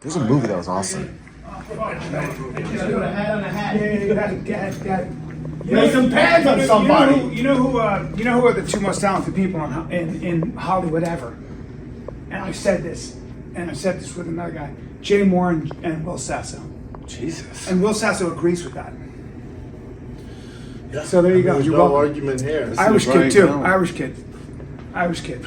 There's a movie that was awesome. Lay some pads on somebody. You know who are the two most talented people in Hollywood ever? And I said this with another guy, Jay Mohr and Will Sasso. Jesus. And Will Sasso agrees with that. Yeah. So there you go. There's You're no welcome. argument here. Irish kid Bryan too. Callen. Irish kid.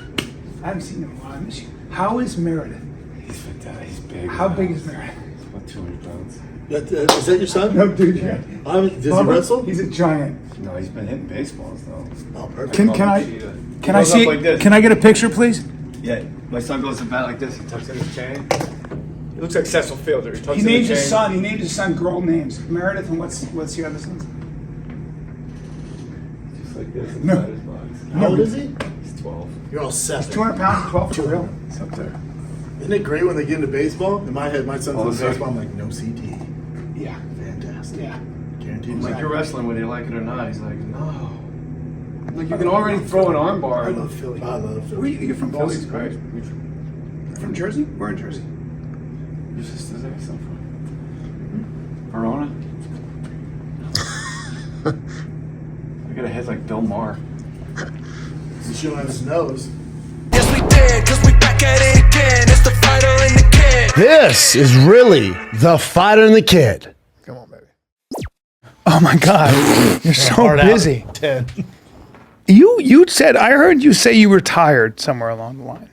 I haven't seen him in a while. I miss you. How is Meredith? He's fantastic. He's big. How big is Meredith? He's about 200 pounds. Is that your son? No, dude. Yeah. Does he wrestle? He's a giant. No, he's been hitting baseballs though. Oh, perfect. Can I goes see? up like this. Can I get a picture, please? Yeah, my son goes to bat like this. He tucks in his chain. He looks like Cecil Fielder. He tucks He in named his his chain. son. He named his son girl names. Meredith and what's your other son's? Just like this No. inside his box. How old is he? He's 12. You're all 7. 200 pounds, 12 for real. He's up there. Isn't it great when they get into baseball? In my head, my son's Oh, in is it? baseball. I'm like, no CT. Yeah, Fantastic. yeah. Guaranteed. Like you're wrestling whether you like it or not. He's like, no. Like you can already throw an arm bar. I love Philly. I love Where Philly. you're from Philly's Boston? great. From Jersey? We're in Jersey. Your sister's there, so Verona. I got a head like Bill Maher. He's showing his nose. Yes, we did, cause we back at it again. It's the fighter and the kid. This is really the fighter and the kid. Come on, baby. Oh my God, you're so Hard out. busy. 10. You said, I heard you say you retired somewhere along the line.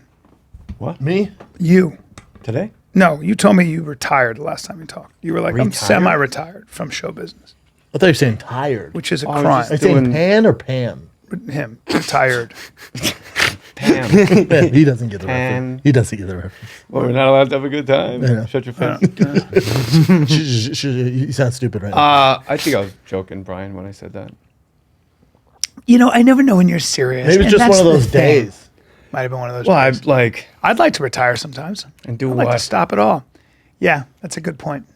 Me? You. Today? No, you told me you retired the last time you talked. You were like, I'm Retired? semi-retired from show business, I thought you were saying tired. which is a I was crime. Are you saying Pan or Pam? Him, retired. Pam. He doesn't get the Pan. reference. He doesn't get the reference. Well, we're not allowed to have a good time. Yeah. Shut your face. You sound stupid right now. I think I was joking, Brian, when I said that. You know, I never know when you're serious. Maybe it's and just one that's of the those thing. days. Might have been one of those Well, days. I'd like to retire sometimes. And do I'd like to what? stop it all. Yeah, that's a good point.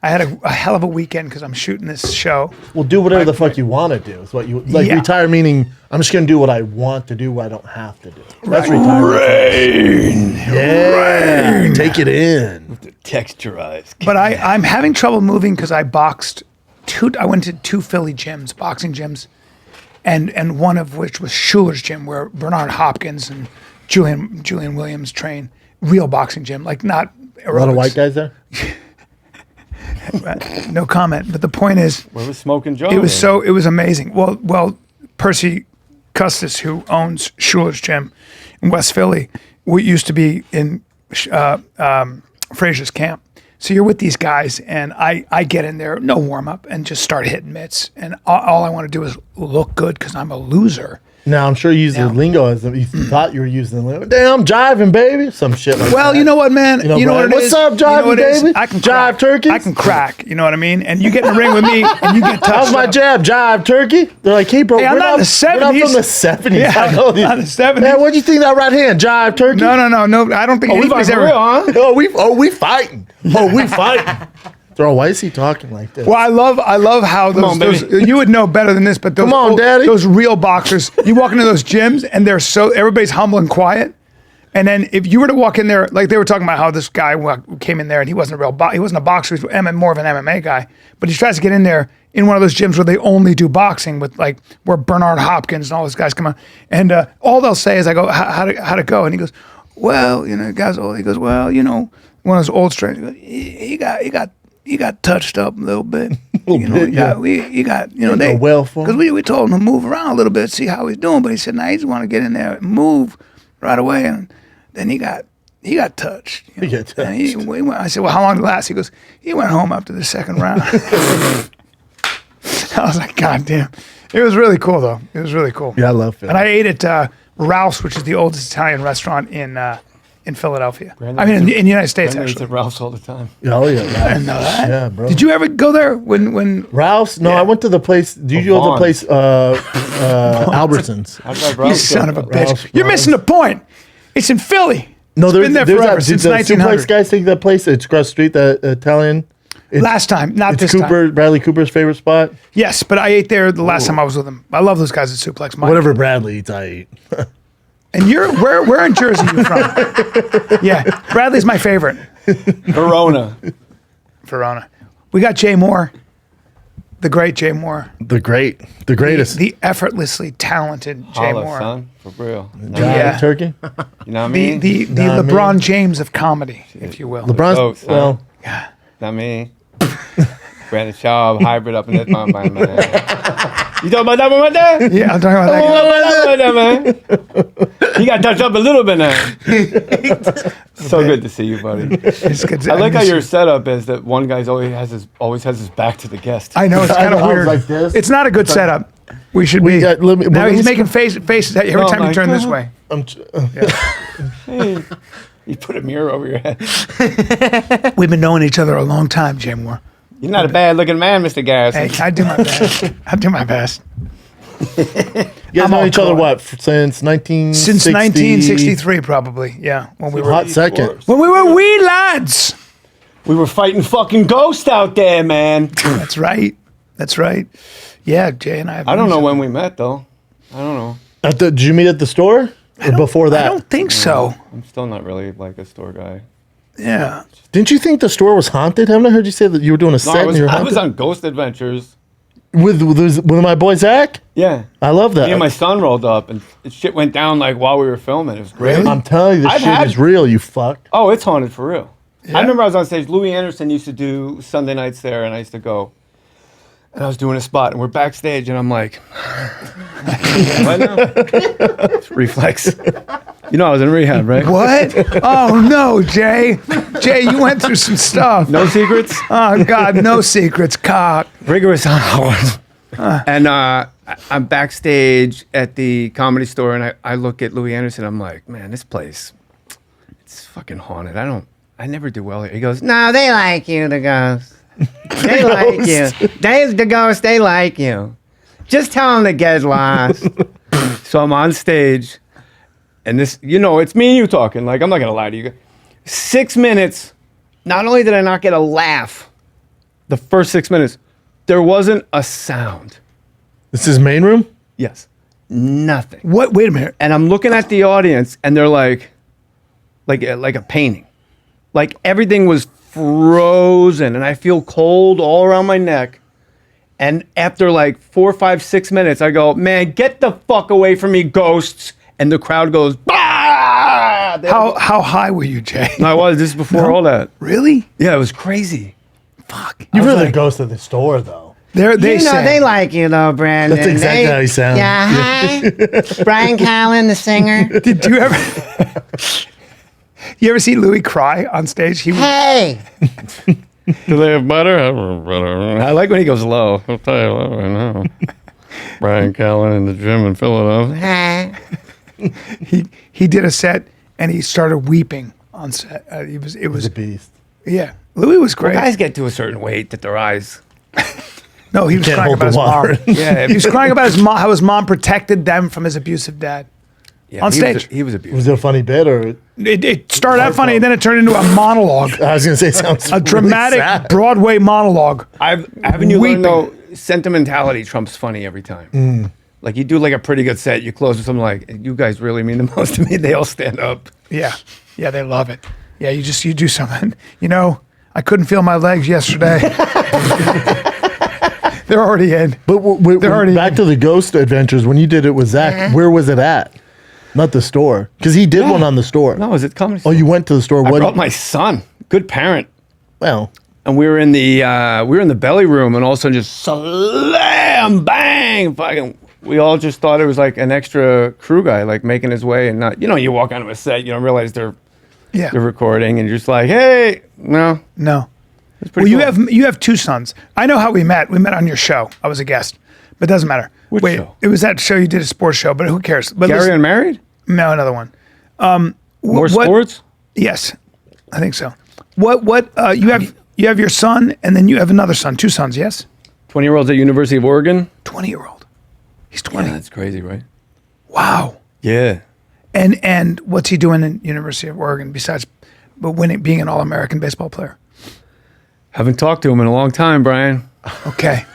I had a hell of a weekend because I'm shooting this show. Well, do whatever the fuck you want to do. It's what you like. Yeah. Retire meaning I'm just gonna do what I want to do, what I don't have to do. That's retirement. Yeah, take it in. Texturized. But I'm having trouble moving because I boxed I went to 2 Philly gyms, boxing gyms, and one of which was Schuler's gym, where Bernard Hopkins and Julian Williams train. Real boxing gym, like not aerobics. A lot of white guys there. No comment. But the point is, Where was Smoking Joe? it was amazing. Well, Percy Custis, who owns Schuler's gym in West Philly, we used to be in Frazier's camp. So you're with these guys, and I get in there, no warm up, and just start hitting mitts. And all I want to do is look good because I'm a loser. Now I'm sure you use the lingo as you thought you were using the lingo. Damn, I'm jiving, baby. Some shit like that. Well, you know what, man? You know Brian, what it what's is? up, You know jiving, what it is? baby? I can Jive crack. turkeys? I can crack. You know what I mean? And you get in the ring with me, and you get touched How's my up. jab, jive turkey? They're like, hey, bro, Hey, I'm we're not in the We're not 70s. from the 70s. Yeah, I know not the 70s. Man, what'd you think of that right hand, jive turkey? No. I don't think anybody's ever. real, huh? We fighting. We fighting. Throw, why is he talking like this? Well, I love how on, those baby. you would know better than this, but those Come on, Daddy. those real boxers, you walk into those gyms and everybody's humble and quiet. And then if you were to walk in there, like they were talking about how this guy came in there and he wasn't he wasn't a boxer, he was more of an MMA guy, but he tries to get in there in one of those gyms where they only do boxing with like where Bernard Hopkins and all those guys come on, and all they'll say is, I go, how'd it go? And he goes, well, you know, guys, he goes, well, you know, one of those old strains, he got touched up a little bit. You know, he got, you know, they, well for him. because we told him to move around a little bit, see how he's doing, but he said, nah, he just want to get in there and move right away, and then he got touched. You know? He got touched. And he went, I said, well, how long did it last? He goes, he went home after the second round. I was like, God damn. It was really cool, though. It was really cool. Yeah, I love Philly. And I ate at Ralph's, which is the oldest Italian restaurant in Philadelphia. I mean, in the United States, Brandon eats actually. at Ralph's all the time. Oh, yeah. I didn't know that. Yeah, bro. Did you ever go there when Ralph's? No, Yeah. I went to the place. Did you go to the place, Albertsons? How's that you Ralph's son of a bitch. Ralph's, You're missing the point. It's in Philly. No, It's been there forever, since the 1900. suplex guys take that place. It's across the street, the Italian. Last time, not It's this time. Bradley Cooper's favorite spot. Yes, but I ate there the last time I was with him. I love those guys at Suplex. Mike. Whatever Bradley eats, I eat. And where in Jersey are you from? Yeah, Bradley's my favorite. Verona. Verona. We got Jay Mohr, the great Jay Mohr, The greatest. the effortlessly talented Jay Holla, Mohr. son. For real. Yeah. Turkey. You know what I The mean? the Nah, LeBron man. James of comedy, if you will. LeBron's Oh, son. well. Not me. Brandon Schaub, hybrid up in this man. You talking about that one right there? Yeah, I'm talking about that guy. Man. You got touched up a little bit now. So good to see you, buddy. It's good. I like how miss your you. setup is that one guy's always has his back to the guest. I know it's kind I of was weird. like this. It's not a good setup. We should be. got- let me- now let he's me making faces at you every Oh time you my turn this God. way. Hey, you put a mirror over your head. We've been knowing each other a long time, Jay Mohr. You're not a bad looking man, Mr. Garrison. Hey, I do my best. I do my best. You guys I'm know all each other cool. what since 1960? Since 1963, probably. Yeah, when we were Hot second. when we were wee lads. We were fighting fucking ghosts out there, man. That's right. That's right. Yeah, Jay and I. Have I don't known know each when we met though. I don't know. Did you meet at the store or before other. that? I don't think so. I'm still not really like a store guy. Yeah. Didn't you think the store was haunted? Haven't I heard you say that you were doing a No, set I and was, you were I haunted? was on Ghost Adventures. with my boy Zach. Yeah. I love that. Me and my son rolled up and shit went down like while we were filming. It was great. Really? I'm telling you, this I've shit had- is real. You fuck. Oh, it's haunted for real. I remember I was on stage. Louis Anderson used to do Sunday nights there, and I used to go. And I was doing a spot, and we're backstage, and I'm like, what now? It's reflex. You know I was in rehab, right? What? Oh no, Jay. Jay, you went through some stuff. No secrets? Oh God, no secrets, cock. Rigorous hours. And I'm backstage at the Comedy Store, and I look at Louis Anderson. I'm like, man, this place, it's fucking haunted. I never do well here. He goes, no, they like you, the ghosts. They like you. The ghosts, they like you. Just tell them to get lost. So I'm on stage, and this, it's me and you talking. Like, I'm not going to lie to you. 6 minutes, not only did I not get a laugh, the first 6 minutes, there wasn't a sound. This is main room. Yes. Nothing. What? Wait a minute. And I'm looking at the audience, and they're like a painting. Like everything was frozen, and I feel cold all around my neck. And after like 4, 5, 6 minutes, I go, man, get the fuck away from me, ghosts. And the crowd goes, bah! How high were you, Jay? I was. This is before all that. Really? Yeah, it was crazy. Fuck. You're really the ghost of the store, though. They say they like you though, Brandon. That's exactly how he sounds. Yeah, hi. Bryan Callen, the singer. Did you ever? You ever see Louis cry on stage? He Hey, Do they have butter? I like when he goes low. I'll tell you what right now. Bryan Callen in the gym in Philadelphia. hi. he did a set and he started weeping on set. It was The beast. yeah. Louis was great. Guys get to a certain weight that their eyes. No, he was Can't crying hold about his the water. mom. Yeah, He was crying about his mom, how his mom protected them from his abusive dad. yeah, on he was stage. he was abused. Was it a funny bit or? It started out funny and then it turned into a monologue, I was gonna say it sounds a dramatic really sad. Broadway monologue. Haven't you Weeping. learned though? Sentimentality trumps funny every time. Like you do like a pretty good set, you close with something like, "You guys really mean the most to me." They all stand up. Yeah, yeah, they love it. Yeah, you do something. I couldn't feel my legs yesterday. They're already in. But They're already back in. to the Ghost Adventures. When you did it with Zach, where was it at? Not the store, because he did one on the store. No, is it comedy? Oh, you went to the store. I What? brought my son. Good parent. Well, And we were in the belly room, and all of a sudden just slam bang, fucking. We all just thought it was like an extra crew guy, like making his way, and not. You walk onto a set, you don't realize they're Yeah. recording, and you're just like, hey, no. No. It's Well, pretty cool. you have two sons. I know how we met. We met on your show. I was a guest, but it doesn't matter. Which Wait, show? it was that show you did, a sports show, but who cares? But Gary listen- Unmarried? no, another one. More what- sports? Yes, I think so. What you have your son, and then you have another son, two sons. Yes, 20-year-olds at University of Oregon? 20-year-old. He's Yeah, 20. that's crazy, right? Wow. Yeah. And what's he doing in University of Oregon besides being an All-American baseball player? Haven't talked to him in a long time, Brian. Okay.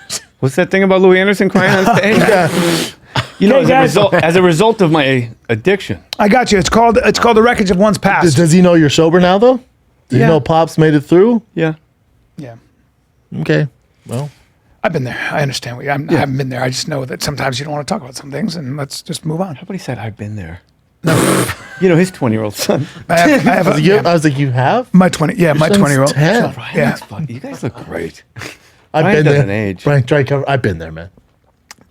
What's that thing about Louis Anderson crying on stage? As a result of my addiction. I got you. It's called The Wreckage of One's Past. does he know you're sober now, though? Did you know Pops made it through? Yeah. Yeah. Okay. Well, I've been there. I understand what you. I haven't been there. I just know that sometimes you don't want to talk about some things, and let's just move on. Nobody said I've been there. No. You know, his 20-year-old son. I have I was like, you have? my 20. Yeah, my son's 20-year-old. 10. Yeah. You guys look great. I've Brian been there. doesn't age. Brian, try to cover. I've been there, man.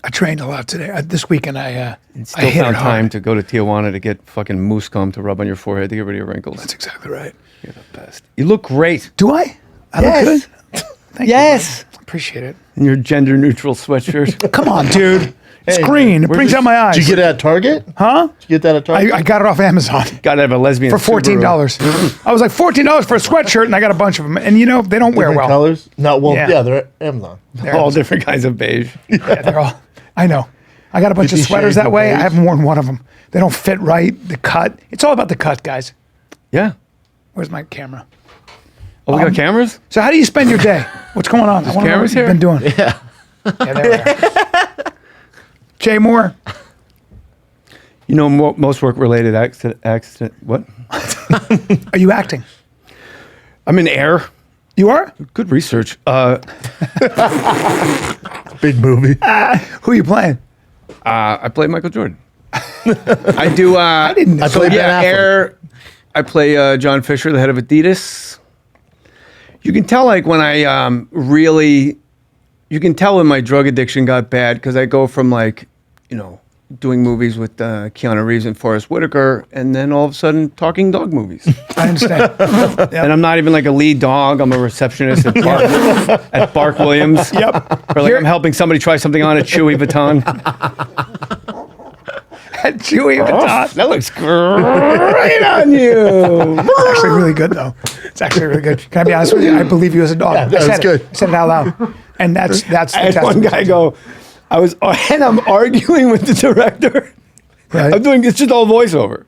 I trained a lot today. This weekend, I And I still hit found it hard. time to go to Tijuana to get fucking moose comb to rub on your forehead to get rid of your wrinkles. That's exactly right. You're the best. You look great. Do I? I Yes. look good. Thank Yes. you. Bud. Appreciate it. In your gender neutral sweatshirt. Come on, dude. It's Hey, green. It brings out my eyes. Did you get it at Target? Huh? Did you get that at Target? I got it off Amazon Gotta have a lesbian for $14. I was like $14 for a sweatshirt, and I got a bunch of them. And you know they don't wear Different well. colors? No, well, Yeah. yeah, they're at Amazon. They're All different kinds of beige. Yeah, they're all. I know. I got a bunch of 50 sweaters shades that of way. I beige. haven't worn one of them. They don't fit right. The cut. It's all about the cut, guys. Yeah. Where's my camera? Oh, we got cameras? So how do you spend your day? What's going on? I wanna know cameras what you've here? been doing. Yeah. Yeah, there we are. Jay Mohr. You know, most work-related accident. What? Are you acting? I'm in Air. You are? Good research. Big movie. Who are you playing? I play Michael Jordan. I do. I didn't know. I play Ben Yeah, Affleck. Air. I play John Fisher, the head of Adidas. You can tell, like, when I really, you can tell when my drug addiction got bad because I go from, like, you know, doing movies with Keanu Reeves and Forrest Whitaker, and then all of a sudden talking dog movies. I understand. And I'm not even like a lead dog. I'm a receptionist at Bark Williams. Yep. Or like I'm helping somebody try something on at Chewy Vuitton. Chewy Vuitton. That looks great on you. It's actually really good, though. It's actually really good. Can I be honest with you? I believe you as a dog. Yeah, I that's said good. I said it out loud. And that's I had one testament guy to- go, I'm arguing with the director. Right. I'm doing, it's just all voiceover.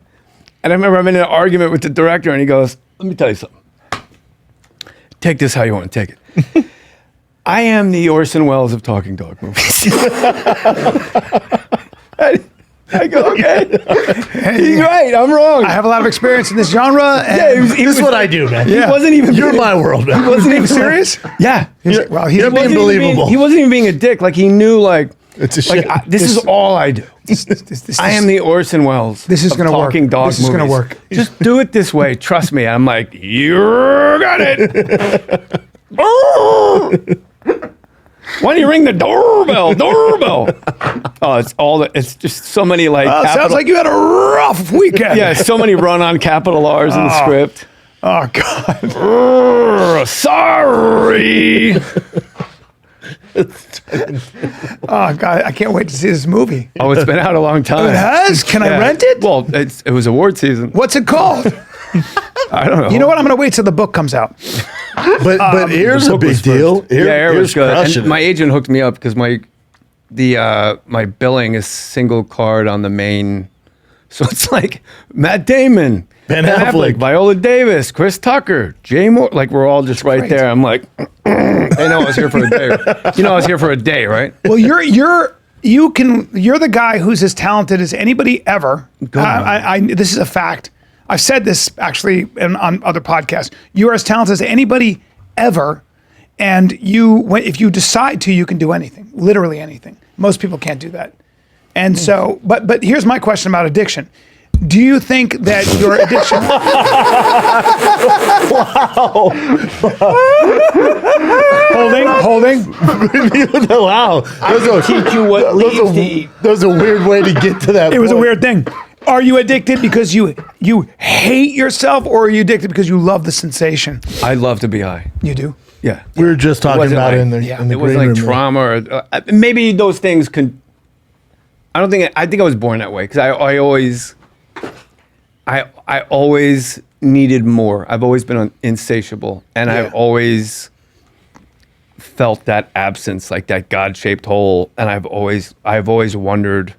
And I remember I'm in an argument with the director and he goes, let me tell you something. Take this how you want to take it. I am the Orson Welles of talking dog movies. I go, okay. He's right, I'm wrong. I have a lot of experience in this genre. And Yeah, he This was is what I do, man. He wasn't even You're being, my world, man. wasn't even serious? Yeah. Well, he's You're being Wasn't even believable. he wasn't even being a dick. Like he knew, like, It's a like shit. this is all I do. I am the Orson Welles. This is of gonna work. talking dog This is gonna movies. work. Just do it this way. Trust me. I'm like, you got it. Why don't you ring the doorbell? Doorbell. Oh, it's all the. It's just so many like. Well, it sounds capital- like you had a rough weekend. yeah, so many run-on capital R's in the script. Oh, God. Sorry. Oh, God. I can't wait to see this movie. Oh, it's been out a long time. It has? Can I Yeah. rent it? Well, it was award season. What's it called? I don't know. You know what? I'm going to wait till the book comes out. But Air's a book was big deal. Yeah, Air was good. crushing And my it. agent hooked me up because my billing is single card on the main. So it's like Matt Damon, Ben Affleck. Viola Davis, Chris Tucker, Jay Mohr. Like we're all just right great. there. I'm like, they know I was here for a day. You know I was here for a day, right? Well, you're the guy who's as talented as anybody ever. This is a fact. I've said this actually on other podcasts. You're as talented as anybody ever, and if you decide to, you can do anything, literally anything. Most people can't do that. And so, but here's my question about addiction. Do you think that your addiction? Holding. Wow. Teach you what leaves to eat. That was a weird way to get to that. It was a point. weird thing. Are you addicted because you hate yourself, or are you addicted because you love the sensation? I love to be high. You do. Yeah. We were just talking wasn't about like- it in the, yeah, in the It was green like room. trauma or maybe those things can. I think I was born that way because I always needed more. I've always been insatiable, and Yeah. I've always felt that absence, like that God-shaped hole. And I've always wondered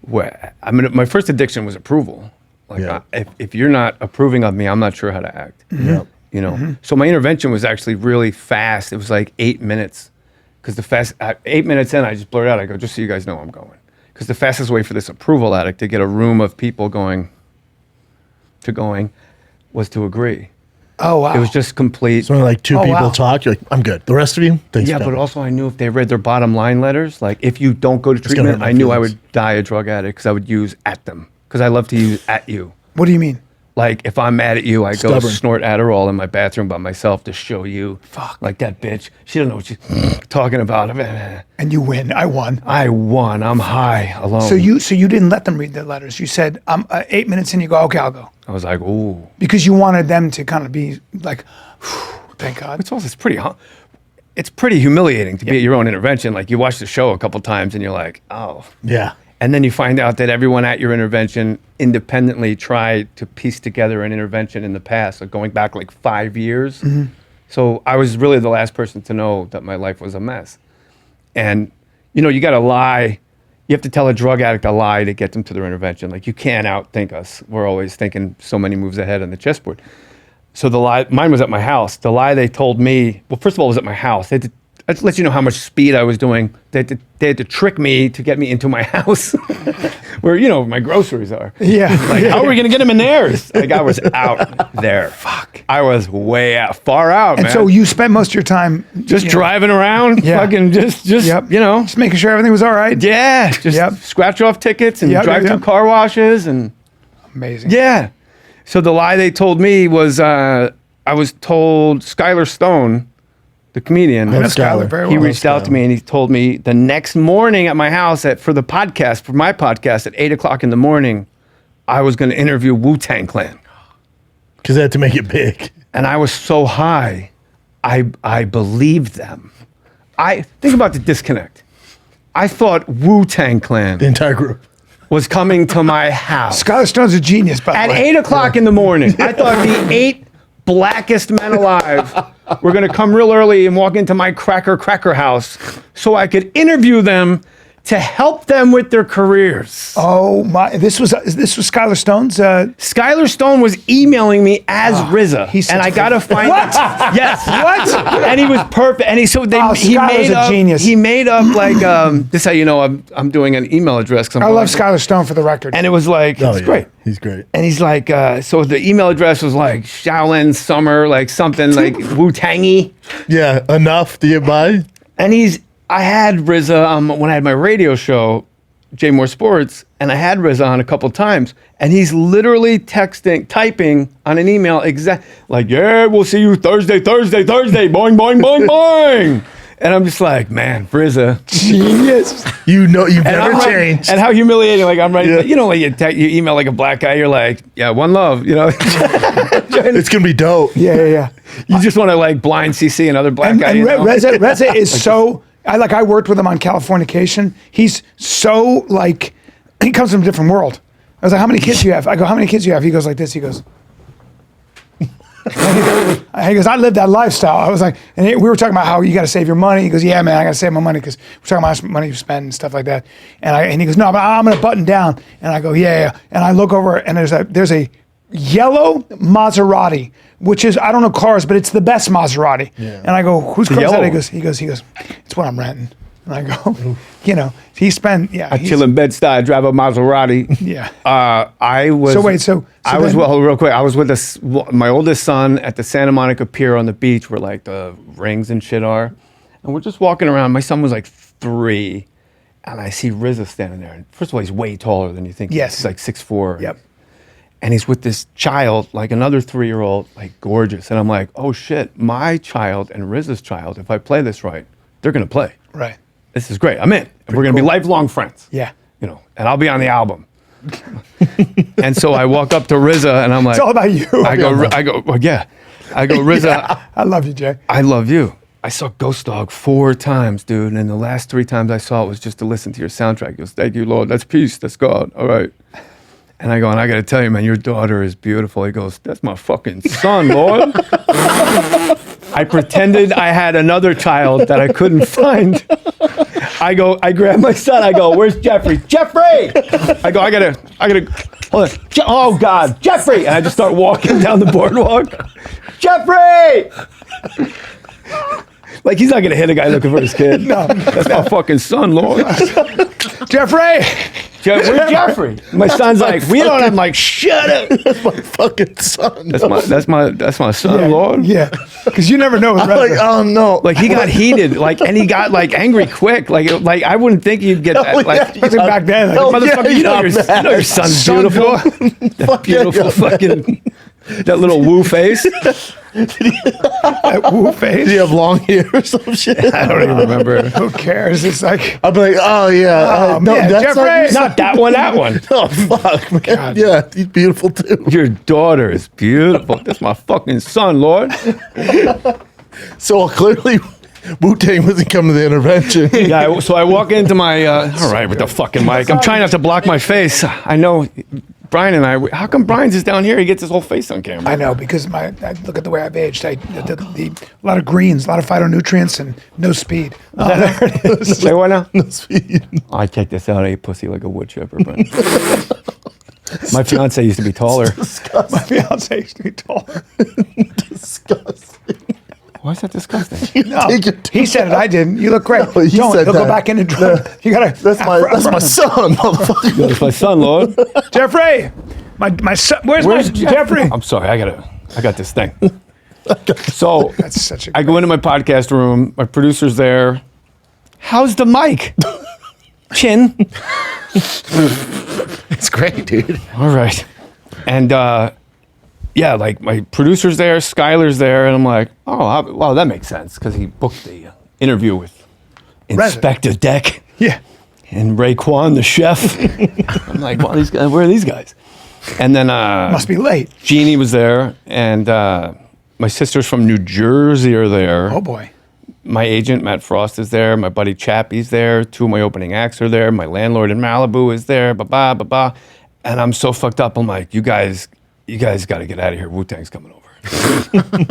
where. I mean, my first addiction was approval. Like, Yeah. if you're not approving of me, I'm not sure how to act. Yep. You know, so my intervention was actually really fast. It was like 8 minutes, because 8 minutes in, I just blurted out. I go, just so you guys know, I'm going. Because the fastest way for this approval addict to get a room of people going was to agree. Oh, wow. It was just complete. So when like two Oh, people wow. talk, you're like, I'm good. The rest of you, thanks. Yeah, for but coming. also I knew if they read their bottom line letters, like if you don't go to gonna hurt treatment, my I knew I feelings. would die a drug addict because I would use at them. Because I love to use at you. What do you mean? Like if I'm mad at you, I go Stubborn. snort Adderall in my bathroom by myself to show you. Fuck. Like that bitch. She don't know what she's talking about. And you win. I won. I won. I'm high alone. So you didn't let them read the letters. You said, I'm 8 minutes in, you go, okay, I'll go. I was like, ooh. Because you wanted them to kind of be like, thank God. It's pretty humiliating to be at your own intervention. Like you watch the show a couple times and you're like, oh. Yeah. And then you find out that everyone at your intervention independently tried to piece together an intervention in the past, like going back like 5 years. Mm-hmm. So I was really the last person to know that my life was a mess. And, you know, you got to lie. You have to tell a drug addict a lie to get them to their intervention. Like you can't outthink us. We're always thinking so many moves ahead on the chessboard. So the lie, mine was at my house. The lie they told me, well, first of all, it was at my house. They had to, that lets you know how much speed I was doing. They had to trick me to get me into my house where, you know, my groceries are. Yeah. Like, how are we going to get them in theirs? Like, I was out there. Fuck. I was way out, far out, And man. so you spent most of your time just you know, driving around, Yeah. fucking just Yep. you know. just making sure everything was all right. Yeah, just Yep. scratch off tickets and Yep, drive yep, through yep. car washes and Amazing. yeah. So the lie they told me was I was told Skylar Stone, the comedian, I know Skylar very well. he reached out to me and he told me the next morning at my house for my podcast at 8:00 in the morning, I was going to interview Wu-Tang Clan. Because they had to make it big. And I was so high, I believed them. I think about the disconnect. I thought Wu-Tang Clan The entire group. was coming to my house Skylar Stone's a genius, by at the way. 8:00 in the morning. I thought the 8 blackest men alive were going to come real early and walk into my cracker house so I could interview them to help them with their careers. Oh my! This was Skylar Stone's. Skylar Stone was emailing me as Rizza, he's and such I a gotta good- find What? Yes, What? And he was perfect. And he Skylar's made a up. genius. He made up like this. Is how you know I'm doing an email address. 'Cause I'm I love going- Skylar Stone for the record. And it was like Oh, it's yeah. great. He's great. And he's like, so the email address was like Shaolin Summer, like something like Wu-Tangy. Yeah, enough to get by. And I had Rizza when I had my radio show, J Mohr Sports, and I had Rizza on a couple times, and he's literally typing on an email like, yeah, we'll see you Thursday, boing, boing, boing, boing. And I'm just like, man, Rizza. Genius. You know, you've And never I'm writing- changed. And how humiliating, like I'm writing, Yeah. you know, like you email like a black guy, you're like, yeah, one love, you know. It's going to be dope. Yeah. You just want to like blind CC another black And, guy. and you know? Reza is so. I worked with him on Californication. He's so like, he comes from a different world. I was like, how many kids do you have? I go, how many kids do you have? He goes like this. He goes. He goes, I lived that lifestyle. I was like, and we were talking about how you got to save your money. He goes, yeah, man, I got to save my money because we're talking about how much money you spend and stuff like that. And he goes, no, but I'm going to button down. And I go, yeah. And I look over and there's a yellow Maserati, which is, I don't know cars, but it's the best Maserati. Yeah. And I go, whose car is yellow that? one. He goes, it's what I'm renting. And I go, you know, he spent, yeah. I chill in Bed-Stuy, I drive a Maserati. Yeah. I was. So wait, so I was then- real quick. I was with my oldest son at the Santa Monica Pier on the beach, where like the rings and shit are, and we're just walking around. My son was like 3, and I see Rizza standing there. And first of all, he's way taller than you think. Yes. He's like 6'4". Yep. And he's with this child, like another 3-year-old, like gorgeous. And I'm like, oh shit, my child and Rizza's child, if I play this right, they're gonna play. Right. This is great. I'm in. And we're gonna be lifelong friends. Yeah. You know, and I'll be on the album. And so I walk up to Rizza and I'm like, It's all about you. I go, well, yeah. I go, Rizza, I love you, Jay. I love you. I saw Ghost Dog 4 times, dude. And the last 3 times I saw it was just to listen to your soundtrack. He goes, thank you, Lord. That's peace. That's God. All right. And I go, and I got to tell you, man, your daughter is beautiful. He goes, that's my fucking son, Lord. I pretended I had another child that I couldn't find. I grab my son. I go, where's Jeffrey? Jeffrey! I go, I gotta, hold on. Oh God, Jeffrey! And I just start walking down the boardwalk. Jeffrey! Like he's not gonna hit a guy looking for his kid. No. That's my fucking son, Lord. Jeffrey! Where's Jeffrey? My son's like, we don't have. I'm like, shut up. That's my fucking son. That's my son, Lord. Yeah, because you never know. I'm like, oh no. Like he got heated, like, and he got like angry quick. Like I wouldn't think you'd get that. Like, Especially back then, like, motherfucker, you know your son's beautiful. That beautiful fucking, that little woo face. that woo face. Do you have long hair or some shit? I don't even remember. Who cares? It's like, I'll be like, oh yeah. Oh, man, that's Jeffrey! Not that one, that one. Oh fuck, man. God. Yeah, he's beautiful too. Your daughter is beautiful. That's my fucking son, Lord. So clearly, Wu-Tang wasn't coming to the intervention. Yeah, so I walk into my, all right, with the fucking mic. I'm trying not to block my face. I know Bryan and I, how come Bryan's is down here? He gets his whole face on camera. I know, because I look at the way I've aged. A lot of greens, a lot of phytonutrients, and no speed. There it is. Say what now? No speed. I check this out. I ate pussy like a wood chipper, but my fiance used to be taller. My fiance used to be taller. Disgusting. Why is that disgusting? No, Take it he said it. I didn't. You look great. No, he Don't. said He'll go that. back in and drop. You gotta. That's my son, motherfucker. That's my son, Lord. Jeffrey, my son. Where's my Jeffrey? I'm sorry. I got this thing. So That's such a. I go into my podcast room. My producer's there. How's the mic? Chin. It's great, dude. All right. And yeah, like my producer's there, Skylar's there, and I'm like, oh, well, that makes sense because he booked the interview with Inspector Deck Yeah. and Raekwon, the chef. I'm like, well, these guys, where are these guys? And then Must be late. Jeannie was there, and my sisters from New Jersey are there. Oh boy. My agent, Matt Frost, is there. My buddy Chappie's there. 2 of my opening acts are there. My landlord in Malibu is there. Ba-ba. And I'm so fucked up. I'm like, you guys got to get out of here. Wu-Tang's coming over.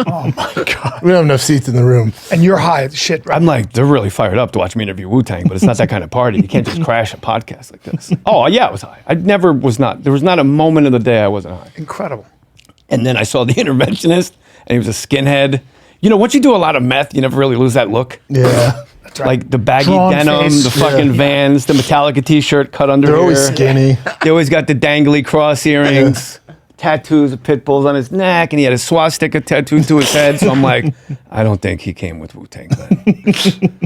Oh my god. We don't have enough seats in the room. And you're high as shit, right? I'm like, they're really fired up to watch me interview Wu-Tang, but it's not that kind of party. You can't just crash a podcast like this. Oh, yeah, I was high. There was not a moment of the day I wasn't high. Incredible. And then I saw the interventionist, and he was a skinhead. You know, once you do a lot of meth, you never really lose that look. Yeah. That's right. Like the baggy Drawn denim, face. the fucking Vans, the Metallica t-shirt cut under They're here. always skinny. They always got the dangly cross earrings, tattoos of pit bulls on his neck, and he had a swastika tattooed to his head. So I'm like, I don't think he came with Wu-Tang then.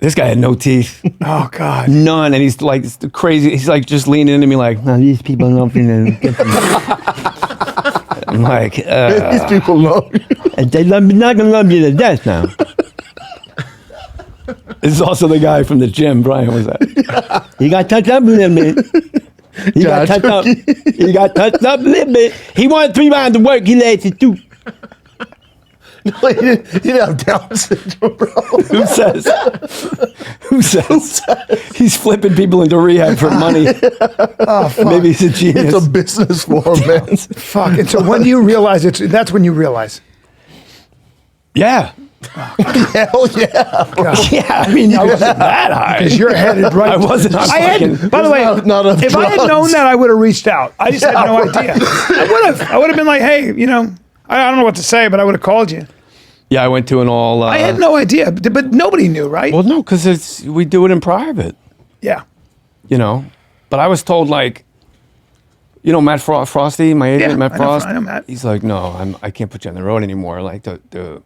This guy had no teeth. Oh god. None. And he's like it's crazy. He's like just leaning into me like, no, these people don't think they I'm like, These people know. they're not going to love you to death now. This is also the guy from the gym, Bryan was at. He got touched up a little bit. He got touched up a little bit. He wanted 3 rounds of work. He lasted 2. No, he didn't have Down syndrome, bro. Who says? Who says? He's flipping people into rehab for money. Oh fuck. Maybe he's a genius. It's a business form, man. Fuck. And so when do you realize that's when you realize. Yeah. Hell yeah. Yeah, I mean, I wasn't that high. Because you're headed right. I wasn't on I had, fucking- by the way, not enough if I had drugs. known that, I would have reached out. I just had no idea. I would have been like, hey, you know, I don't know what to say, but I would have called you. Yeah, I went to an all. I had no idea, but nobody knew, right? Well, no, because we do it in private, Yeah. you know. But I was told, like, you know, Matt Frosty, my agent, Yeah, Matt I know- Frost. I know Matt. He's like, no, I can't put you on the road anymore. Like the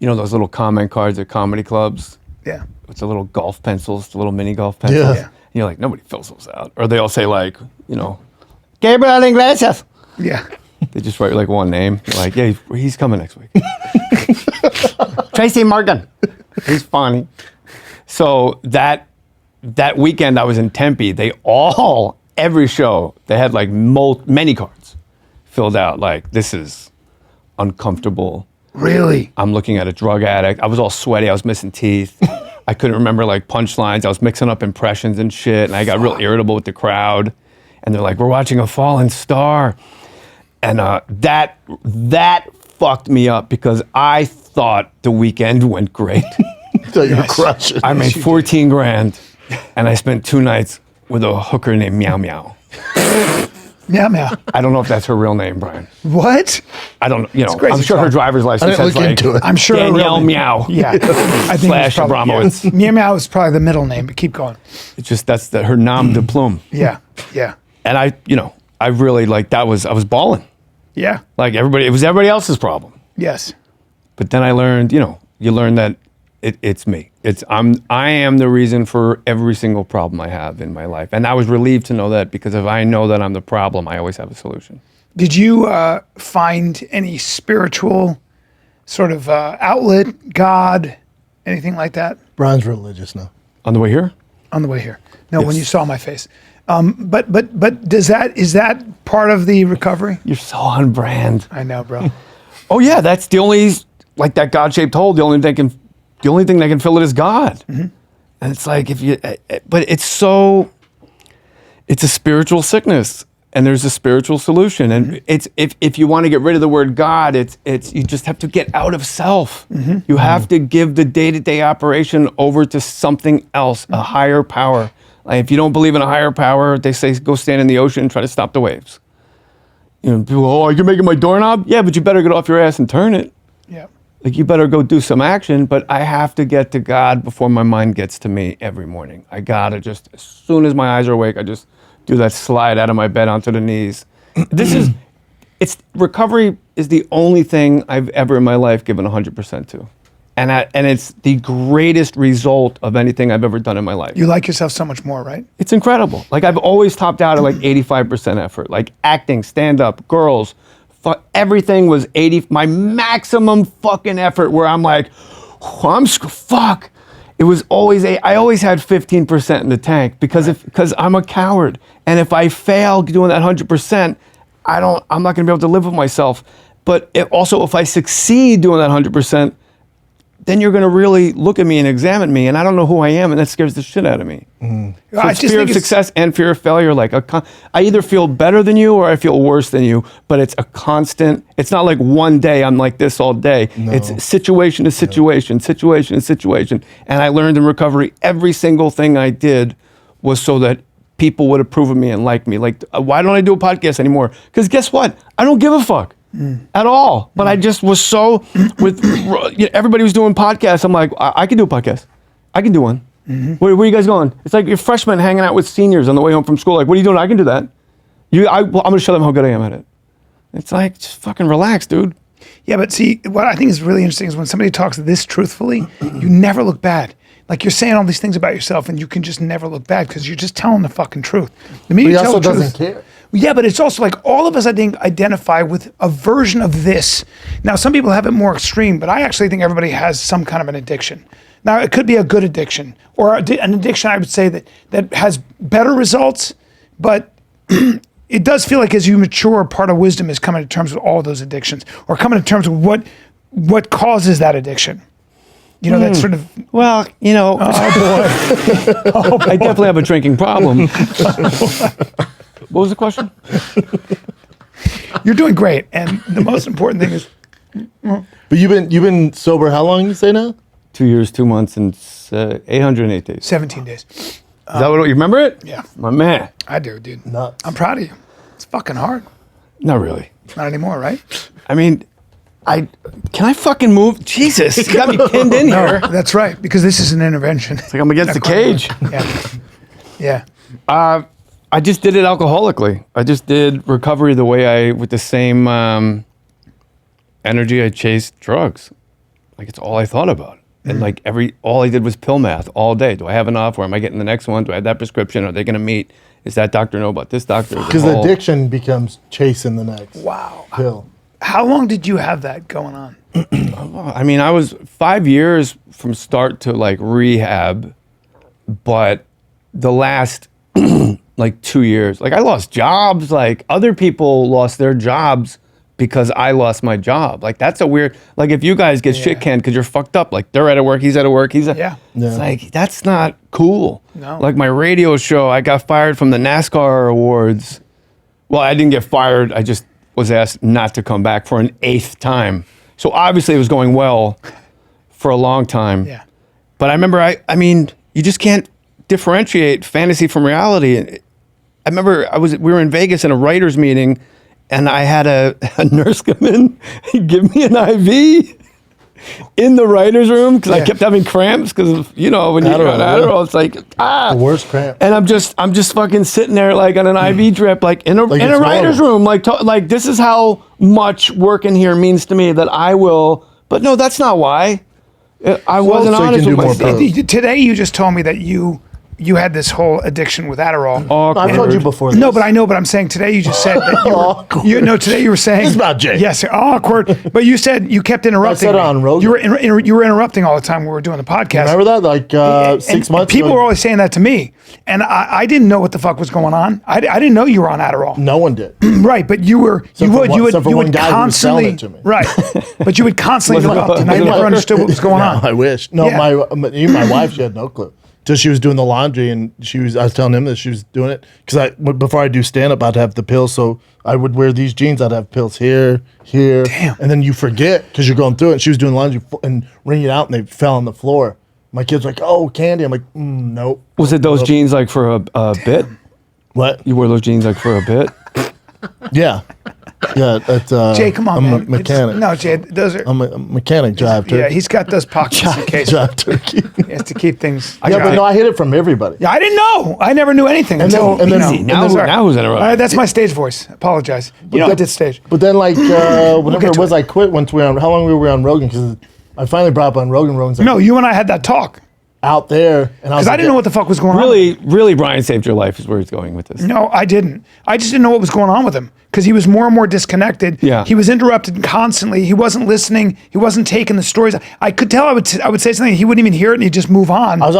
you know, those little comment cards at comedy clubs. Yeah. It's the little golf pencils, the little mini golf pencils. Yeah. Yeah. And you're like, nobody fills those out, or they all say like, you know, Gabriel Iglesias. Yeah. They just write like one name. Like, yeah, he's coming next week. Tracy Morgan. He's funny. So that weekend I was in Tempe. Every show, they had like many cards filled out. Like, this is uncomfortable. Really? I'm looking at a drug addict. I was all sweaty. I was missing teeth. I couldn't remember like punchlines. I was mixing up impressions and shit. And I got real irritable with the crowd. And they're like, we're watching a fallen star. And that fucked me up because I thought the weekend went great. So you're crushing. I made 14 grand and I spent 2 nights with a hooker named Meow Meow. Meow meow. I don't know if that's her real name, Brian. What? I don't, crazy I'm sure her talk. driver's license I didn't says look like into it. I'm sure. her real Danielle name- Meow. Yeah. I think Slash it's probably, Abramowitz. Meow meow is probably the middle name, but keep going. It's just that's her nom de plume. Yeah. Yeah. And I really like I was balling. Yeah. Like it was everybody else's problem. Yes. But then I learned, you learn that it's me. I am the reason for every single problem I have in my life. And I was relieved to know that, because if I know that I'm the problem, I always have a solution. Did you find any spiritual sort of outlet, God, anything like that Brian's religious now. On the way here? on the way here? No, when Yes. you saw my face. But is that part of the recovery? You're so on brand. I know, bro. Oh yeah, that's the only, like that God-shaped hole, the only thing that can fill it is God. Mm-hmm. And it's like, but it's a spiritual sickness, and there's a spiritual solution. And Mm-hmm. it's, if you want to get rid of the word God, it's you just have to get out of self. Mm-hmm. You have to give the day-to-day operation over to something else, a higher power. Like if you don't believe in a higher power, they say go stand in the ocean and try to stop the waves. People, oh, you're making my doorknob? Yeah, but you better get off your ass and turn it. Yeah. Like, you better go do some action, but I have to get to God before my mind gets to me every morning. I gotta just, as soon as my eyes are awake, I just do that slide out of my bed onto the knees. Recovery is the only thing I've ever in my life given 100% to. And it's the greatest result of anything I've ever done in my life. You like yourself so much more, right? It's incredible. Like, I've always topped out at like 85% effort. Like acting, stand-up, girls, everything was 80. My maximum fucking effort where I'm like, fuck. It was always I always had 15% in the tank because I'm a coward. And if I fail doing that 100%, I'm not gonna be able to live with myself. But also if I succeed doing that 100%, then you're going to really look at me and examine me, and I don't know who I am, and that scares the shit out of me. So I it's just fear think of success and fear of failure. Like I either feel better than you or I feel worse than you, but it's a constant. It's not like one day I'm like this all day. No. It's situation to situation, situation to situation. And I learned in recovery, every single thing I did was so that people would approve of me and like me. Like, why don't I do a podcast anymore? Because guess what? I don't give a fuck. At all. But I just was so everybody was doing podcasts. I'm like, I can do a podcast. I can do one. Where are you guys going? It's like you're freshmen hanging out with seniors on the way home from school. Like, what are you doing? I can do that. I'm going to show them how good I am at it. It's like, just fucking relax, dude. Yeah, but see, what I think is really interesting is when somebody talks this truthfully, you never look bad. Like, you're saying all these things about yourself, and you can just never look bad because you're just telling the fucking truth. The minute But he you tell also the truth- doesn't care. Yeah, but it's also like all of us, I think, identify with a version of this. Now, some people have it more extreme, but I actually think everybody has some kind of an addiction. Now, it could be a good addiction or an addiction, I would say, that has better results, but it does feel like as you mature, part of wisdom is coming to terms with all those addictions or coming to terms with what causes that addiction. You know, that sort of, Well, I definitely have a drinking problem. What was the question? you're doing great. And the most important thing is, But you've been sober how long, you say now? 2 years, 2 months, and 808 days. 17 days. Is that what you remember it? Yeah. My man. I do, dude. Nuts. I'm proud of you. It's fucking hard. Not really. Not anymore, right? I mean, can I fucking move? Jesus, you got me pinned in here. No, that's right, because this is an intervention. Like I'm against the cage. Yeah. Yeah. I just did it alcoholically. I just did recovery the way with the same energy I chased drugs. Like it's all I thought about. And like all I did was pill math all day. Do I have enough? Where am I getting the next one? Do I have that prescription? Are they going to meet? Is that doctor know about this doctor? Because the addiction becomes chasing the next Wow. pill. How long did you have that going on? I mean, I was 5 years from start to like rehab, but the last like 2 years, like I lost jobs. Like other people lost their jobs because I lost my job. Like that's a weird, like if you guys get shit canned because you're fucked up, like they're out of work, he's out of work, Yeah. It's like, that's not cool. No. Like my radio show, I got fired from the NASCAR awards. Well, I didn't get fired. I just was asked not to come back for an 8th time. So obviously it was going well for a long time. Yeah. But I remember, I mean, you just can't differentiate fantasy from reality. I remember we were in Vegas in a writers meeting, and I had a nurse come in and give me an IV in the writers room because I kept having cramps because when you're on Adderall, it's like The worst cramp. And I'm just fucking sitting there like on an IV drip, like in a writer's room, like this is how much working here means to me that I will. But no, that's not why. I wasn't so you honest can with do more myself. pills. Today you just told me that you had this whole addiction with Adderall. I've told you before. This. No, but I know. But I'm saying today you just said that Awkward. today you were saying This is about Jay. Yes, awkward. But you said you kept interrupting. I said it me. on Rogan. You were interrupting all the time when we were doing the podcast. Remember that? Like 6 months People ago? were always saying that to me, and I didn't know what the fuck was going on. I didn't know you were on Adderall. No one did. Right, but you would one guy who was selling constantly it to me. right, but you would constantly interrupt, and I never understood what was going No, on. I wish. No, Yeah. my wife, she had no clue. Till she was doing the laundry, and I was telling him that she was doing it because before I do stand up, I'd have the pills. So I would wear these jeans. I'd have pills here, Damn. and then you forget because you're going through it. And she was doing laundry and wringing it out, and they fell on the floor. My kid's like, "Oh, candy." I'm like, "Nope." Was it those jeans like for a bit? What? You wore those jeans like for a bit? Yeah, yeah. That's Jay, come on, I'm man. a mechanic. No, Jay, those are. I'm a mechanic. Drive turkey. Yeah, he's got those pockets in case drive turkey. he has to keep things. Yeah, but no, I hid it from everybody. Yeah, I didn't know. I never knew anything And then- until and then- you know. Easy. Now who's interrupting? All right, that's my stage voice. Apologize. I did stage. But then, like, whenever get it to was, I quit once we were on. How long were we on Rogan? Because I finally brought up on Rogan. Rogan's like, No, you and I had that talk out there, and I was because I like, didn't know what the fuck was going on. Really, Bryan saved your life is where he's going with this. No, I didn't. I just didn't know what was going on with him because he was more and more disconnected. Yeah. He was interrupted constantly. He wasn't listening. He wasn't taking the stories. I could tell I would say something. He wouldn't even hear it and he'd just move on. I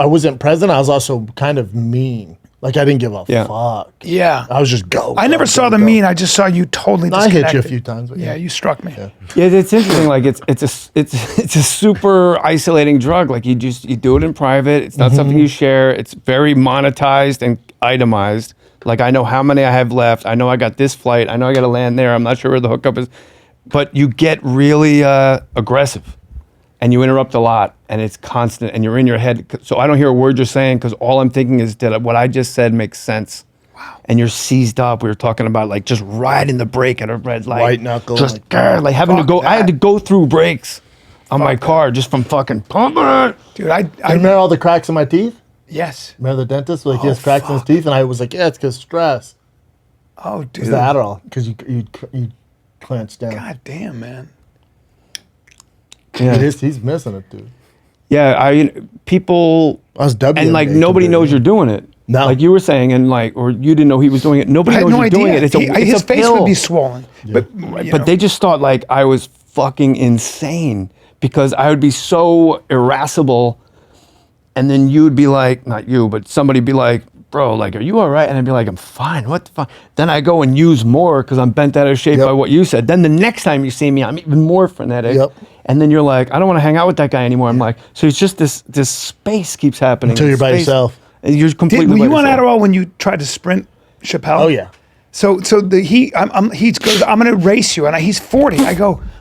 wasn't present. I was also kind of mean. Like I didn't give a fuck. Yeah. I was just go. I never saw the mean. I just saw you totally I disconnected. hit you a few times. But Yeah, you struck me. Yeah, it's interesting. Like it's a super isolating drug. Like you do it in private. It's not something you share. It's very monetized and itemized. Like I know how many I have left. I know I got this flight. I know I got to land there. I'm not sure where the hookup is. But you get really aggressive, and you interrupt a lot, and it's constant, and you're in your head. So I don't hear a word you're saying because all I'm thinking is that what I just said makes sense. Wow. And you're seized up. We were talking about like just riding the brake at a red light. White knuckle, Just like- like having to Fuck go. I had to that. go through brakes on my car just from fucking pumping it. Dude, I remember all the cracks in my teeth? yes. Remember the dentist? Like he has cracks in his fuck. teeth, and I was like, yeah, it's because stress. Oh, dude. It's the Adderall because you clench down. God damn, man. Yeah. He's missing it, dude. Yeah, people I was WNBA and like nobody compared knows to- you're doing it. No. Like you were saying, and like, or you didn't know he was doing it. Nobody I had knows no you're idea. doing it. It's His a face pill. would be swollen. But, But they just thought like I was fucking insane because I would be so irascible, and then you would be like, not you, but somebody be like, bro, like, are you all right? And I'd be like, I'm fine. What the fuck? Then I go and use more because I'm bent out of shape Yep. by what you said. Then the next time you see me, I'm even more frenetic. Yep. And then you're like, I don't want to hang out with that guy anymore. I'm like, so it's just this space keeps happening. Until you're by Space- yourself. And you're completely were by you on yourself. Adderall when you tried to sprint Chappelle? Oh yeah. So he goes, I'm gonna race you, and he's 40.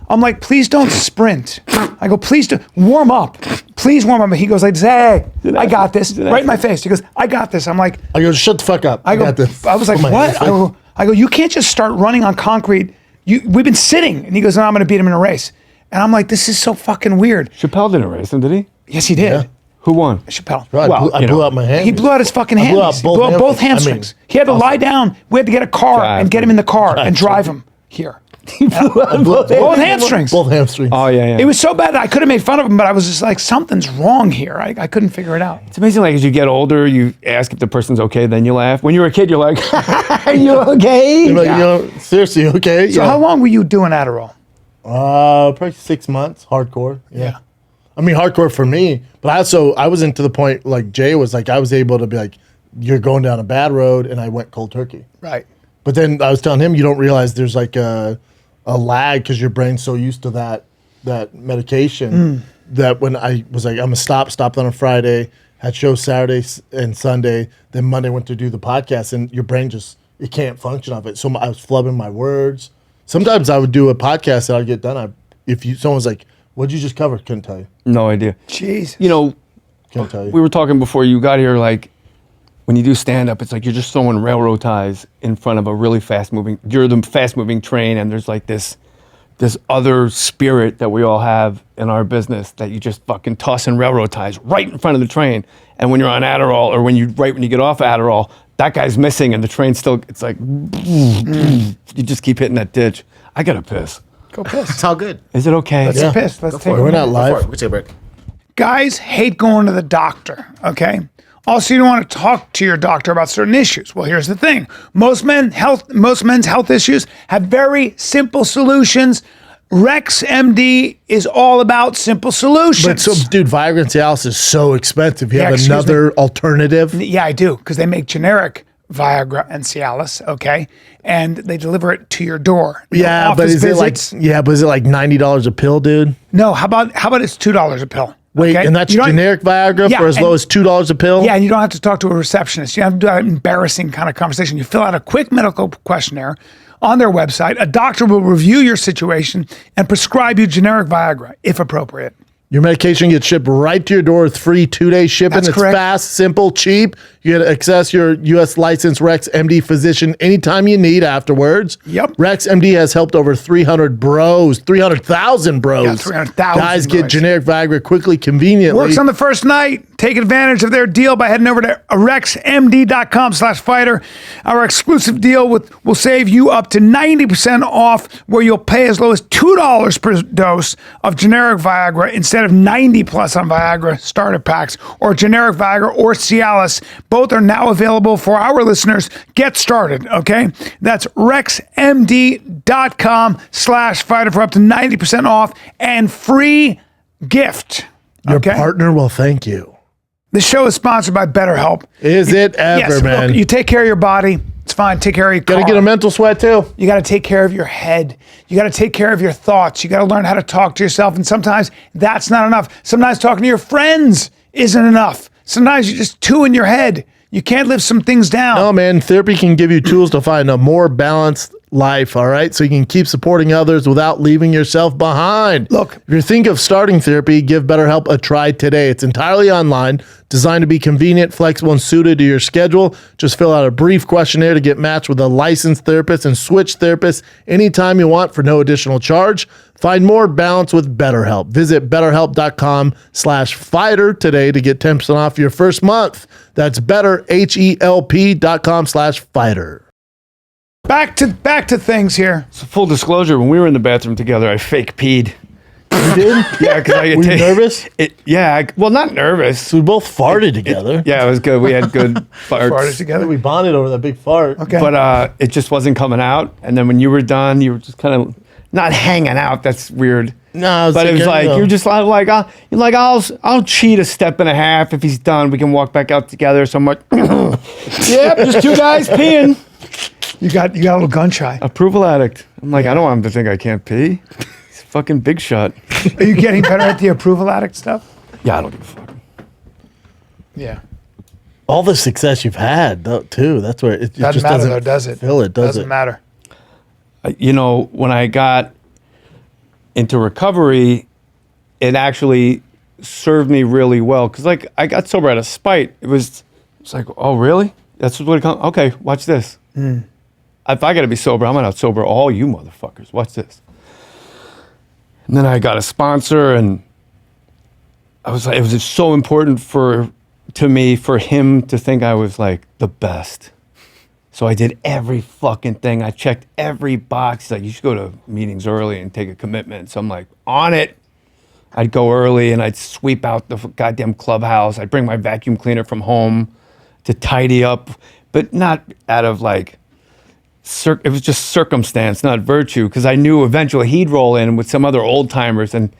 I'm like, please don't sprint. I go, please do warm up. Please warm up. And he goes like, hey, I got this. Right in my face. He goes, I got this. I'm like, I go, shut the fuck up. I got this. was like, Put my what? hands I go, you can't just start running on concrete. We've been sitting. And he goes, no, I'm gonna beat him in a race. And I'm like, this is so fucking weird. Chappelle didn't race him, did he? Yes, he did. Yeah. Who won? Chappelle. Bro, Well, I you blew know, out my hand. He blew out his fucking I blew out hamstrings. He blew out both hamstrings. He had to lie down. We had to get a car and get him in the car and drive him here. Both hamstrings. Both hamstrings. Oh yeah. It was so bad that I could have made fun of him, but I was just like, something's wrong here. I couldn't figure it out. It's amazing. Like as you get older, you ask if the person's okay, then you laugh. When you were a kid, you're like, "Are you okay?" You're like, you know, seriously, okay? So how long were you doing Adderall? Probably 6 months. Hardcore. Yeah. I mean, hardcore for me, but I wasn't to the point like Jay was like, I was able to be like, you're going down a bad road, and I went cold turkey. Right. But then I was telling him, you don't realize there's like a lag because your brain's so used to that medication that when I was like, I'm gonna stopped on a Friday, had shows Saturday and Sunday, then Monday went to do the podcast, and your brain just it can't function off it. So I was flubbing my words. Sometimes I would do a podcast that I'd get done. Someone's like, what'd you just cover? Couldn't tell you. No idea. Jeez. You know, Couldn't tell you. we were talking before you got here. Like when you do stand up, it's like you're just throwing railroad ties in front of a really you're the fast moving train, and there's like this other spirit that we all have in our business that you just fucking toss in railroad ties right in front of the train. And when you're on Adderall, or when you get off Adderall, that guy's missing and the train still, it's like, you just keep hitting that ditch. I gotta piss. Go piss. It's all good. Is it okay? Let's piss. Let's take We're not Go for live. it. We'll take a break. Guys hate going to the doctor, okay? Also, you don't want to talk to your doctor about certain issues. Well, here's the thing. Most men's health issues have very simple solutions. Rex MD is all about simple solutions. But so, dude, Viagra and Cialis is so expensive. You Yeah, have excuse another alternative. Yeah, I do, because they make generic Viagra and Cialis, okay? And they deliver it to your door. No Yeah, but office is visits. it like $90 a pill, dude? No, how about it's $2 a pill? Wait, okay? and that's You don't- generic Viagra Yeah, for as low and- as $2 a pill? Yeah, and you don't have to talk to a receptionist. You have to do that embarrassing kind of conversation. You fill out a quick medical questionnaire on their website. A doctor will review your situation and prescribe you generic Viagra, if appropriate. Your medication gets shipped right to your door with free 2-day shipping. That's It's correct. fast, simple, cheap. You get to access your U.S. licensed Rex MD physician anytime you need afterwards. Yep. Rex MD has helped over 300,000 bros. Yeah, 300,000 guys get bros. generic Viagra quickly, conveniently. Works on the first night. Take advantage of their deal by heading over to rexmd.com/fighter. Our exclusive deal will save you up to 90% off, where you'll pay as low as $2 per dose of generic Viagra instead of 90 plus on Viagra starter packs, or generic Viagra or Cialis. Both are now available for our listeners. Get started, okay? That's rexmd.com/fighter for up to 90% off and free gift. Your Okay. partner will thank you. The show is sponsored by BetterHelp. Is it ever, Yes, man? look, you take care of your body. It's fine. Take care of your car. Gotta get a mental sweat too. You got to take care of your head. You got to take care of your thoughts. You got to learn how to talk to yourself. And sometimes that's not enough. Sometimes talking to your friends isn't enough. Sometimes you're just too in your head. You can't live some things down. No, man, therapy can give you tools to find a more balanced life, all right? So you can keep supporting others without leaving yourself behind. Look. If you think of starting therapy, give BetterHelp a try today. It's entirely online, designed to be convenient, flexible, and suited to your schedule. Just fill out a brief questionnaire to get matched with a licensed therapist and switch therapists anytime you want for no additional charge. Find more balance with BetterHelp. Visit betterhelp.com/fighter today to get 10% off your first month. That's betterhelp.com/fighter. Back to things here. So full disclosure, when we were in the bathroom together, I fake peed. You did? Yeah, because I Were you nervous? Well, not nervous. So we both farted together. Yeah, it was good. We had good Farted farts. together. We bonded over that big fart. Okay. But it just wasn't coming out. And then when you were done, you were just kind of not hanging out. That's weird. No, I was But it was thinking, like you know, you're just like you're like I'll cheat a step and a half. If he's done, we can walk back out together. So I'm like, yep, just two guys peeing. You got a little gun shy. Approval addict. I'm like, I don't want him to think I can't pee. He's a fucking big shot. Are you getting better at the approval addict stuff? Yeah, I don't give a fuck. Yeah. all the success you've had, though, too. That's where it Doesn't just matter doesn't though, does it? fill it, does Doesn't it? matter. You know, when I got into recovery, it actually served me really well. Because, like, I got sober out of spite. It's like, oh, really? That's what it comes. Okay, watch this. If I got to be sober, I'm going to out sober all you motherfuckers. Watch this. And then I got a sponsor, and I was like, it was just so important to me for him to think I was like the best. So I did every fucking thing. I checked every box. He's like, you should go to meetings early and take a commitment. So I'm like, on it. I'd go early and I'd sweep out the goddamn clubhouse. I'd bring my vacuum cleaner from home to tidy up, but not out of like, it was just circumstance, not virtue, because I knew eventually he'd roll in with some other old timers, and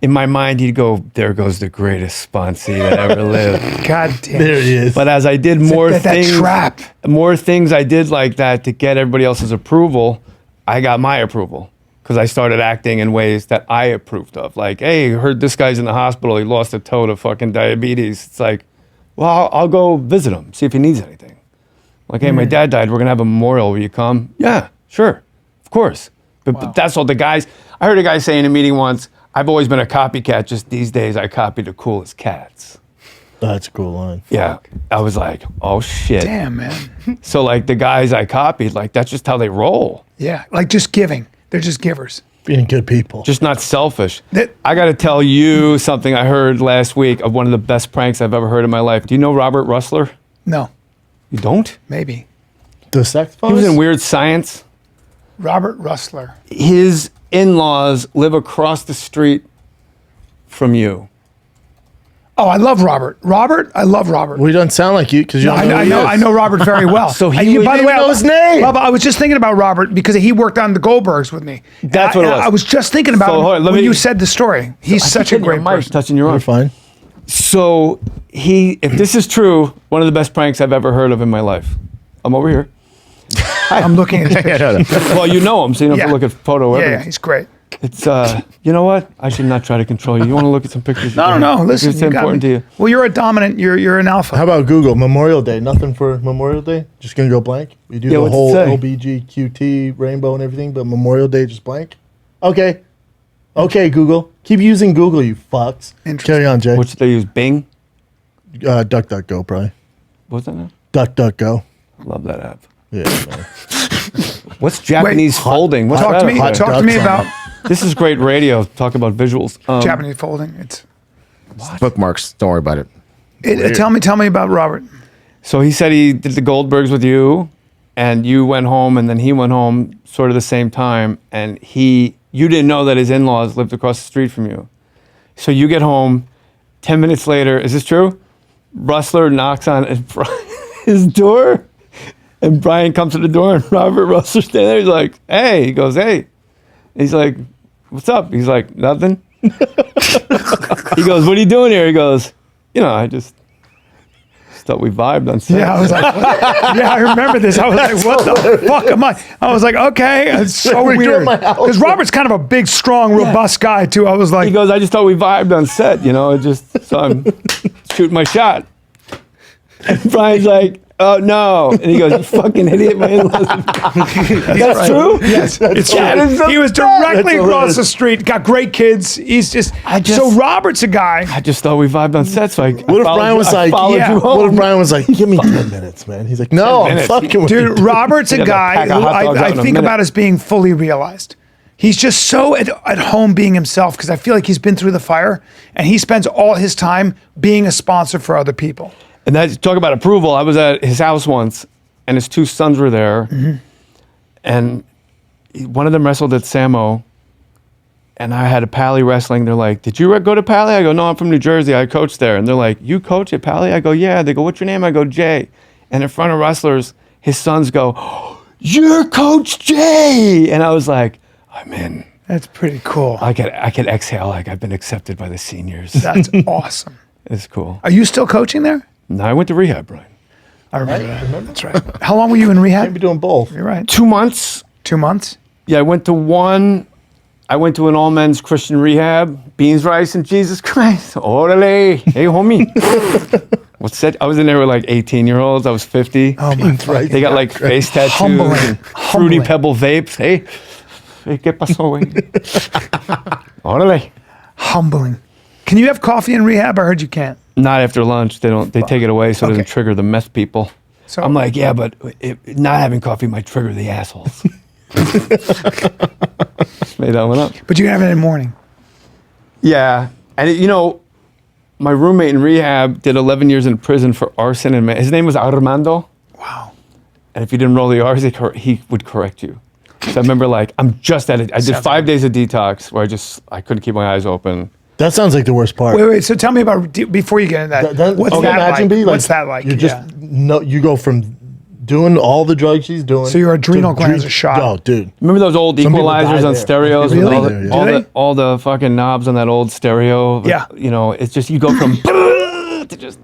in my mind he'd go, there goes the greatest sponsee that ever lived. God damn. There he is. But as I did more that things, trap. more things I did like that to get everybody else's approval, I got my approval because I started acting in ways that I approved of. Like, hey, heard this guy's in the hospital. He lost a toe to fucking diabetes. It's like, well, I'll go visit him, see if he needs anything. Like, hey, my dad died. We're going to have a memorial. Will you come? Yeah, sure. Of course. But that's all the guys. I heard a guy say in a meeting once, I've always been a copycat. Just these days, I copy the coolest cats. That's a cool line. Yeah. I was like, oh shit. Damn, man. So like the guys I copied, like that's just how they roll. Yeah, like just giving. They're just givers. Being good people. Just not selfish. That- I got to tell you something I heard last week of one of the best pranks I've ever heard in my life. Do you know Robert Rustler? No, You don't? maybe. The sex He was in Weird Science. Robert Rustler. His in-laws live across the street from you. Oh, I love Robert. I love Robert. We don't sound like you because you No, don't know who he I is. know Robert very well. So he And was- by the way, know his name. Bubba, I was just thinking about Robert because he worked on the Goldbergs with me. That's And what it was. I was just thinking about So, him hold on, let when me- you said the story. He's such a Hitting your great mic, person. touching your You're arm. fine. So if this is true, one of the best pranks I've ever heard of in my life. I'm over here. I'm looking at his picture. Well, you know him, so you don't have Yeah. to look at photo Yeah, evidence. he's great. It's you know what? I should not try to control you. You want to look at some pictures? No, listen. It's you got important me. to you. Well, you're a dominant. You're an alpha. How about Google Memorial Day? Nothing for Memorial Day? Just gonna go blank? We do Yeah, the what's it whole say? LBGQT rainbow and everything, but Memorial Day just blank? Okay. Okay, Google. Keep using Google, you fucks. Interesting. Carry on, Jay. What should they use? Bing? DuckDuckGo, probably. What's that now? DuckDuckGo. Love that app. Yeah, man. What's Japanese folding? What's Talk that to me. up there? Talk to me ducks on about This is great radio. Talk about visuals. Japanese folding. It's Bookmarks. Don't worry about it. tell me about Robert. So he said he did the Goldbergs with you, and you went home, and then he went home sort of the same time, and you didn't know that his in-laws lived across the street from you. So you get home, 10 minutes later, is this true? Rustler knocks on his door, and Bryan comes to the door, and Robert Rustler's standing there. He's like, hey. He goes, hey. He's like, what's up? He's like, nothing. He goes, what are you doing here? He goes, I just thought we vibed on set. Yeah, I was like, yeah, I remember this. I was like, what the fuck am I? I was like, okay, it's so We're doing weird. my house. Because Robert's kind of a big, strong, robust guy too. I was like, He goes, I just thought we vibed on set, so I'm shooting my shot. And Brian's like, oh no. And he goes, you fucking idiot, man. That's true? yes, it's That true. is the He was best. directly That's across hilarious. the street. Got great kids. He's just so Robert's a guy. I just thought we vibed on set, so I What if Brian was like, yeah, what if Brian was like, give me 10 minutes, man? He's like, no, I'm minutes. fucking with Dude, you. Robert's a He'd have to guy pack a who hot dog out I in a think minute. about as being fully realized. He's just so at home being himself because I feel like he's been through the fire and he spends all his time being a sponsor for other people. And that, talk about approval. I was at his house once, and his two sons were there, and one of them wrestled at Samo, and I had a Pally wrestling. They're like, did you go to Pally? I go, no, I'm from New Jersey. I coach there. And they're like, you coach at Pally? I go, yeah. They go, what's your name? I go, Jay. And in front of wrestlers, his sons go, oh, you're Coach Jay. And I was like, I'm in. That's pretty cool. I could exhale like I've been accepted by the seniors. That's awesome. It's cool. Are you still coaching there? No, I went to rehab, Brian. I remember that. That's right. How long were you in rehab? Maybe doing both. You're right. 2 months. 2 months? Yeah, I went to an all men's Christian rehab. Beans, rice, and Jesus Christ. Orale. Hey, homie. What's that? I was in there with like 18-year-olds. I was 50. Oh my Right. They got like face tattoos Humbling. and Fruity Humbling. Pebble vapes. Hey, ¿qué pasó, güey? Orale. Humbling. Can you have coffee in rehab? I heard you can't. Not after lunch. They take it away so it doesn't Okay. trigger the meth people. So I'm like, yeah, but not having coffee might trigger the assholes. Just made that one up. but you can have it in the morning. Yeah, and my roommate in rehab did 11 years in prison for arson, and his name was Armando. Wow. And if you didn't roll the R's, he would correct you. So I remember, I'm just at it. I did Sounds 5 days of detox where I couldn't keep my eyes open. That sounds like the worst part. Wait. So tell me about before you get into that. What's okay, that imagine like? be What's that like? You just you go from doing all the drugs he's doing. So your adrenal to glands are shot. Oh, dude. Remember those old Some people die equalizers on there. stereos? Some with people all, die there, the, yeah. all, Do the, they? all the fucking knobs on that old stereo? Yeah. It's just you go from to just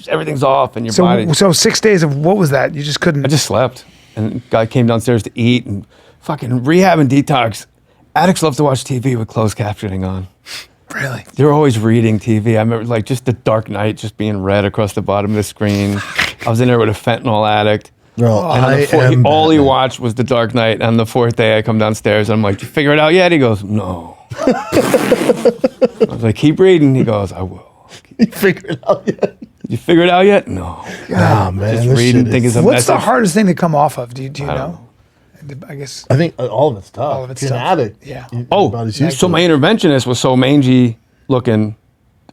everything's off in your body. So 6 days of what was that? You just couldn't. I just slept, and guy came downstairs to eat, and fucking rehab and detox. Addicts love to watch TV with closed captioning on. Really. They're always reading TV. I remember just the Dark Knight just being read across the bottom of the screen. I was in there with a fentanyl addict. Bro, And on I the fourth, am all he Batman. watched was the Dark Knight. On the fourth day, I come downstairs, and I'm like, "Did you figure it out yet?" He goes, "No." I was like, "Keep reading." He goes, "I will." You figured it out yet? Did you figure it out yet? No. Ah, man. Just this read shit and think is- it's a What's message. the hardest thing to come off of? Do you I know? don't I guess. I think all of it's tough. All of it's If you're tough. an addict. Yeah. your Oh, body's used so to my it. interventionist was so mangy looking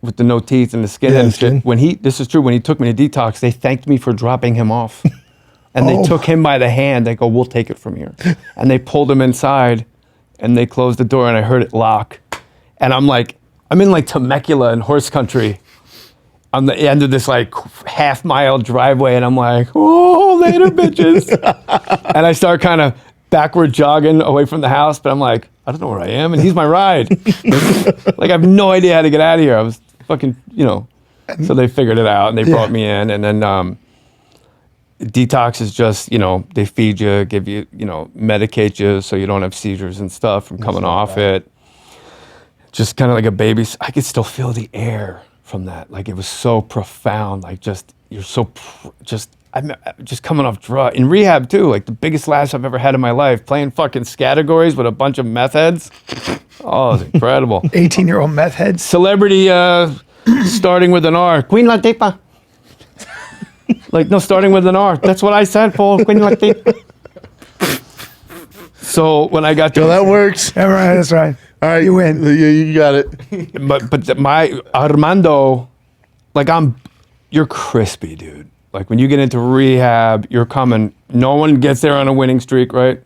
with the no teeth and the skin Yeah, and the skin. shit. When this is true, when he took me to detox, they thanked me for dropping him off. And they Oh. took him by the hand. They go, we'll take it from here. And they pulled him inside and they closed the door and I heard it lock. And I'm in like Temecula in horse country on the end of this like half-mile driveway. And I'm like, oh, later, bitches. And I start kind of backward jogging away from the house, but I'm like, I don't know where I am, and he's my ride. Like, I have no idea how to get out of here. I was fucking, So they figured it out, and they brought me in, and then detox is just, they feed you, give you, medicate you so you don't have seizures and stuff from coming off it. Just kind of like a baby. I could still feel the air from that. Like, it was so profound. Like, just, you're so, I'm just coming off drug in rehab too. Like the biggest laughs I've ever had in my life, playing fucking categories with a bunch of meth heads. Oh, it's incredible. 18-year-old meth heads. Celebrity, starting with an R. Queen Latifah. Starting with an R. That's what I said, Paul. Queen Latifah. So when I got to Yo, that works. Yeah, right, that's right. All right. You win. You got it. but my Armando, you're crispy, dude. Like when you get into rehab, you're coming. No one gets there on a winning streak, right?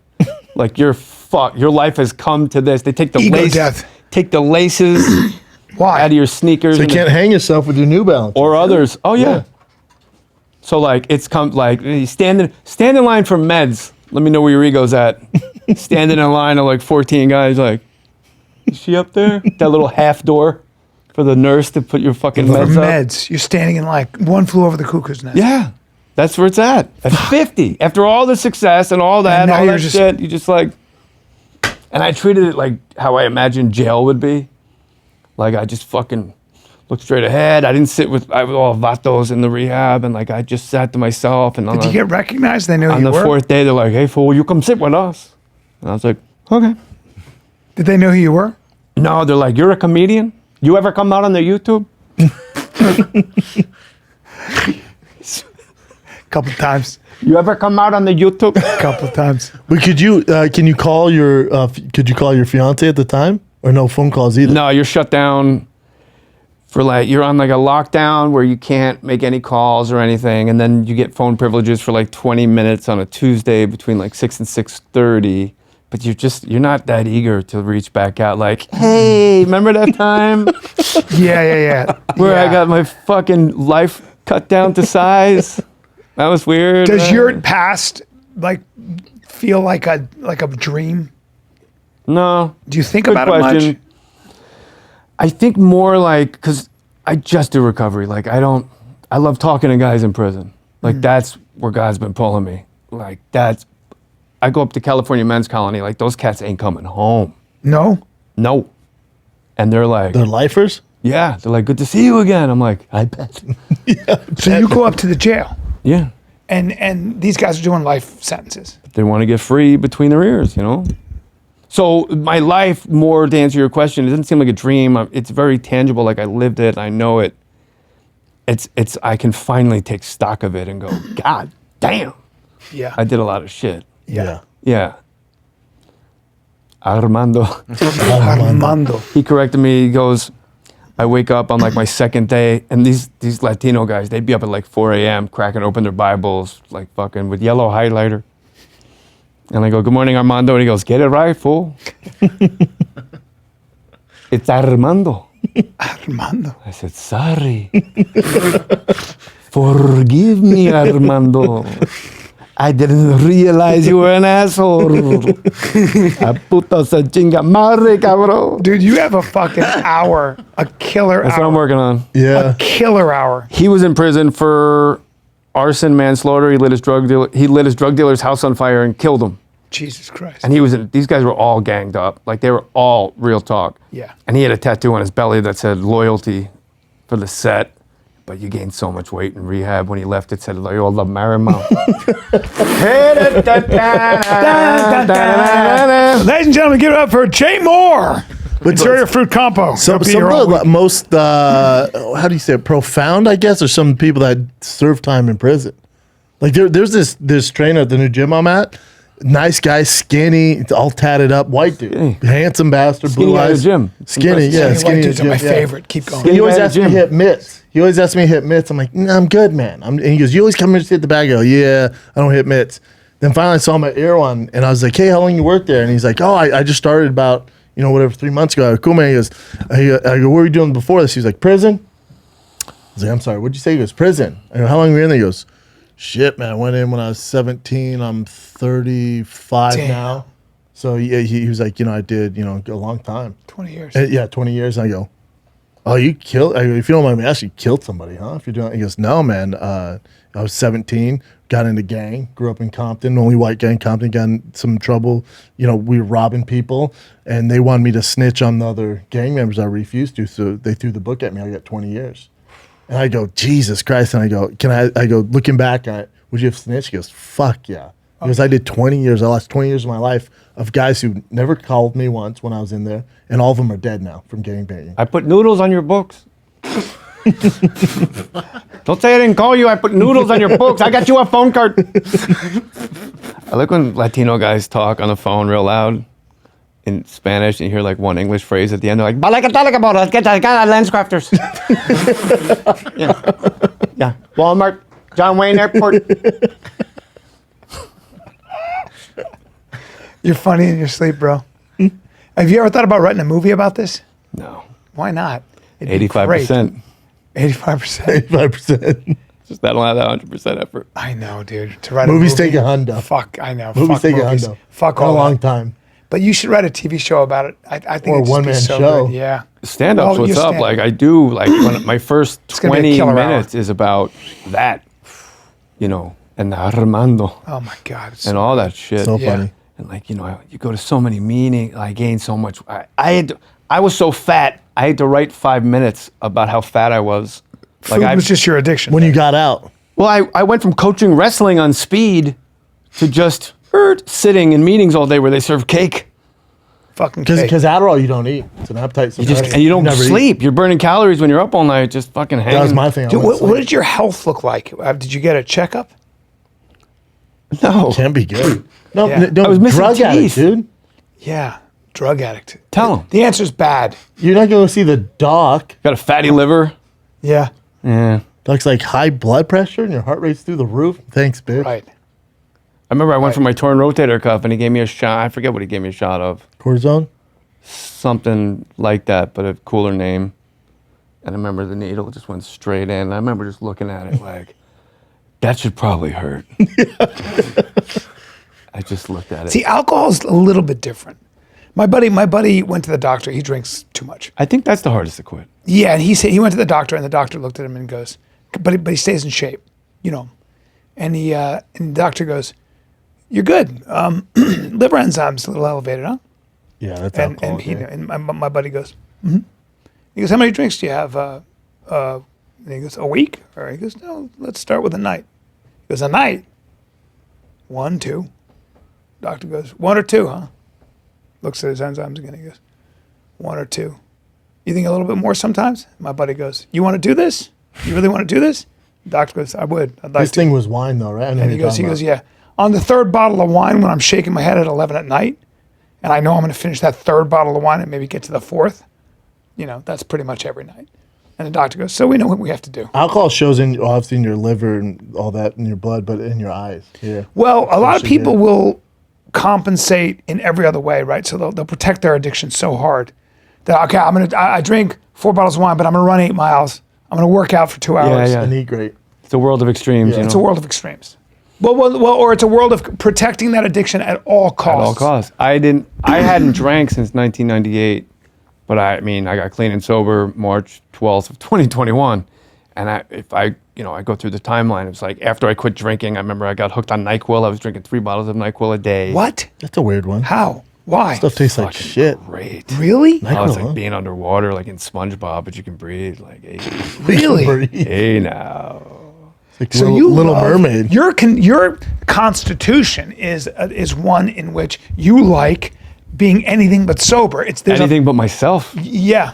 Like you're fucked. Your life has come to this. They take the Ego laces, death. take the laces Why? out of your sneakers, So you and can't hang yourself with your New Balance. or others. Oh yeah. So like it's come like you stand in line for meds. Let me know where your ego's at. Standing in line of like 14 guys. Like, is she up there? That little half door for the nurse to put your fucking For meds up. meds. You're standing in like one flew over the cuckoo's nest. Yeah, that's where it's at. At 50, after all the success and all that, And now all you're that just- shit, you just like. And I treated it like how I imagined jail would be. Like I just fucking looked straight ahead. I didn't sit with all vatos in the rehab, and like I just sat to myself. And on Did you get recognized? They knew on you the were. fourth day, they're like, "Hey fool, you come sit with us." And I was like, "Okay." Did they know who you were? No, they're like, "You're a comedian. You ever come out on the YouTube?" Couple times. You ever come out on the YouTube? Couple times. But can you call your fiance at the time, or no phone calls either? No, you're shut down for you're on like a lockdown where you can't make any calls or anything, and then you get phone privileges for like 20 minutes on a Tuesday between like 6 and 6:30. But you're not that eager to reach back out. Like, hey, remember that time Yeah. where I Yeah. got my fucking life cut down to size? That was weird. Does your past feel like a dream? No. Do you think Good about it question. much? I think more because I just do recovery. Like I love talking to guys in prison. Like that's where God's been pulling me. Like I go up to California men's colony. Like those cats ain't coming home. No. No. And they're like, They're lifers. yeah. They're like, good to see you again. I'm like, I bet. So you go up to the jail, Yeah. and these guys are doing life sentences. They want to get free between their ears, So my life, more to answer your question, it doesn't seem like a dream. It's very tangible. Like I lived it. I know it. It's. I can finally take stock of it and go, God damn, Yeah. I did a lot of shit. Yeah. Yeah. Armando, Armando. he corrected me. He goes, I wake up on like my second day, and these Latino guys, they'd be up at like 4 a.m. cracking open their Bibles, like fucking with yellow highlighter. And I go, good morning, Armando. And he goes, get it right, fool. It's Armando. Armando. I said, sorry. Forgive me, Armando. I didn't realize you were an asshole. A puto se chinga madre, cabrón. Dude, you have a fucking hour, a killer That's hour. what I'm working on. Yeah. A killer hour. He was in prison for arson, manslaughter. He lit his drug dealer's house on fire and killed him. Jesus Christ. And these guys were all ganged up. Like they were all real talk. Yeah. And he had a tattoo on his belly that said loyalty for the set. But you gained so much weight in rehab. When he left, it said, "You all love Marimo." Ladies and gentlemen, give it up for Jay Mohr. Interior fruit compo. Some That'll be your of whole the week. most, how do you say it, profound, I guess, are some people that serve time in prison. Like there's this trainer at the new gym I'm at. Nice guy, skinny, all tatted up, white dude, handsome bastard, Skinny blue guy at the eyes, gym. skinny, yeah, White skinny. dudes at are my the gym, yeah. favorite. Keep going. And he always guy at asks the me to gym. hit mitts. He always asks me to hit mitts. I'm like, nah, I'm good, man. And he goes, you always come in to hit the bag. I go, yeah, I don't hit mitts. Then finally I saw him at Erewhon, and I was like, hey, how long you work there? And he's like, oh, I just started about, 3 months ago. I go, cool, man. He goes, I go, what were you doing before this? He's like, prison. I was like, I'm sorry, what'd you say? He goes, prison. I go, how long were you in there? He goes, shit, man, I went in when I was 17. I'm 35 Damn. now. So he was like, I did, a long time. 20 years. Yeah, 20 years. And I go, oh, you killed, I go, if you don't mind me asking, you killed somebody, huh? If you're doing, he goes, no, man. I was 17, got into gang, grew up in Compton, only white guy in Compton, got in some trouble. We were robbing people, and they wanted me to snitch on the other gang members. I refused to, so they threw the book at me. I got 20 years. And I go, Jesus Christ. And I go, I go, looking back, would you have snitched? He goes, fuck yeah. Because I did 20 years. I lost 20 years of my life of guys who never called me once when I was in there, and all of them are dead now from gangbanging. I put noodles on your books. Don't say I didn't call you. I put noodles on your books. I got you a phone card. I like when Latino guys talk on the phone real loud in Spanish, and you hear like one English phrase at the end. They're like, "Get lens crafters." yeah. Walmart, John Wayne Airport. You're funny in your sleep, bro. Have you ever thought about writing a movie about this? No, Why not? It'd be 85%. 85%. 85%. Just I don't have that 100% effort. I know, dude. To write Movies a movie. take a hundo. Fuck, I know. Movies Fuck take a movies. hundo. Fuck For a all long that. time. But you should write a TV show about it. I think Or it'd just be one-man so show. good. Yeah. Stand-up's Well, what's you up. stand- Like I do, like when my first gonna be a 20 killer minutes hour. is about that, and Armando Oh my God. It's and all that shit. So Yeah. funny. And like, you go to so many meetings, I gained so much. I was so fat, I had to write 5 minutes about how fat I was. Food was just your addiction. When you got out. Well, I went from coaching wrestling on speed to just sitting in meetings all day where they serve cake. fucking cake. Because Adderall you don't eat. It's an appetite suppressant. And you don't never eat. sleep. You're burning calories when you're up all night, just fucking hanging. That was my thing. I Dude, wouldn't what sleep. did your health look like? Did you get a checkup? No. Can be good. No, Yeah. no, I was missing drug addict, teeth. dude. Yeah. Drug addict. Tell him. The answer's bad. You're not going to see the doc. Got a fatty liver. Yeah. Yeah. Doc's like high blood pressure and your heart rate's through the roof. Thanks, bitch. Right. I remember I went for my torn rotator cuff and he gave me a shot. I forget what he gave me a shot of. Cortisone? Something like that, but a cooler name. And I remember the needle just went straight in. I remember just looking at it like, that should probably hurt. I just looked at it. See, alcohol's a little bit different. My buddy went to the doctor. He drinks too much. I think that's the hardest to quit. Yeah, and he went to the doctor, and the doctor looked at him and goes, but he stays in shape, And and the doctor goes, "You're good. Liver enzymes a little elevated, huh?" Yeah, that's And alcohol. he and my buddy goes, "Mm-hmm." He goes, "How many drinks do you have?" And he goes, "A week?" Or he goes, "No, let's start with a night." He goes, "A night? 1, 2." Doctor goes, 1 or 2, huh? Looks at his enzymes again. He goes, 1 or 2. You think a little bit more sometimes? My buddy goes, "You want to do this? You really want to do this?" Doctor goes, "I would. I'd like This to." thing was wine, though, right? I know And what he you're goes, talking "Yeah. On the third bottle of wine, when I'm shaking my head at 11 at night, and I know I'm going to finish that third bottle of wine and maybe get to the fourth, that's pretty much every night." And the doctor goes, "So we know what we have to do." Alcohol shows obviously in your liver and all that in your blood, but in your eyes. Yeah. Well, a lot of Especially people good. will compensate in every other way, right? So they'll protect their addiction so hard that, okay, I drink 4 bottles of wine, but I'm going to run 8 miles. I'm going to work out for 2 hours. yeah. And eat great. It's a world of extremes, Yeah. It's a world of extremes. Well, or it's a world of protecting that addiction at all At costs. all costs. I hadn't drank since 1998, but I got clean and sober March 12th of 2021. And I go through the timeline. It's like after I quit drinking, I remember I got hooked on NyQuil. I was drinking 3 bottles of NyQuil a day. What? That's a weird one. How? Why? Stuff tastes like Fucking shit. Great. Really? I was NyQuil, huh? like being underwater, like in SpongeBob, but you can breathe. Like, hey, Really? hey now. Like So little, you Little love- Mermaid. Your constitution is one in which you like being anything but sober. There's Anything but myself. yeah,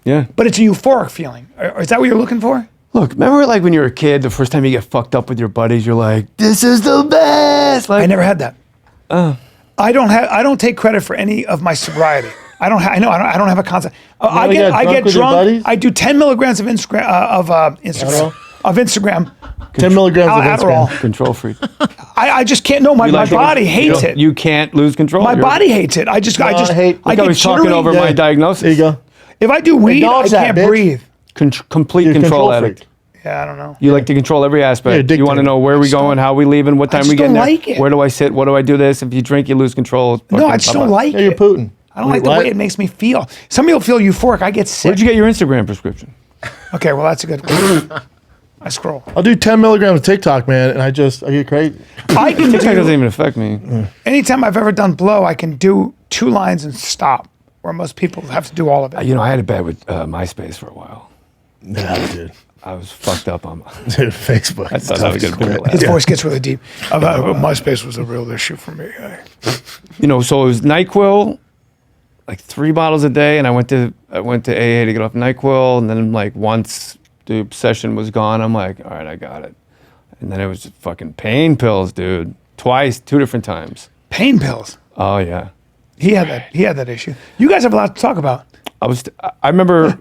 Yeah. but it's a euphoric feeling. Is that what you're looking for? Look, remember like when you were a kid, the first time you get fucked up with your buddies, you're like, this is the best. Like, I never had that. I don't take credit for any of my sobriety. I don't have a concept. I never got get drunk with your drunk. buddies? I do 10 milligrams of Instagram. Of Instagram. 10 milligrams of Adderall. Instagram. control freak. I just can't. No, my You like body to- hates it. You can't lose control. My body hates it. I just I hate- I Look how get he's talking jittery. over my diagnosis. There you go. If I do weed, I Acknowledge that, can't bitch. breathe. Complete You're a control control addict. freak. Yeah, I don't know. You like to control every aspect. You're You want to addicted. know where we going, how we leaving, what time just we getting don't there. like it. Where do I sit? What do I do this? If you drink, you lose control. No, I just don't like Yeah, you're it. Putin. I don't like the way it makes me feel. Some people feel euphoric. I get sick. Where'd you get your Instagram prescription? Okay, well that's a good question. I scroll. I'll do 10 milligrams of TikTok, man, and I get crazy. I can TikTok doesn't do, even affect me. anytime I've ever done blow, I can do 2 lines and stop, where most people have to do all of it. You know, I had it bad with MySpace for a while. Yeah, dude. I was fucked up on my. Dude, Facebook. I thought I was gonna bring it His last. voice gets really deep. MySpace was a real issue for me. You know, so it was NyQuil, like 3 bottles a day, and I went to AA to get off NyQuil, and then like once the obsession was gone, I'm like, all right, I got it. And then it was fucking pain pills, dude. Twice, 2 different times. Pain pills. Oh yeah. He had that issue. You guys have a lot to talk about. I remember.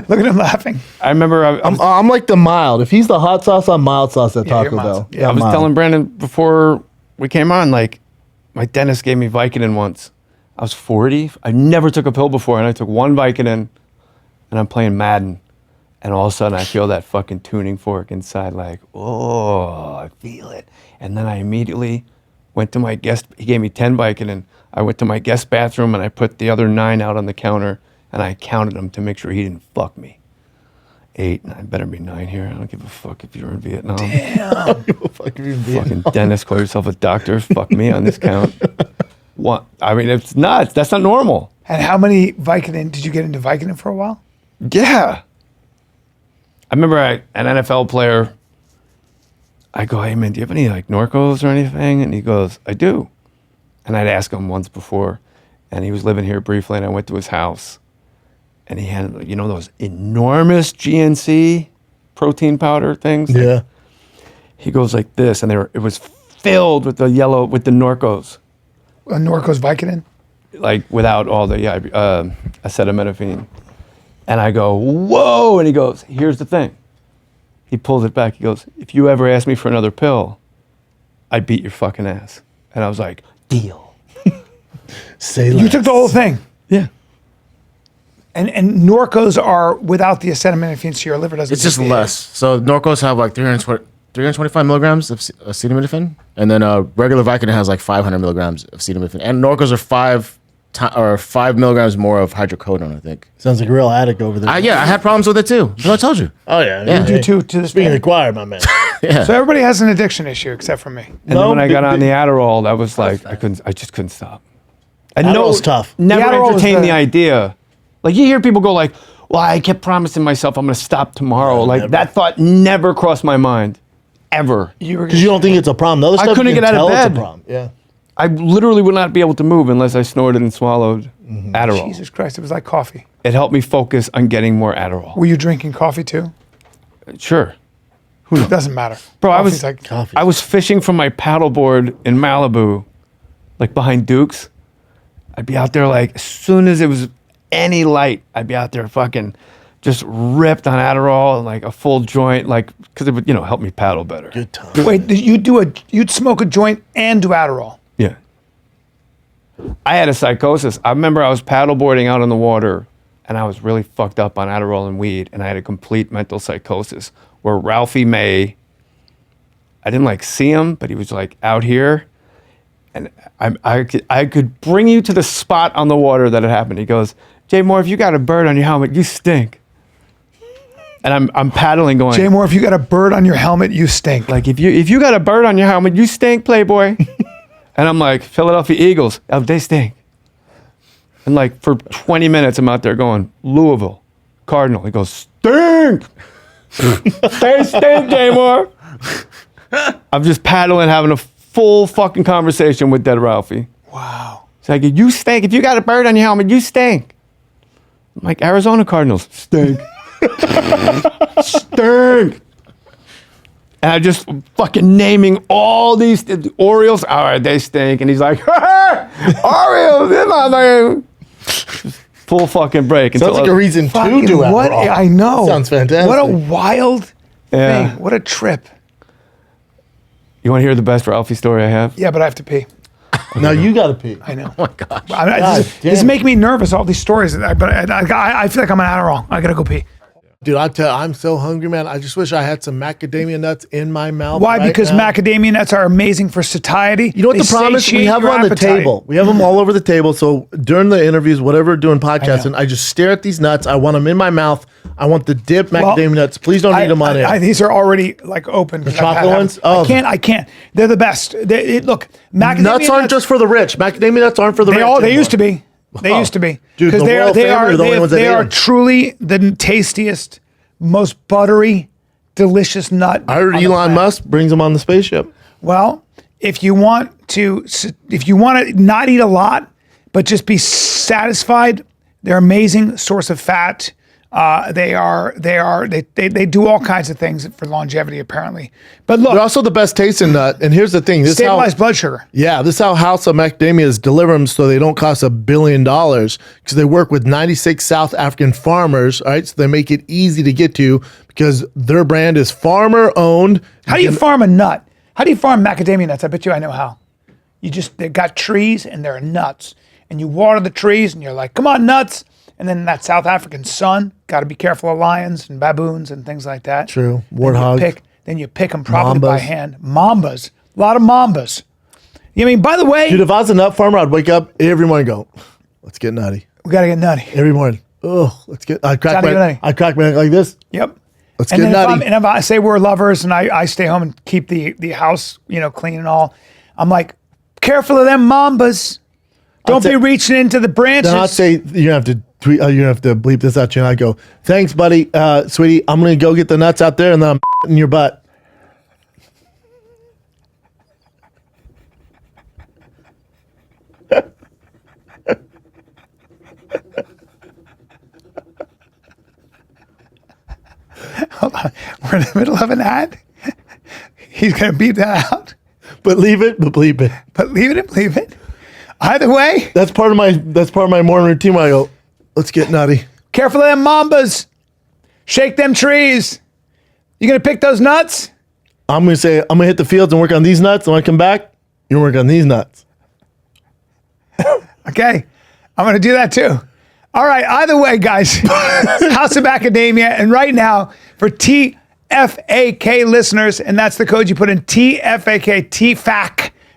Look at him laughing. I was, I'm like the mild. If he's the hot sauce, I'm mild sauce at Yeah, Taco you're mild. Bell. Yeah, I was mild. telling Brandon before we came on, like, my dentist gave me Vicodin once. I was 40. I never took a pill before, and I took 1 Vicodin, and I'm playing Madden. And all of a sudden, I feel that fucking tuning fork inside, like, oh, I feel it. And then I immediately went to my guest. He gave me 10 Vicodin. I went to my guest bathroom, and I put the other 9 out on the counter, and I counted them to make sure he didn't fuck me. 8, 9, better be 9 here. I don't give a fuck if you're in Vietnam. Fucking dentist, call yourself a doctor. Fuck me on this count. What? I mean, it's nuts. That's not normal. And how many Vicodin did you get into Vicodin for a while? Yeah. I remember an NFL player, I go, hey man, do you have any like Norcos or anything? And he goes, I do. And I'd ask him once before, and he was living here briefly, and I went to his house, and he had, you know, those enormous GNC protein powder things? Yeah. He goes like this, and it was filled with the Norcos, A Norco's Vicodin? like without all the acetaminophen. And I go, whoa! And he goes, here's the thing. He pulls it back. He goes, if you ever ask me for another pill, I'd beat your fucking ass. And I was like, deal. Say You less. took the whole thing. Yeah. And Norcos are without the acetaminophen, so your liver doesn't. It's just misbehave. less. So Norcos have like 325 milligrams of acetaminophen, and then regular Vicodin has like 500 milligrams of acetaminophen, and Norcos are 5 milligrams more of hydrocodone, I think. Sounds like a real addict over there. Yeah, I had problems with it too. That's what I told you. Oh, yeah. Yeah. You do to this Speaking of day. the choir, my man. Yeah. So everybody has an addiction issue except for me. And then when I got on the Adderall, that was like, I just couldn't stop. And Adderall's tough. Never The Adderall is entertained the- the idea. Like you hear people go like, well, I kept promising myself I'm going to stop tomorrow. No, like never. that thought never crossed my mind, ever. You were Because you don't think it's a problem. The other I stuff couldn't you can get out of tell it's bed. a problem. Yeah. I literally would not be able to move unless I snorted and swallowed Adderall. Jesus Christ, it was like coffee. It helped me focus on getting more Adderall. Were you drinking coffee too? Sure. It doesn't matter. Bro, Coffee's like Coffee. I was fishing from my paddleboard in Malibu, like behind Duke's. I'd be out there like as soon as it was any light, I'd be out there fucking just ripped on Adderall and like a full joint, like because it would, you know, help me paddle better. Good time. Wait, you'd smoke a joint and do Adderall. Yeah. I had a psychosis. I remember I was paddleboarding out on the water and I was really fucked up on Adderall and weed, and I had a complete mental psychosis where Ralphie May, I didn't like see him, but he was like out here, and I could bring you to the spot on the water that it happened. He goes, Jay Moore, if you got a bird on your helmet, you stink. And I'm paddling going, Jay Moore, if you got a bird on your helmet, you stink. like if you got a bird on your helmet, you stink, Playboy. And I'm like, Philadelphia Eagles, oh, they stink. And like for 20 minutes, I'm out there going, Louisville, Cardinal. He goes, stink. They stink, Jay Moore. I'm just paddling, having a full fucking conversation with dead Ralphie. Wow. It's like, you stink. If you got a bird on your helmet, you stink. I'm like, Arizona Cardinals, stink. Stink. And I just fucking naming all these the Orioles. All right, they stink. And he's like, Orioles, they're not there. Full fucking break. Sounds like a reason to Fucking do what? Adderall. I know. Sounds fantastic. What a wild Yeah. thing. What a trip. You want to hear the best Ralphie story I have? Yeah, but I have to pee. Now you gotta pee. I know. Oh my gosh. This is damn. making me nervous, all these stories. But I feel like I'm an Adderall. I gotta go pee. Dude, I'm so hungry, man. I just wish I had some macadamia nuts in my mouth. Why? right Because now. macadamia nuts are amazing for satiety. You know what They the problem is? We satiate have them your on the appetite. table. We have them all over the table. So during the interviews, whatever, doing podcasting, I just stare at these nuts. I want them in my mouth. I want the dip macadamia nuts. Please don't eat them on air. These are already like open. The chocolate ones? Oh. Oh. I can't. They're the best. Look, macadamia nuts aren't just for the rich. Macadamia nuts aren't for the rich. They anymore. used to be. They Oh. used to be. Dude, the they royal family are the only ones that they ate are them. truly the tastiest, most buttery, delicious nut. I heard on the Elon planet. Musk brings them on the spaceship. Well, if you want to not eat a lot, but just be satisfied, they're amazing source of fat. They do all kinds of things for longevity, apparently. But look, They're also the best tasting nut. And here's the thing. This is how, stabilize blood sugar. yeah, this is how House of Macadamias deliver them so they don't cost $1 billion because they work with 96 South African farmers. All right, so they make it easy to get to because their brand is farmer owned. How do you farm a nut? How do you farm macadamia nuts? I bet you I know how. They've got trees and they're nuts. And you water the trees and you're like, come on, nuts. And then that South African sun, got to be careful of lions and baboons and things like that. True. Then Warthogs. you pick them probably by Mambas. hand. Mambas. A lot of mambas. You mean, by the way, Dude, if I was a nut farmer, I'd wake up every morning and go, let's get nutty. we got to get nutty. Every morning. Oh, let's get, I'd crack Gotta get nutty. my neck like this. Yep. Let's And get then nutty. if I say we're lovers and I stay home and keep the house, clean and all, I'm like, careful of them mambas. Don't be say- reaching into the branches. Then I'd say you have to tweet, you have to bleep this out. And I go, thanks, buddy, sweetie. I'm gonna go get the nuts out there, and then I'm in your butt. Hold on. We're in the middle of an ad. He's going to beep that out. But leave it, but bleep it. But leave it. Either way, That's part of my morning routine. Where I go, let's get nutty. careful of them mambas. Shake them trees. You going to pick those nuts? I'm gonna say I'm gonna hit the fields and work on these nuts. And when I come back, you work on these nuts. Okay. I'm going to do that too. All right. Either way, guys, House of Academia. And right now, for TFAK listeners, and that's the code you put in TFAK,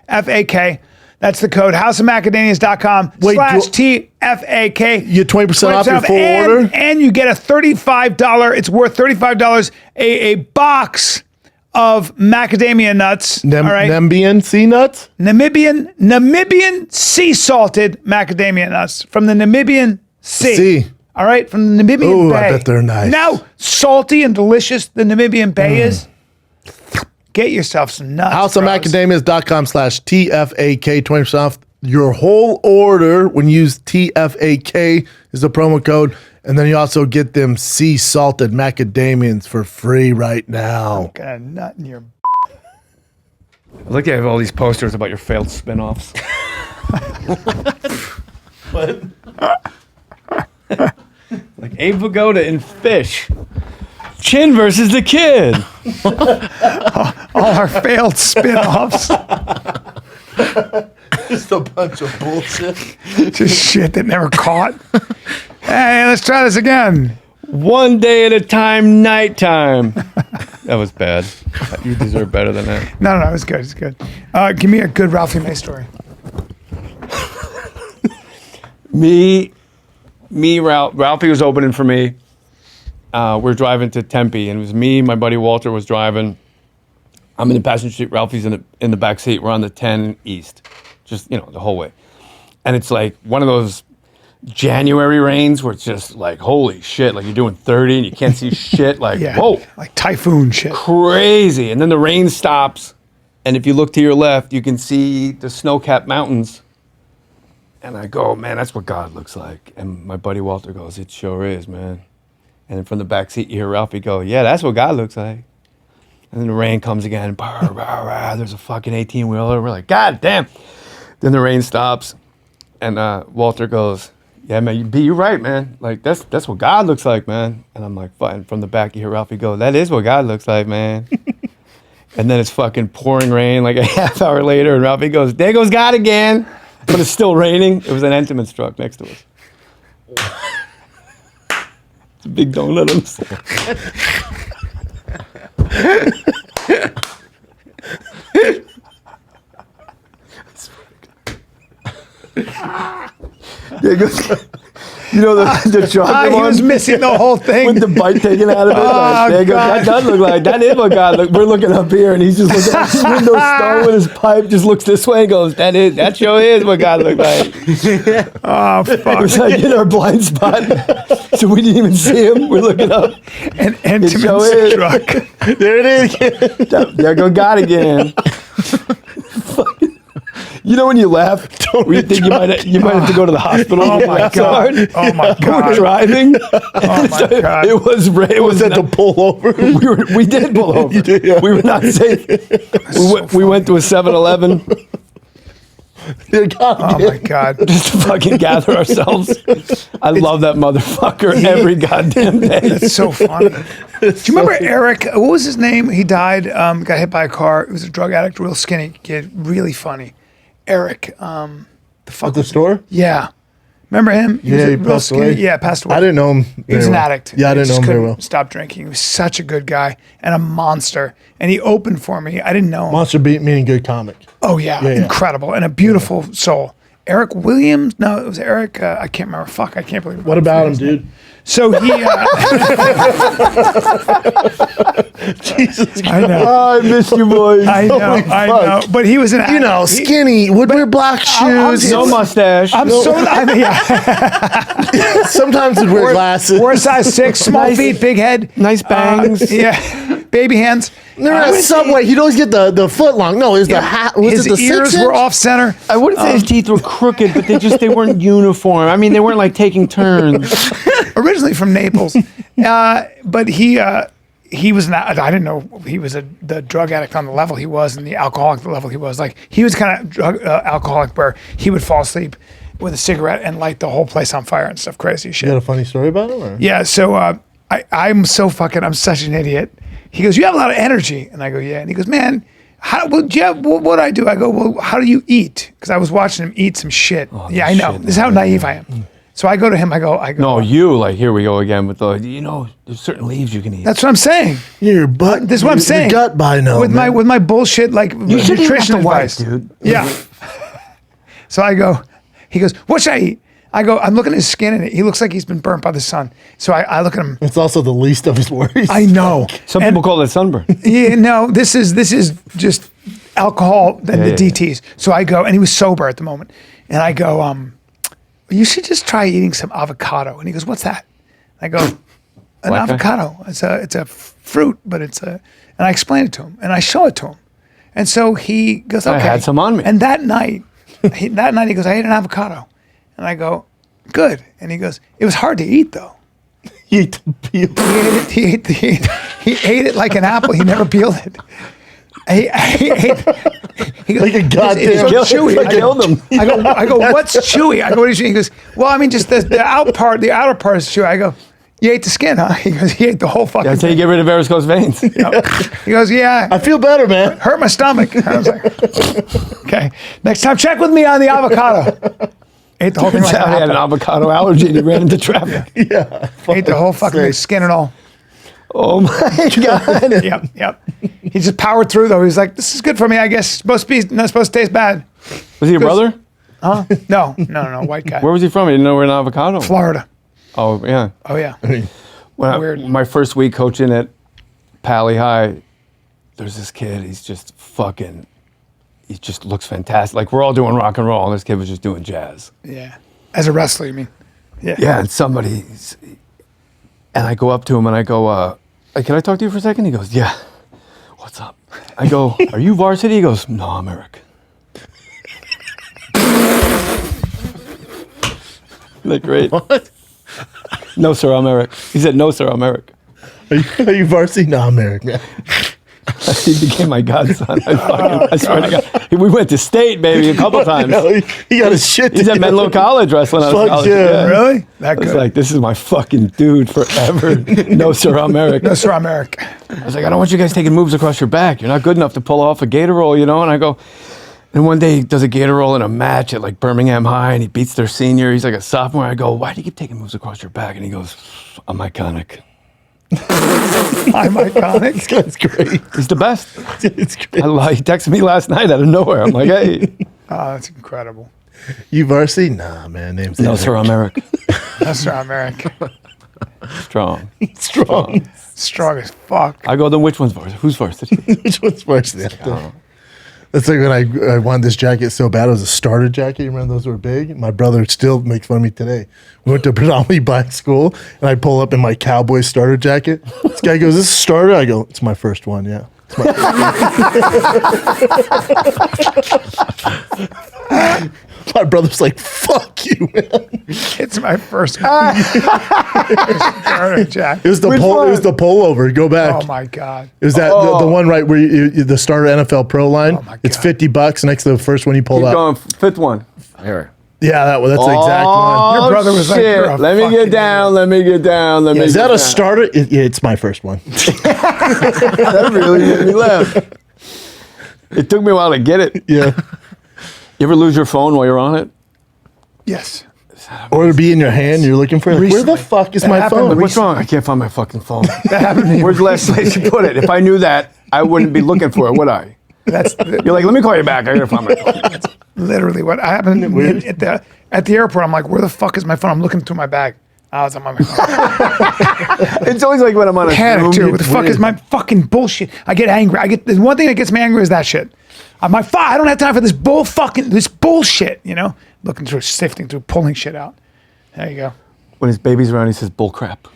TFAK. That's the code, houseofmacadamias.com Wait, /TFAK. You get 20% off your full and, order? And you get a $35, it's worth $35, a box of macadamia nuts. all right. Namibian sea nuts. Namibian sea salted macadamia nuts from the Namibian Sea. Sea. All right, from the Namibian Ooh, Bay. I bet they're nice. Now, salty and delicious the Namibian Bay is. Get yourself some nuts. bros. Houseofmacadamias.com /TFAK, 20% off your whole order when you use TFAK is the promo code. And then you also get them sea salted macadamians for free right now. Got a nut in your. I look at all these posters about your failed spin-offs. Like Abe Vigoda in Fish. Chin versus the Kid. All our failed spin-offs. Just a bunch of bullshit. Just shit that never caught. Hey, let's try this again. One day at a time, nighttime. That was bad. You deserve better than that. No, it's good. It's good. Give me a good Ralphie May story. Ralphie was opening for me. We're driving to Tempe, and it was me. My buddy Walter was driving. I'm in the passenger seat. Ralphie's in the back seat. We're on the 10 East, just the whole way. And it's like one of those January rains where it's just like, holy shit, like you're doing 30 and you can't see shit. Like, Yeah. whoa, Like typhoon shit. crazy. And then the rain stops, and if you look to your left, you can see the snow-capped mountains. And I go, man, that's what God looks like. And my buddy Walter goes, it sure is, man. And then from the back seat, you hear Ralphie go, yeah, that's what God looks like. And then the rain comes again. Bah, rah, rah, there's a fucking 18-wheeler. We're like, God damn. Then the rain stops. And Walter goes, yeah, man, you're right, man. Like, that's what God looks like, man. And I'm like, fine. From the back, you hear Ralphie go, that is what God looks like, man. And then it's fucking pouring rain like a half hour later. And Ralphie goes, there goes God again. But it's still raining. It was an Entenmann's truck next to us. It's a big don't let him. You know the chocolate He one? was missing the whole thing. With the bite taken out of it. Like, there you go. That does look like, that is what God look. We're looking up here and he's just looking out his window star with his pipe, just looks this way and goes, that sure is what God looked like. Oh, fuck. It was like in our blind spot. So we didn't even see him. We're looking up. An It sure Entenmann's is. truck. There it is again. There go God again. You know when you laugh, you think you might have to go to the hospital. Oh my God. Oh my God. We're driving. Oh my God. It was Was that to pull over? we did pull over. You did, yeah. We were not safe. We went to a 7-Eleven Oh my God. just to fucking gather ourselves. I love that motherfucker every goddamn day. It's so funny. Do you remember Eric? What was his name? He died, got hit by a car. He was a drug addict, real skinny kid, really funny. Eric, the fuck At the was- store? Yeah. Remember him? He was Yeah, a he real passed away. Yeah, passed away. I didn't know him. He was very an well. addict. Yeah, I He didn't know just him very couldn't well. Stop drinking. He was such a good guy and a monster. And he opened for me. I didn't know him. Monster beat meaning good comic. Oh yeah, Yeah, yeah. incredible and a beautiful soul. Eric Williams? No, it was Eric. I can't remember. Fuck, I can't believe it. What about him, dude? So he. Jesus I know. Oh, I miss you, boys. I know. Holy I fuck. know. But he was an. You know, he- skinny, would wear black shoes. No mustache. I'm so. I mean, yeah. Sometimes he'd wear glasses. We're a size 6, small feet, big head, Nice bangs. yeah, baby hands. Remember at Subway, he'd always get the foot long. No, it was the hat. Was His it the ears 6 were inch? off center. I wouldn't say his teeth were crooked, but they weren't uniform. I mean, they weren't like taking turns. Originally from Naples, but he was not. I didn't know he was the drug addict on the level he was and the alcoholic the level he was. Like he was kind of drug alcoholic where he would fall asleep with a cigarette and light the whole place on fire and stuff. Crazy shit. You got a funny story about him? Or? Yeah, so I'm such an idiot. He goes, you have a lot of energy. And I go, yeah. And he goes, man, what do I do? I go, well, how do you eat? Because I was watching him eat some shit. Yeah, I know. shit, This is how naive I am. So I go to him, I go, No, you, like, here we go again with the, there's certain leaves you can eat. that's what I'm saying. Your butt. This is what I'm saying. Your gut by now. With my bullshit, like, you shouldn't even have nutrition to wipe, advice. dude. Yeah. So I go, he goes, what should I eat? I go, I'm looking at his skin and he looks like he's been burnt by the sun. So I look at him. It's also the least of his worries. I know. Some And- people call it sunburn. Yeah, no, this is just alcohol and the yeah. DTs. So I go, and he was sober at the moment, and I go, you should just try eating some avocado. And he goes, what's that? I go, an Black guy? avocado. It's a fruit, but and I explain it to him, and I show it to him, and so he goes, okay. I had some on me. And that night he goes, I ate an avocado, and I go, good. And he goes, it was hard to eat though. He ate the peel. He ate it like an apple. He never peeled it. He goes, Like a goddamn- it's so chewy. I killed him. I go, what's chewy? I go, what is chewy? He goes, well, I mean, just the outer part is chewy. I go, you ate the skin, huh? He goes, he ate the whole fucking That's how you thing. get rid of varicose veins. He goes, yeah, I feel better, man. hurt my stomach. I was like, okay, next time check with me on the avocado. Ate the whole thing like I had an an apple. avocado allergy and he ran into traffic. Yeah. Ate the whole fucking thing, skin and all. Oh my God. Yep. He just powered through though. He was like, this is good for me, I guess. Not supposed to taste bad. Was he your brother? No, white guy. Where was he from? He didn't know we're in avocado. Florida. Oh, yeah. Oh yeah. Weird. My first week coaching at Pally High, there's this kid, he just looks fantastic. Like we're all doing rock and roll, and this kid was just doing jazz. Yeah. As a wrestler, you mean? Yeah. Yeah, and I go up to him and I go, hey, can I talk to you for a second? He goes, yeah. What's up? I go, are you varsity? He goes, no, I'm Eric. that great? What? No, sir, I'm Eric. He said, no, sir, I'm Eric. Are you varsity? No, I'm Eric, man. He became my godson. I swear to God. We went to state, baby, a couple times. No, he got his shit He's at together. Menlo College wrestling out of Fuck college. yeah. Really? That I was good. like, this is my fucking dude forever. No, sir, I'm Eric. No, sir, I'm Eric. I was like, I don't want you guys taking moves across your back. You're not good enough to pull off a gator roll, you know? And I go, and one day he does a gator roll in a match at like Birmingham High and he beats their senior. He's like a sophomore. I go, why do you keep taking moves across your back? And he goes, I'm iconic. I'm iconic. That's great. He's the best. It's great. He texted me last night out of nowhere. I'm like, hey. Oh, that's incredible. You varsity? Nah, man. Name's No, Eric. sir, I'm Eric. No, sir, I'm Eric. Strong. Strong. Strong as fuck. I go, then which one's varsity? Who's varsity? Which one's varsity? That's like when I wanted this jacket so bad. It was a starter jacket. You remember those were big? My brother still makes fun of me today. We went to a predominantly black school, and I pull up in my cowboy starter jacket. This guy goes, "This is a starter?" I go, "It's my first one, yeah." It's my My brother's like, "Fuck you, man." It's my first starter jacket. It was the Which It was one? the pullover. Go back. Oh my God. It was that the one right where the starter NFL Pro line. Oh my It's God. $50 next to the first one you pulled Keep up. going. Fifth one. Here. Yeah, that one. That's the exact one. Your brother was like, shit. "You're a Let me fucking get down. Let me get down. Let me Is get that a down." starter? Yeah, it's my first one. That really made me laugh. It took me a while to get it. Yeah. You ever lose your phone while you're on it? Yes. Or to be in your hand, you're looking for it. Like, where the Recently. fuck is That my happened phone? What's wrong? I can't find my fucking phone. That happened to me. Where's the last place you put it? If I knew that, I wouldn't be looking for it, would I? That's You're like, let me call you back. I gotta find my phone. literally what happened to me at the airport. I'm like, where the fuck is my phone? I'm looking through my bag. Oh, it's on my phone. It's always like when I'm on a Panic Zoom. too. What the fuck is my fucking bullshit? I get angry. The one thing that gets me angry is that shit. I'm like, fuck, I don't have time for this bullshit, you know? Looking through, sifting through, pulling shit out. There you go. When his baby's around, he says bull crap.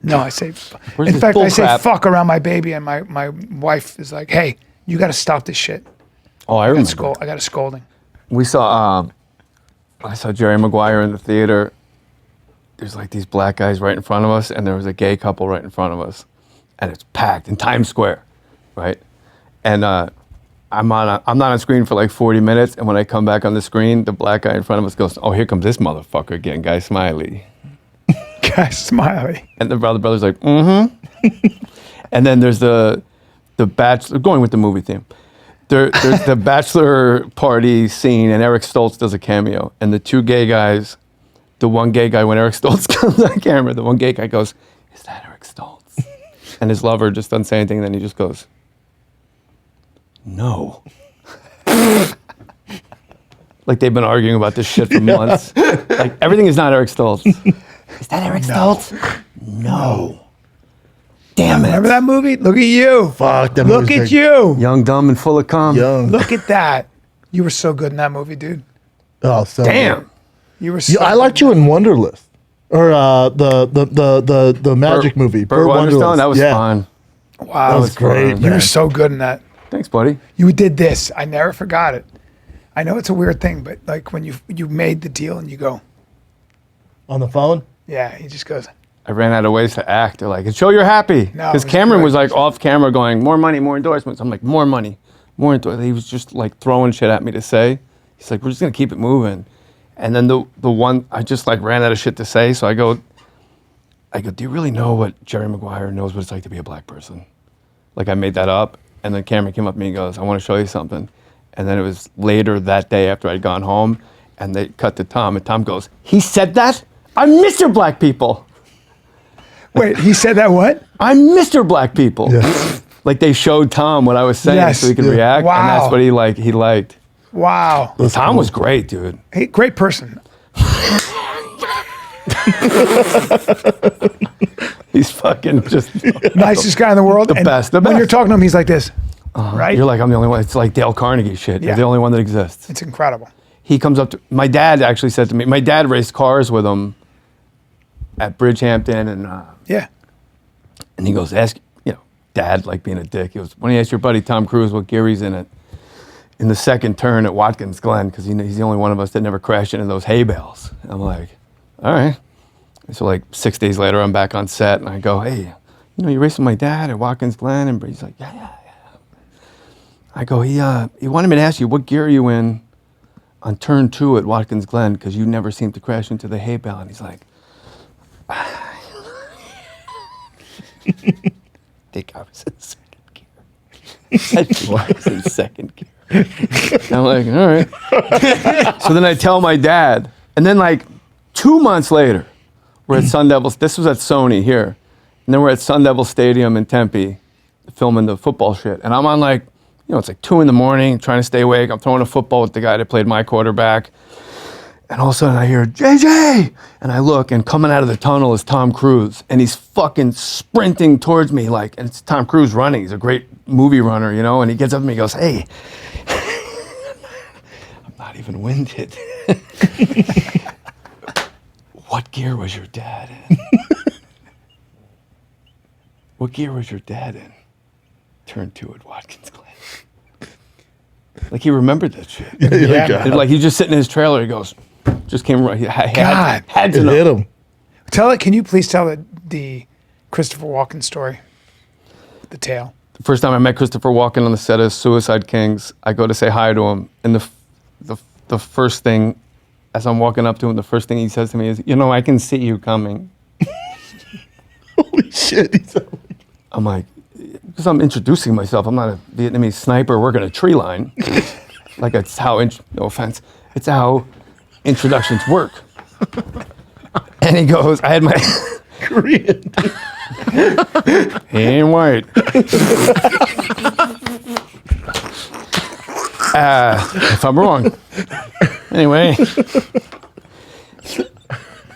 No, I say, Where's in this fact, bull I say crap? fuck around my baby, and my wife is like, hey, you got to stop this shit. Oh, I remember. I got a scolding. We saw, I saw Jerry Maguire in the theater. There's like these black guys right in front of us, and there was a gay couple right in front of us, and it's packed in Times Square, right? And I'm not on screen for like 40 minutes, and when I come back on the screen, the black guy in front of us goes, "Oh, here comes this motherfucker again, Guy Smiley." Guy Smiley. And the brother's like, mm-hmm. And then there's the bachelor, going with the movie theme. There's the bachelor party scene, and Eric Stoltz does a cameo. And the two gay guys, the one gay guy, when Eric Stoltz comes on camera, the one gay guy goes, "Is that Eric Stoltz?" And his lover just doesn't say anything, and then he just goes, "No." Like they've been arguing about this shit for months. Like everything is not Eric Stoltz. Is that Eric Stoltz? No. Damn it. Remember that movie? Look at you. Fuck, that Look movie's at you. Young, dumb, and full of cum. young. Look at that. You were so good in that movie, dude. Oh, so Damn. You were so Yeah, I liked you in Wonderlist. Or the magic movie. Burt Wonderstone? That was Yeah. fun. Wow. That was great, You man. were so good in that. Thanks, buddy. You did this. I never forgot it. I know it's a weird thing, but like when you made the deal and you go, On the phone? yeah, he just goes, I ran out of ways to act. They're like, show you're happy. No, Because it was Cameron good. was like off camera going, more money, more endorsements. I'm like, more money, more endorsements. He was just like throwing shit at me to say. He's like, we're just going to keep it moving. And then the one, I just like ran out of shit to say. So I go, do you really know what Jerry Maguire knows what it's like to be a black person? Like I made that up. And then Cameron came up to me and goes, I want to show you something. And then it was later that day after I'd gone home, and they cut to Tom, and Tom goes, he said that? I'm Mr. Black People. wait, he said that what? I'm Mr. Black People. Yes. Like they showed Tom what I was saying Yes. so he could Yeah. react, and Wow. that's what he liked. Wow. Tom was great, dude. Hey, great person. He's fucking just Nicest guy in the world. The best, the When best. you're talking to him, he's like this. Right? You're like, I'm the only one. It's like Dale Carnegie shit. Yeah. You're the only one that exists. It's incredible. He comes up to my dad actually said to me, my dad raced cars with him at Bridgehampton, Yeah. and he goes, ask, Dad, like being a dick. He goes, when he asked your buddy Tom Cruise what gear he's in in the second turn at Watkins Glen, because he's the only one of us that never crashed into those hay bales. I'm like, all right. So like 6 days later, I'm back on set, and I go, hey, you racing my dad at Watkins Glen? And he's like, yeah. I go, he wanted me to ask you, what gear are you in on turn 2 at Watkins Glen? Because you never seem to crash into the hay bale. And he's like, I think I was in second gear. He said I was in second gear. And I'm like, all right. So then I tell my dad, and then like 2 months later, we're at Sun Devils. This was at Sony here. And then we're at Sun Devil Stadium in Tempe filming the football shit. And I'm on like, it's like 2 a.m, trying to stay awake. I'm throwing a football with the guy that played my quarterback. And all of a sudden I hear, JJ! And I look, and coming out of the tunnel is Tom Cruise. And he's fucking sprinting towards me like, and it's Tom Cruise running. He's a great movie runner, and he gets up to me and goes, hey, I'm not even winded. What gear was your dad in? What gear was your dad in? Turn 2 at Watkins Glen. Like he remembered that shit. Yeah. Like he's just sitting in his trailer. He goes, just came right. God. Had to It know. hit him. Can you please tell the Christopher Walken story? The tale. The first time I met Christopher Walken on the set of Suicide Kings, I go to say hi to him, and the first thing, as I'm walking up to him, the first thing he says to me is, I can see you coming. Holy shit. I'm like, because I'm introducing myself. I'm not a Vietnamese sniper working a tree line. Like it's how, no offense, it's how introductions work. And he goes, I had my Korean. He ain't white. If I'm wrong. Anyway.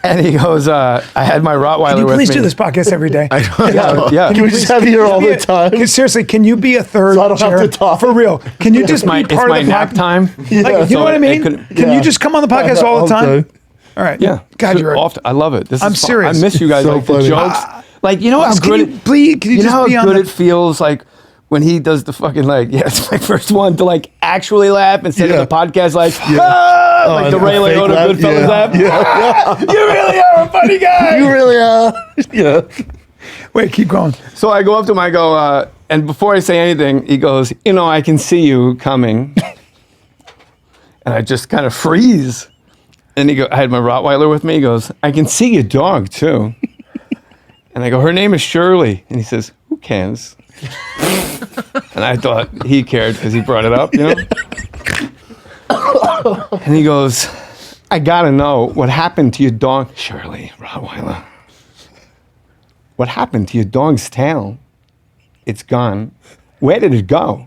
And he goes, I had my Rottweiler Can you with please me. do this podcast every day? Yeah. Can we just have you here all the time? Seriously, can you be a third So I don't have chair? to talk. For real. Can you just It's be part my of the nap time. Like, you know So what I it mean? couldn't- Can you just come on the podcast all the time? Okay. All right. Yeah. God, you're often. I love it. This I'm is fun. serious. I miss you guys. So like funny. the jokes. Like, you know how Can good you please? Can you you know just how be on good the? it feels like when he does the fucking like, it's my first one to like actually laugh instead Yeah. of the podcast like, Oh, like the and Ray a fake Liotta laugh. Goodfellas Yeah. laugh. Yeah. You really are a funny guy. You really are. Yeah. Wait, keep going. So I go up to him, I go, and before I say anything, he goes, I can see you coming. And I just kind of freeze. And I had my Rottweiler with me. He goes, I can see your dog too. And I go, her name is Shirley. And he says, who cares? And I thought he cared because he brought it up, And he goes, I gotta know what happened to your dog, Shirley, Rottweiler. What happened to your dog's tail? It's gone. Where did it go?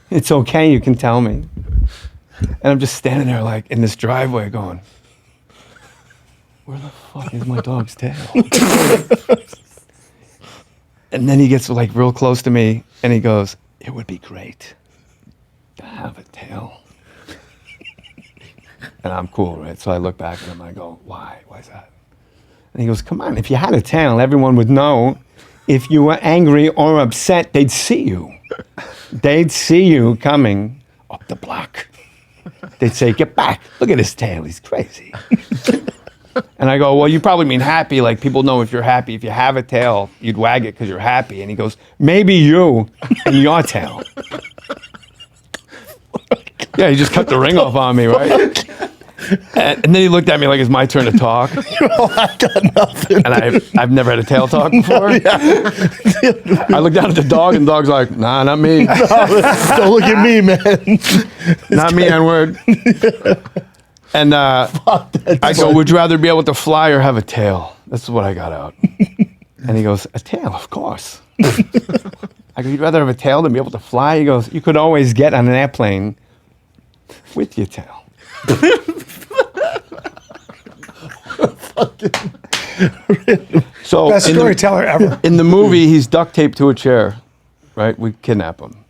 It's okay, you can tell me. And I'm just standing there like in this driveway going, where the fuck is my dog's tail? And then he gets like real close to me and he goes, it would be great to have a tail. And I'm cool, right? So I look back at him and I go, why? Why is that? And he goes, come on, if you had a tail, everyone would know. If you were angry or upset, they'd see you. They'd see you coming up the block. They'd say, get back. Look at his tail. He's crazy. And I go, well, you probably mean happy. Like people know if you're happy. If you have a tail, you'd wag it because you're happy. And he goes, maybe you and your tail. Yeah, he just cut the ring off on me, right? And then he looked at me like it's my turn to talk. I got nothing. And I've never had a tail talk before. I look down at the dog and the dog's like, nah, not me. Don't look at me, man. Not me, N-word. And I go, would you rather be able to fly or have a tail? That's what I got out. And he goes, a tail, of course. I go, you'd rather have a tail than be able to fly? He goes, you could always get on an airplane with your tail. So Best storyteller ever. in the movie, he's duct taped to a chair, right? We kidnap him.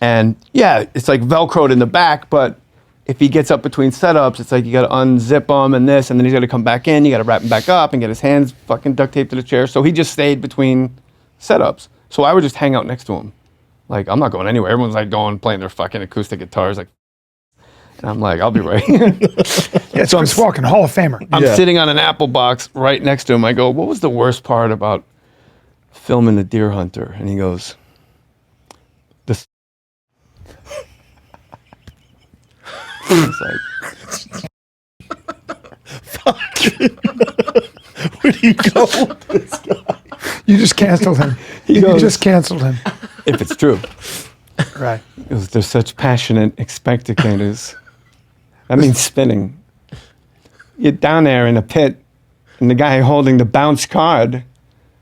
And yeah, it's like Velcroed in the back, but if he gets up between setups, it's like you got to unzip him and this, and then he's got to come back in. You got to wrap him back up and get his hands fucking duct taped to the chair. So he just stayed between setups. So I would just hang out next to him. Like, I'm not going anywhere. Everyone's like going, playing their fucking acoustic guitars. Like, And I'm like, I'll be right here. Yeah, it's Chris Walken, Hall of Famer. I'm Yeah. sitting on an apple box right next to him. I go, what was the worst part about filming The Deer Hunter? And he goes, this. It's like, Where do you go with this guy? You just canceled him. You goes- just canceled him. if it's true. Right. It was, there's such passionate spectators. That means spinning. You're down there in a pit, and the guy holding the bounce card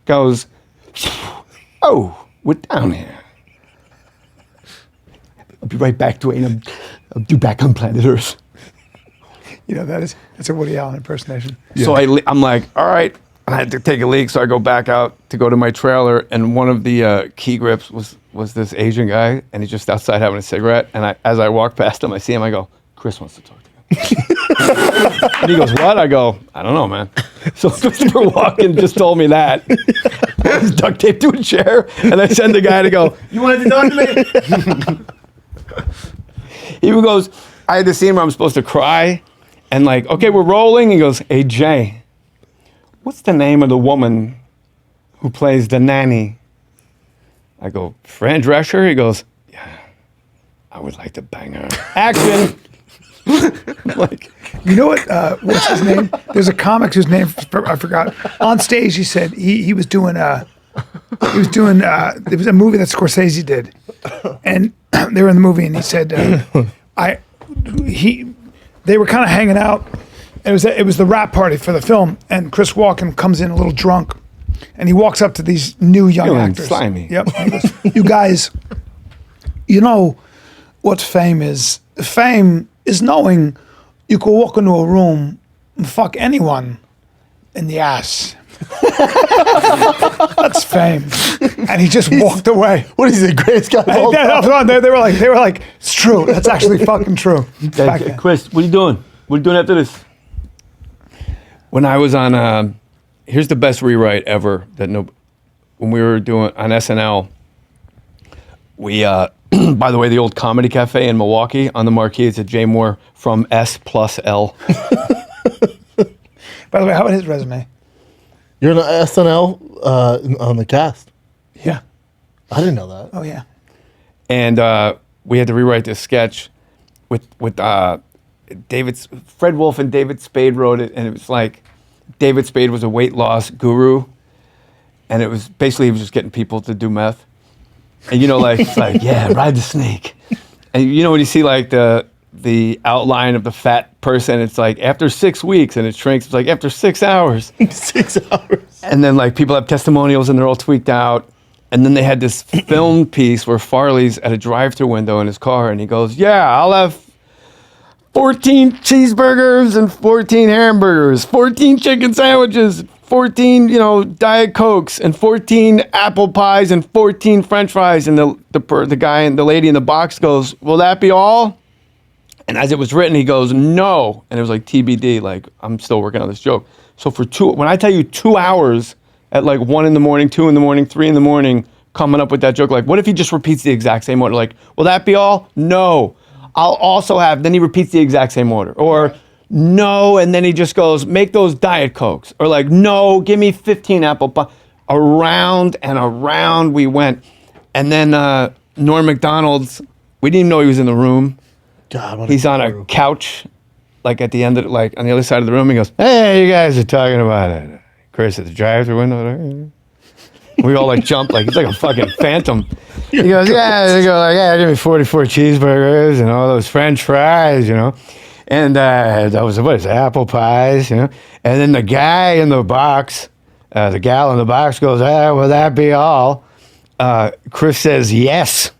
goes, "Oh, we're down here. I'll be right back, Dwayne. I'll be back on planet Earth." You know, that's a Woody Allen impersonation. So I'm like, all right. I had to take a leak, so I go back out to go to my trailer, and one of the key grips was this Asian guy, and he's just outside having a cigarette. And as I walk past him, I see him. I go, "Chris wants to talk to you." And he goes, "What?" I go, "I don't know, man." So Christopher Walken just told me that. I was duct taped to a chair, and I send the guy to go, "You wanted to talk to me?" He goes, I had the scene where I'm supposed to cry, and like, okay, we're rolling. He goes, "Hey, Jay, what's the name of the woman who plays the nanny?" I go, "Fran Drescher." He goes, "Yeah, I would like to bang her." Action. Like, You know what? What's his name? There's a comic whose name I forgot. On stage, he said he was doing there was a movie that Scorsese did, and they were in the movie, and he said they were kind of hanging out. It was the rap party for the film, and Chris Walken comes in a little drunk, and he walks up to these new young Feeling actors. slimy. Yep. And he goes, "You guys, you know what fame is? Fame is knowing you can walk into a room and fuck anyone in the ass. That's fame." And he just walked away. What is he, the greatest guy of all time? They were like, "It's true. That's actually fucking true." Back then. Chris, what are you doing? What are you doing after this? When I was on, here's the best rewrite ever when we were doing on SNL, we, by the way, the old Comedy Cafe in Milwaukee, on the marquee, it's a J. Mohr from S+L. By the way, how about his resume? You're on SNL on the cast. Yeah. I didn't know that. Oh yeah. And we had to rewrite this sketch with Fred Wolf and David Spade wrote it, and it was like David Spade was a weight loss guru, and it was basically he was just getting people to do meth. And you know, like it's like, yeah, ride the snake. And you know when you see like the outline of the fat person, it's like after 6 weeks, and it shrinks. It's like after 6 hours. 6 hours. And then like people have testimonials and they're all tweaked out. And then they had this film piece where Farley's at a drive-thru window in his car, and he goes, "Yeah, I'll have 14 cheeseburgers and 14 hamburgers, 14 chicken sandwiches, 14, Diet Cokes, and 14 apple pies and 14 French fries." And the guy and the lady in the box goes, "Will that be all?" And as it was written, he goes, "No." And it was like TBD, like I'm still working on this joke. So when I tell you 2 hours at like 1 in the morning, 2 in the morning, 3 in the morning, coming up with that joke, like what if he just repeats the exact same order? Like, "Will that be all?" "No. I'll also have," then he repeats the exact same order. Or, "No," and then he just goes, "Make those Diet Cokes." Or like, "No, give me 15 apple pie." Around and around we went. And then Norm Macdonald's, we didn't even know he was in the room. God, what He's on a couch, like at the end of like on the other side of the room. He goes, "Hey, you guys are talking about it. Chris at the drive-thru window." We all like jump, like he's like a fucking phantom. He goes, "Yeah," they go like, "Yeah, give me 44 cheeseburgers and all those French fries, and that was what is it, apple pies, And then the guy in the box, the gal in the box goes, "Will that be all?" Chris says, "Yes."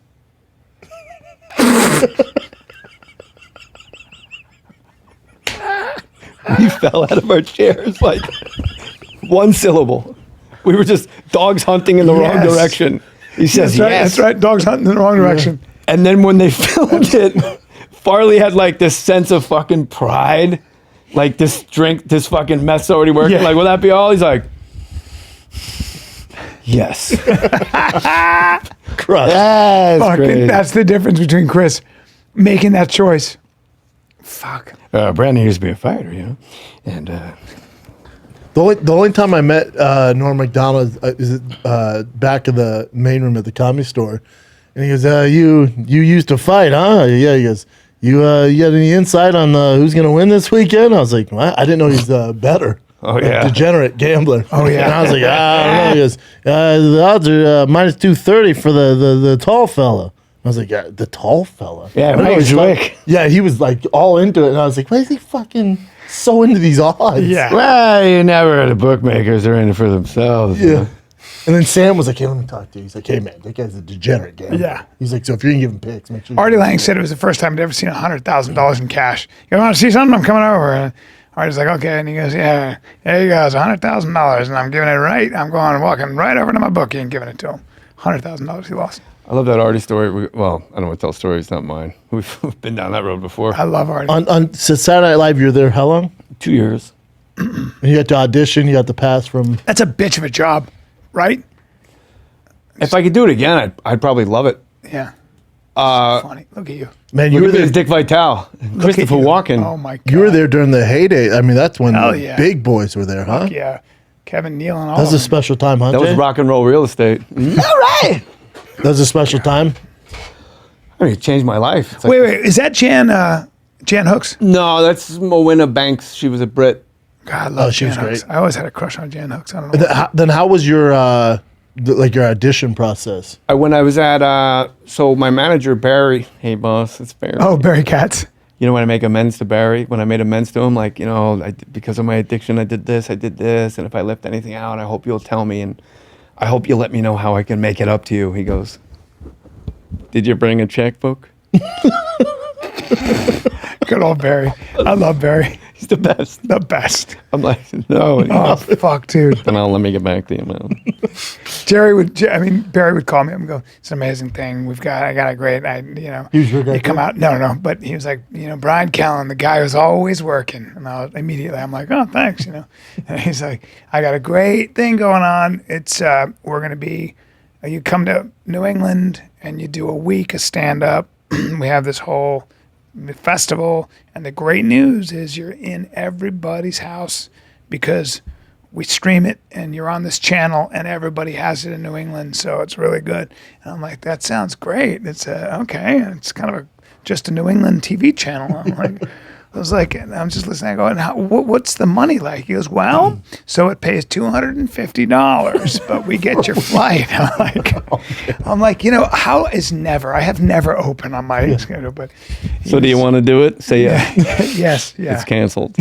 We fell out of our chairs like one syllable. We were just dogs hunting in the wrong Yes. direction. He says, That's right. "Yes." That's right. Dogs hunting in the wrong direction. And then when they filmed it, Farley had like this sense of fucking pride. Like this fucking meth's already working. Yeah. Like, "Will that be all?" He's like, "Yes." Crushed. That's Fucking, great. that's the difference between Chris making that choice Fuck. Brandon used to be a fighter, you know, and The only time I met Norm Macdonald is back in the main room at the Comedy Store, and he goes, "You used to fight, huh?" Yeah, he goes, "You got any insight on who's gonna win this weekend?" I was like, "What? I didn't know he's better." Oh, A yeah. degenerate gambler. Oh, yeah. And I was like, I don't know. He goes, "The odds are minus 230 for the tall fella." I was like, "Yeah, the tall fella." Yeah, I don't know, Mike he's like- Zwick. Yeah, he was like all into it, and I was like, "Why is he fucking so into these odds?" Yeah. well, you never the bookmakers. They're in it for themselves. you Yeah. know? And then Sam was like, "Hey, let me talk to you." He's like, "Hey, man, that guy's a degenerate gambler." Yeah. He's like, "So if you're gonna give him picks, make sure." Artie Lang said it was the first time he'd ever seen $100,000 in cash. You want to see something? I'm coming over. And Artie's like, okay. And he goes, yeah, there you go. It's $100,000. And I'm giving it right. I'm walking right over to my bookie and giving it to him. $100,000 he lost. I love that Artie story. Well, I don't want to tell stories. It's not mine. We've been down that road before. I love Artie. On Saturday Night Live, you're there how long? 2 years. And you got to audition. You got the pass from. That's a bitch of a job, right? If I could do it again, I'd probably love it. Yeah. Funny. Look at you. Man, you Look were at me, there. it's Dick Vitale, Look Christopher at you. Walken. Oh, my God. You were there during the heyday. I mean, that's when Hell the yeah. big boys were there, huh? Yeah. Kevin Neal and all That was of a them. special time, huh? That was Jay? rock and roll real estate. That was a special time. I mean, it changed my life. It's like- Wait. Is that Jan Hooks? No, that's Mowina Banks. She was a Brit. God, I love she was Jan Hooks. great. I always had a crush on Jan Hooks. I don't know. Then how was your your audition process? When I was at, so my manager, Barry, hey boss, it's Barry. Oh, Barry Katz. You know, when I make amends to Barry, when I made amends to him, like, you know, because of my addiction, I did this, and if I left anything out, I hope you'll tell me, and I hope you'll let me know how I can make it up to you. He goes, did you bring a checkbook? Good old Barry. I love Barry. He's the best. The best. I'm like, no. And he Oh, goes, fuck, dude. then let me get back to you, man. Barry would call me up and go, it's an amazing thing. I got a great, He was your guy you come too? out. No. But he was like, Bryan Callen, the guy who's always working. And I'm like, oh, thanks, And he's like, I got a great thing going on. It's, we're going to be, you come to New England and you do a week of stand-up. We have this whole festival, and the great news is you're in everybody's house because we stream it and you're on this channel and everybody has it in New England, so it's really good. And I'm like, that sounds great. It's okay. It's kind of just a New England TV channel. I was like, and I'm just listening. I go, and what's the money like? He goes, well, so it pays $250, but we get your flight. I'm like, how is never? I have never opened on my schedule, but So do you want to do it? Say yes. yes, yeah. It's canceled.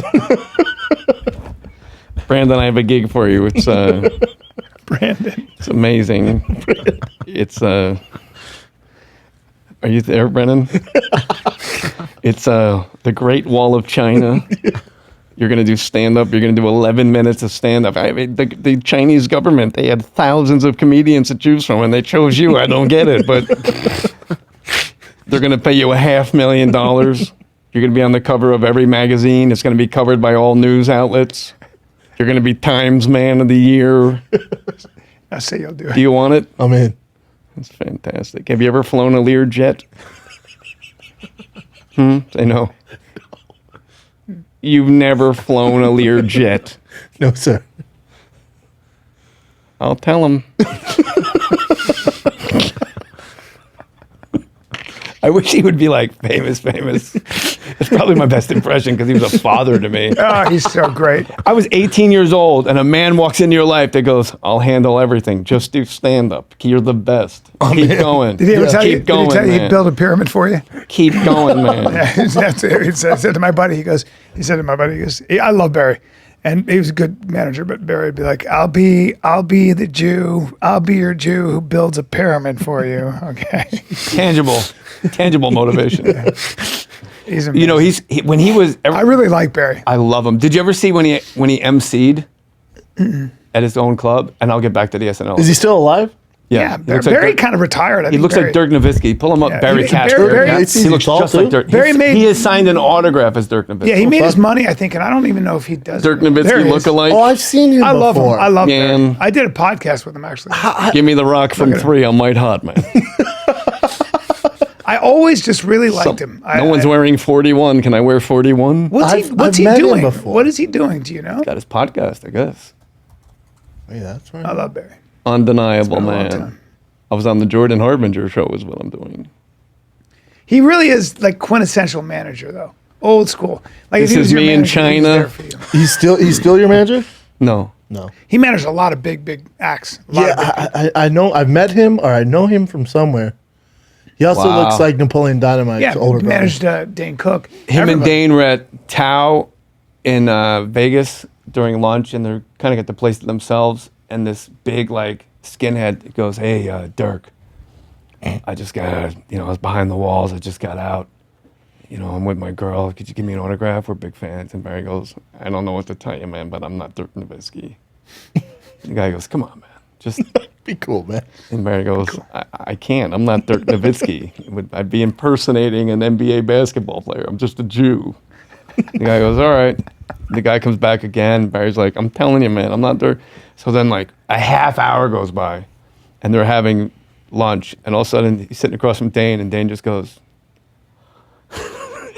Brandon, I have a gig for you. It's Brandon. it's amazing. It's are you there, Brennan? It's the Great Wall of China. You're gonna do stand up. You're gonna do 11 minutes of stand up. I mean, the Chinese government, they had thousands of comedians to choose from, and they chose you. I don't get it, but they're gonna pay you $500,000. You're gonna be on the cover of every magazine. It's gonna be covered by all news outlets. You're gonna be Times Man of the Year. I say you'll do it. Do you want it? I'm in. That's fantastic. Have you ever flown a Lear jet? Say no. You've never flown a Lear jet. No, sir. I'll tell him. I wish he would be like famous. That's probably my best impression because he was a father to me. Oh, he's so great. I was 18 years old and a man walks into your life that goes, I'll handle everything. Just do stand up. You're the best. Keep going. Did he ever tell you? Keep going, Did he tell you he'd man. build a pyramid for you? Keep going, man. That's it. He said to my buddy, he said to my buddy, I love Barry. And he was a good manager, but Barry would be like, I'll be the Jew. I'll be your Jew who builds a pyramid for you. Okay. Tangible motivation. He's amazing. When he was. I really like Barry. I love him. Did you ever see when he MC'd at his own club? And I'll get back to the SNL. Is he still alive? Yeah, He looks like Barry Dirk- kind of retired. I He think looks Barry- like Dirk Nowitzki. Pull him up, Yeah, Barry Katz. Barry- He looks tall, just like too. Dirk. Barry made- He has signed an autograph as Dirk Nowitzki. Yeah, he made his money, I think, and I don't even know if he does. Dirk There Nowitzki he is. lookalike. Oh, I've seen him I love him. before. I love Yeah. Barry. I did a podcast with him, actually. Give me the rock from 3. I'm white hot, man. I always just really liked him. No one's wearing 41. Can I wear 41? What's I've he met him doing? before. What is he doing? Do you know? Got his podcast, I guess. Hey, that's right. I love Barry. Undeniable, been a long man. time. I was on the Jordan Harbinger show is what I'm doing. He really is like quintessential manager, though. Old school. Like if This he was is your me in manager, he was China. there for you. He's still your manager? No. No. He managed a lot of big acts. A lot of big people. I know. I've met him, or I know him from somewhere. He also Wow. looks like Napoleon Dynamite's Yeah, older brother. managed Dane Cook. Him and Everybody. Dane were at Tao in Vegas during lunch, and they're kind of got the place to themselves. And this big like skinhead goes, "Hey, Dirk, I just got I was behind the walls. I just got out. I'm with my girl. Could you give me an autograph? We're big fans." And Barry goes, "I don't know what to tell you, man, but I'm not Dirk Nowitzki." The guy goes, "Come on, man, just." Be cool, man. And Barry goes, I can't. I'm not Dirk Nowitzki. I'd be impersonating an NBA basketball player. I'm just a Jew. The guy goes, all right. The guy comes back again. Barry's like, I'm telling you, man, I'm not Dirk. So then like a half hour goes by and they're having lunch. And all of a sudden he's sitting across from Dane and Dane just goes,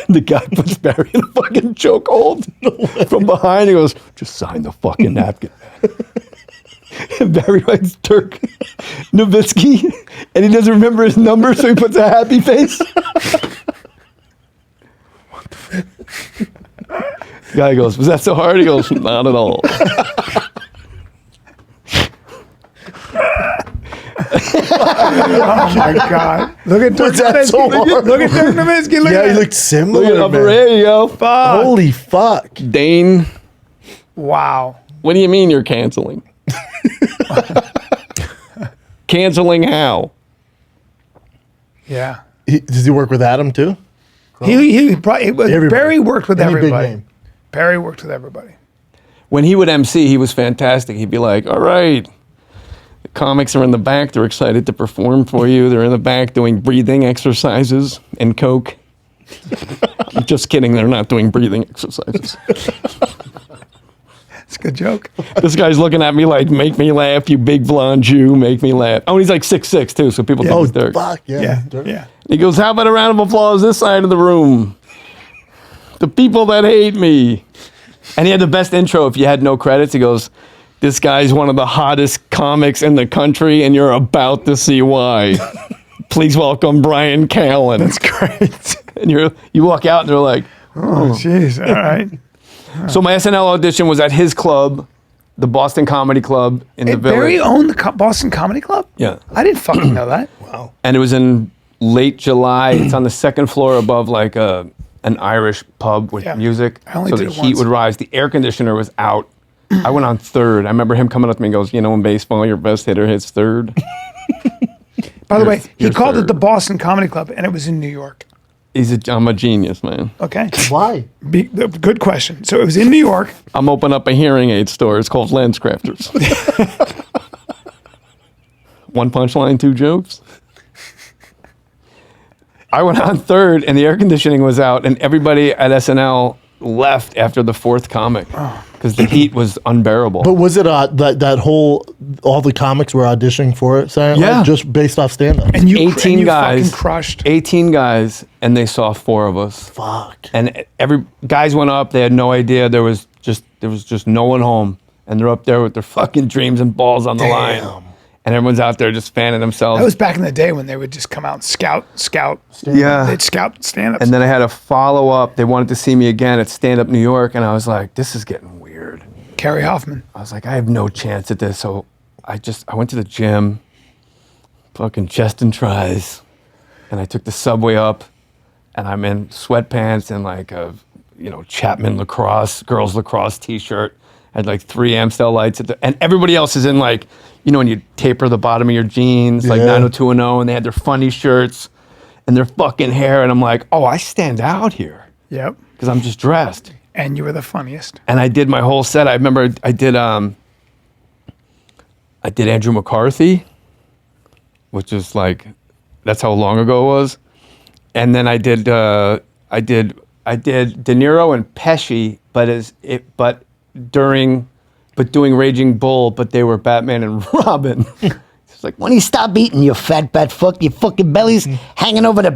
the guy puts Barry in a fucking chokehold from behind. He goes, just sign the fucking napkin, man. And Barry writes Dirk Nowitzki, and he doesn't remember his number, so he puts a happy face. The guy goes, was that so hard? He goes, not at all. Oh my God! Look at Dirk Was that Nowitzki. so hard? Look at Dirk Nowitzki. Look Yeah, at he that. looked similar. Look at upper, man. there you go. Fuck. Holy fuck! Dane, Wow. what do you mean you're canceling? Canceling how? Yeah. Does he work with Adam too? He probably Everybody. Barry worked with Any big everybody. name. Barry worked with everybody. When he would MC, he was fantastic. He'd be like, all right, the comics are in the back. They're excited to perform for you. They're in the back doing breathing exercises and coke. Just kidding. They're not doing breathing exercises. It's a good joke. This guy's looking at me like, make me laugh, you big blonde Jew, make me laugh. Oh, and he's like 6'6", too, so people think Oh he's Dirk. fuck yeah! Yeah. Dirk. Yeah. He goes, how about a round of applause this side of the room? The people that hate me. And he had the best intro if you had no credits. He goes, this guy's one of the hottest comics in the country, and you're about to see why. Please welcome Bryan Callen. That's great. And you walk out and they're like, Oh, jeez. All right. so my SNL audition was at his club, the Boston Comedy Club in the Hey, Village. Barry owned the Boston Comedy Club? Yeah. I didn't fucking know that. And it was in late July. It's on the second floor above like an Irish pub with Yeah. music. I only So did the it heat once. would rise. The air conditioner was out. I went on third. I remember him coming up to me and goes, in baseball, your best hitter hits third. By the way, he you're called it third. the Boston Comedy Club, and it was in New York. I'm a genius, man. Okay. Why? Good question. So it was in New York. I'm opening up a hearing aid store. It's called LensCrafters. One punchline, two jokes. I went on third, and the air conditioning was out, and everybody at SNL left after the fourth comic because the heat was unbearable. But was it that whole all the comics were auditioning for it? Saturday Night Yeah. Live, just based off stand up. And you, 18 and you guys, fucking crushed. 18 guys, and they saw 4 of us. Fuck. And every guys went up. They had no idea there was just no one home, and they're up there with their fucking dreams and balls on the line, and everyone's out there just fanning themselves. That was back in the day when they would just come out and scout. Yeah. They'd scout stand-ups. And then I had a follow up. They wanted to see me again at Stand Up New York, and I was like, this is getting weird. Kerry Hoffman. I was like, I have no chance at this. So I went to the gym, fucking chest and tries, and I took the subway up, and I'm in sweatpants and like a, Chapman girls lacrosse t-shirt. I had like 3 Amstel lights and everybody else is in like, when you taper the bottom of your jeans, like Yeah. 90210, and they had their funny shirts and their fucking hair. And I'm like, oh, I stand out here Yep. because I'm just dressed. And you were the funniest. And I did my whole set. I remember I did Andrew McCarthy, which is like, that's how long ago it was. And then I did De Niro and Pesci, but doing Raging Bull, but they were Batman and Robin. She's like, when you stop eating, you fat bat fuck, your fucking belly's hanging over the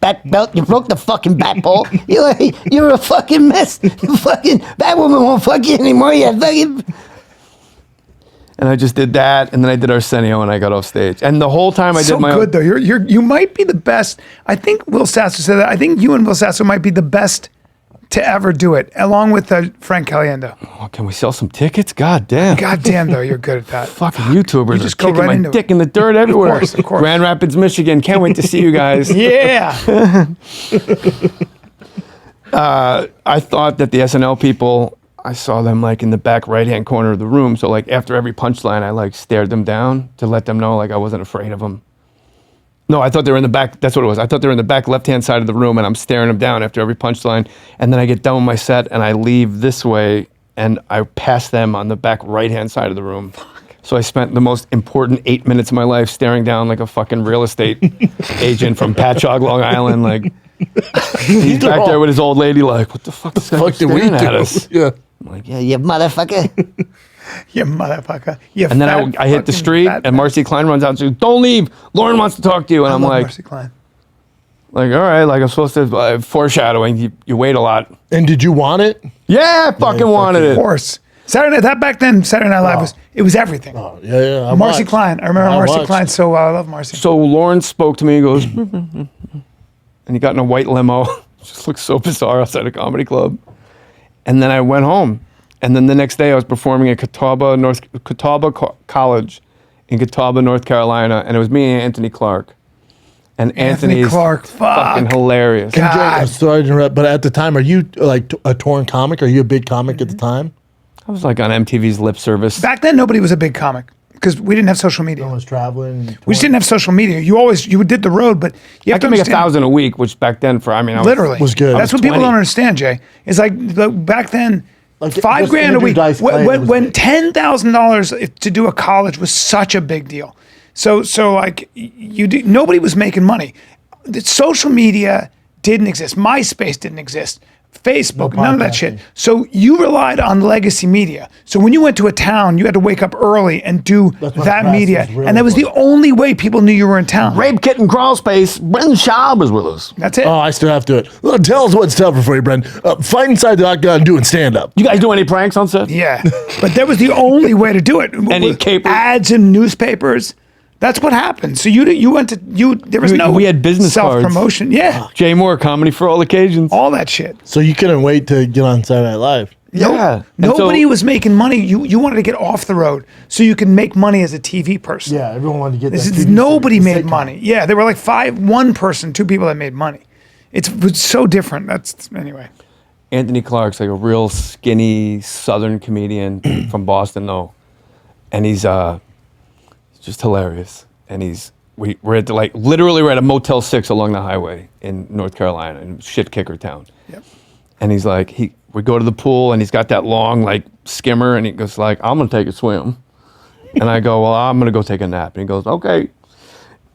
back belt. You broke the fucking back pole. You're a fucking mess. That woman won't fuck you anymore. You fucking. And I just did that, and then I did Arsenio, and I got off stage. And the whole time I So did my good though. You might be the best. I think Will Sasso said that. I think you and Will Sasso might be the best to ever do it, along with Frank Caliendo. Oh, can we sell some tickets? God damn. God damn though, you're good at that. Fucking YouTubers just are go kicking right my into it. dick in the dirt everywhere. Of course. Grand Rapids, Michigan. Can't wait to see you guys. Yeah. I thought that the SNL people, I saw them like in the back right-hand corner of the room. So like after every punchline, I like stared them down to let them know like I wasn't afraid of them. No, I thought they were in the back. That's what it was. I thought they were in the back left-hand side of the room, and I'm staring them down after every punchline. And then I get done with my set, and I leave this way, and I pass them on the back right-hand side of the room. So I spent the most important 8 minutes of my life staring down like a fucking real estate agent from Patchogue, Long Island. Like he's back there with his old lady. Like, what the fuck is Fuck did we staring at do? us? Yeah. I'm like, Yeah, you motherfucker. You motherfucker. You and then fat I hit the fucking street, fat and Marcy Klein runs out and says, "Don't leave. Lauren wants to talk to you." And I I'm love like, Marcy Klein. all right, like I'm supposed to foreshadowing. You wait a lot. And did you want it? Yeah, I fucking wanted Of it. course. Saturday Night, that back then, Saturday Night Live was everything. Oh, yeah. I Marcy watched. Klein. I remember Marcy watched. Klein so well. I love Marcy. So Lawrence spoke to me. He goes, and he got in a white limo. Just looks so bizarre outside a comedy club. And then I went home. And then the next day I was performing at Catawba College in Catawba, North Carolina. And it was me and Anthony Clark. And Anthony's Clark, fucking fuck. hilarious. God. I'm sorry to interrupt, but at the time, are you like a touring comic? Are you a big comic at the time? I was like on MTV's lip service. Back then, nobody was a big comic because we didn't have social media. I was traveling. We just didn't have social media. You did the road, but you I have to could make understand. $1,000 a week, which back then I Literally Was good. That's I was what people 20. don't understand, Jay. It's like back then, Like, $5 just grand a Andrew week. Dice Clay was When big. $10,000 to do a college was such a big deal. So like nobody was making money. The social media didn't exist. MySpace didn't exist. Facebook, none of that shit. podcasting. So you relied on legacy media. So when you went to a town, you had to wake up early and do That's when that press media, was really and that was the only way people knew you were in town. Rape Kit and Crawl Space. Brendan Schaub is with us. That's it. Oh, I still have to do it. Well, tell us what's tougher for you, Brendan. Fight inside the octagon and doing stand up. You guys do any pranks on set? Yeah, but that was the only way to do it. Any With caper? ads in newspapers. That's what happened. So you went to There was no we had business self cards. promotion. Yeah, Jay Mohr, comedy for all occasions. all that shit. So you couldn't wait to get on Saturday Night Live. Yeah. And Nobody so- was making money. You wanted to get off the road so you can make money as a TV person. Yeah, everyone wanted to get This that. is, TV nobody sitcom. made money. Yeah, there were like one person, 2 people that made money. It's so different. That's anyway. Anthony Clark's like a real skinny Southern comedian from Boston, though, and he's just hilarious. And we're at literally we're at a Motel 6 along the highway in North Carolina, in shit kicker town. Yep. And he's like, we go to the pool, and he's got that long like skimmer, and he goes like, I'm gonna take a swim, and I go, well, I'm gonna go take a nap, and he goes, okay.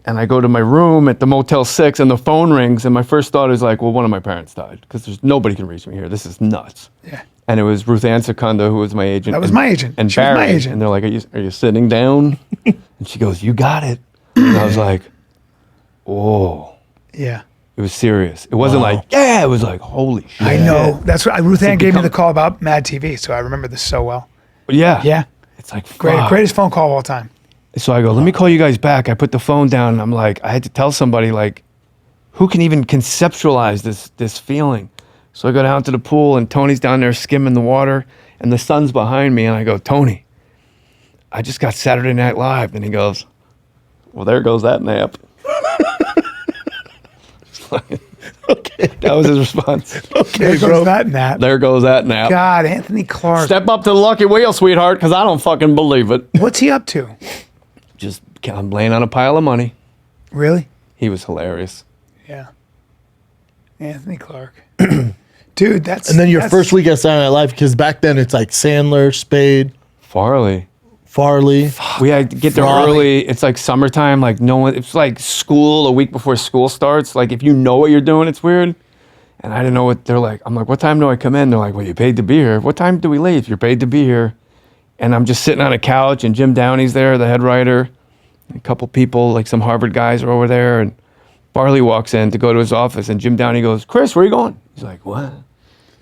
And I go to my room at the Motel 6, and the phone rings, and my first thought is like, well, one of my parents died, because there's nobody can reach me here. This is nuts. Yeah. And it was Ruth Ann Secunda, who was my agent. That was and- my agent. And She was Barry. my agent. And they're like, are you sitting down? And she goes, you got it. And I was like, oh. Yeah. It was serious. It wasn't like, yeah, it was like, holy shit. I know. That's what Ruth Ann gave me become- the call about Mad TV, so I remember this so well. Yeah. Yeah. It's like, fuck. Greatest phone call of all time. So I go, let me call you guys back. I put the phone down, and I'm like, I had to tell somebody, like, who can even conceptualize this feeling? So I go down to the pool, and Tony's down there skimming the water, and the sun's behind me, and I go, Tony, I just got Saturday Night Live. And he goes, well, there goes that nap. Okay. That was his response. There goes that nap. There goes that nap. God, Anthony Clark. Step up to the lucky wheel, sweetheart, because I don't fucking believe it. What's he up to? Just, I'm laying on a pile of money. Really? He was hilarious. Yeah. Anthony Clark. Dude, that's. And then your that's- first week at Saturday Night Live, because back then it's like Sandler, Spade, Farley. Farley. We had to get there Farley. early. It's like summertime. Like no one. It's like school a week before school starts. Like if you know what you're doing, it's weird. And I didn't know what they're like. I'm like, what time do I come in? They're like, well, you paid to be here. What time do we leave? You're paid to be here. And I'm just sitting on a couch, and Jim Downey's there, the head writer, A couple people, like some Harvard guys, are over there, and Farley walks in to go to his office, and Jim Downey goes, "Chris, where are you going?" He's like, "What?"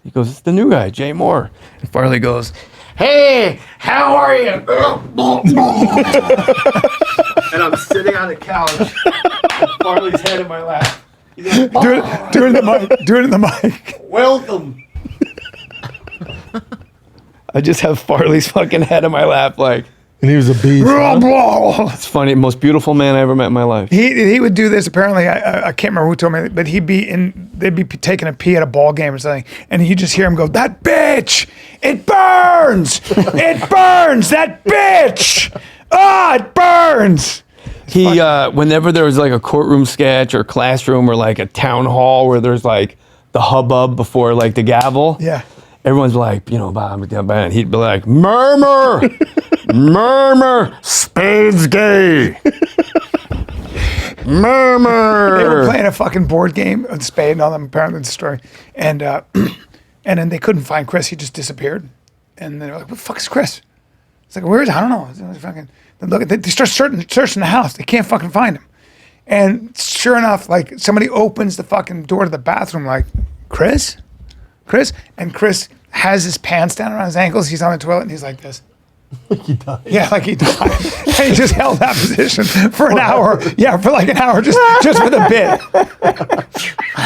He goes, "It's the new guy, Jay Mohr." And Farley goes, "Hey, how are you?" And I'm sitting on the couch, and Farley's head in my lap. He's like, Do it in the mic. Do it in the mic. "Welcome." I just have Farley's fucking head in my lap, like. And he was a beast. Huh? It's funny, most beautiful man I ever met in my life. He would do this. Apparently, I can't remember who told me, but they'd be taking a pee at a ball game or something, and you just hear him go, "That bitch! It burns! It burns! That bitch! Ah, it burns!" He, whenever there was like a courtroom sketch or classroom or like a town hall where there's like the hubbub before like the gavel, Yeah. everyone's like, you know, and he'd be like, "Murmur, murmur, Spade's gay." Murmur. They were playing a fucking board game of Spade and all them, apparently the story. And and then they couldn't find Chris. He just disappeared. And they were like, "What the fuck is Chris?" It's like, "Where is he?" "I don't know." It's fucking, they start searching the house. They can't fucking find him. And sure enough, like somebody opens the fucking door to the bathroom, like, "Chris? Chris?" And Chris has his pants down around his ankles. He's on the toilet and he's like this. Like he died. Yeah, like he died. And he just held that position for an hour. Yeah, for like an hour, just for the bit.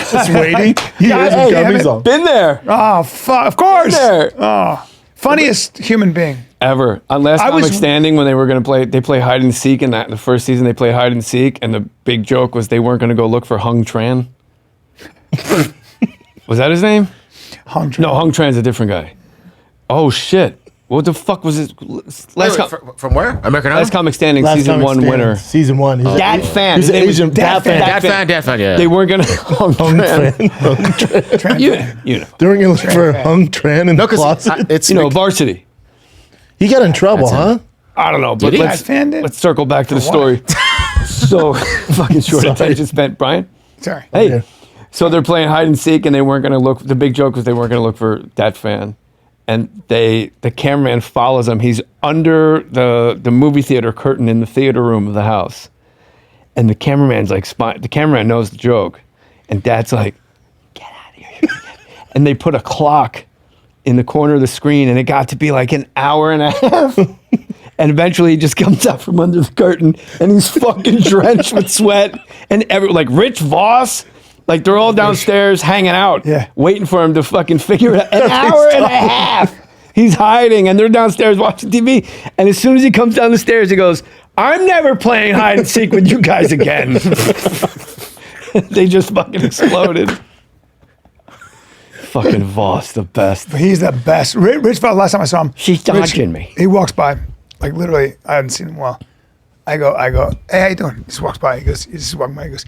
Just waiting. He God has damn gummies it. on. Been there. Oh, fuck. Of course. There. Oh, funniest human being. Ever. On Last I was- Comic Standing, when they were going to play, they play hide and seek in the first season, they play hide and seek, and the big joke was they weren't going to go look for Hung Tran. Was that his name? Hung No, Hung Tran's a different guy. Oh, shit. What the fuck was it? From where? American Last Idol? Comic Standing, Last season Comic one Standing, winner. Season one. He's Dat fan. He's His an name was Asian. Dat fan. Dad fan, yeah. They weren't going to Hung Tran. You know. They were going to look for fan. Hung Tran in No, the because closet. it's You know, Varsity. He got in trouble, huh? I don't know, but Did he? let's, That fan did? let's circle back to the story. So fucking short Sorry. attention span. Brian? Sorry. Hey. Yeah. So they're playing hide and seek, and they weren't going to look. The big joke was they weren't going to look for that fan, and the cameraman follows them. He's under the movie theater curtain in the theater room of the house, and the cameraman's like, the cameraman knows the joke, and Dad's like, "Get out of here!" And they put a clock in the corner of the screen, and it got to be like an hour and a half. And eventually he just comes out from under the curtain, and he's fucking drenched with sweat, and like Rich Voss. Like, they're all downstairs hanging out, Yeah. waiting for him to fucking figure it out. An hour and a half. He's hiding, and they're downstairs watching TV. And as soon as he comes down the stairs, he goes, "I'm never playing hide and seek with you guys again." They just fucking exploded. Fucking Voss, the best. He's the best. Rich Fell, last time I saw him. She's dodging me. He walks by, like literally, I hadn't seen him well. I go, "Hey, how you doing?" He just walks by. He's just walking by. He goes,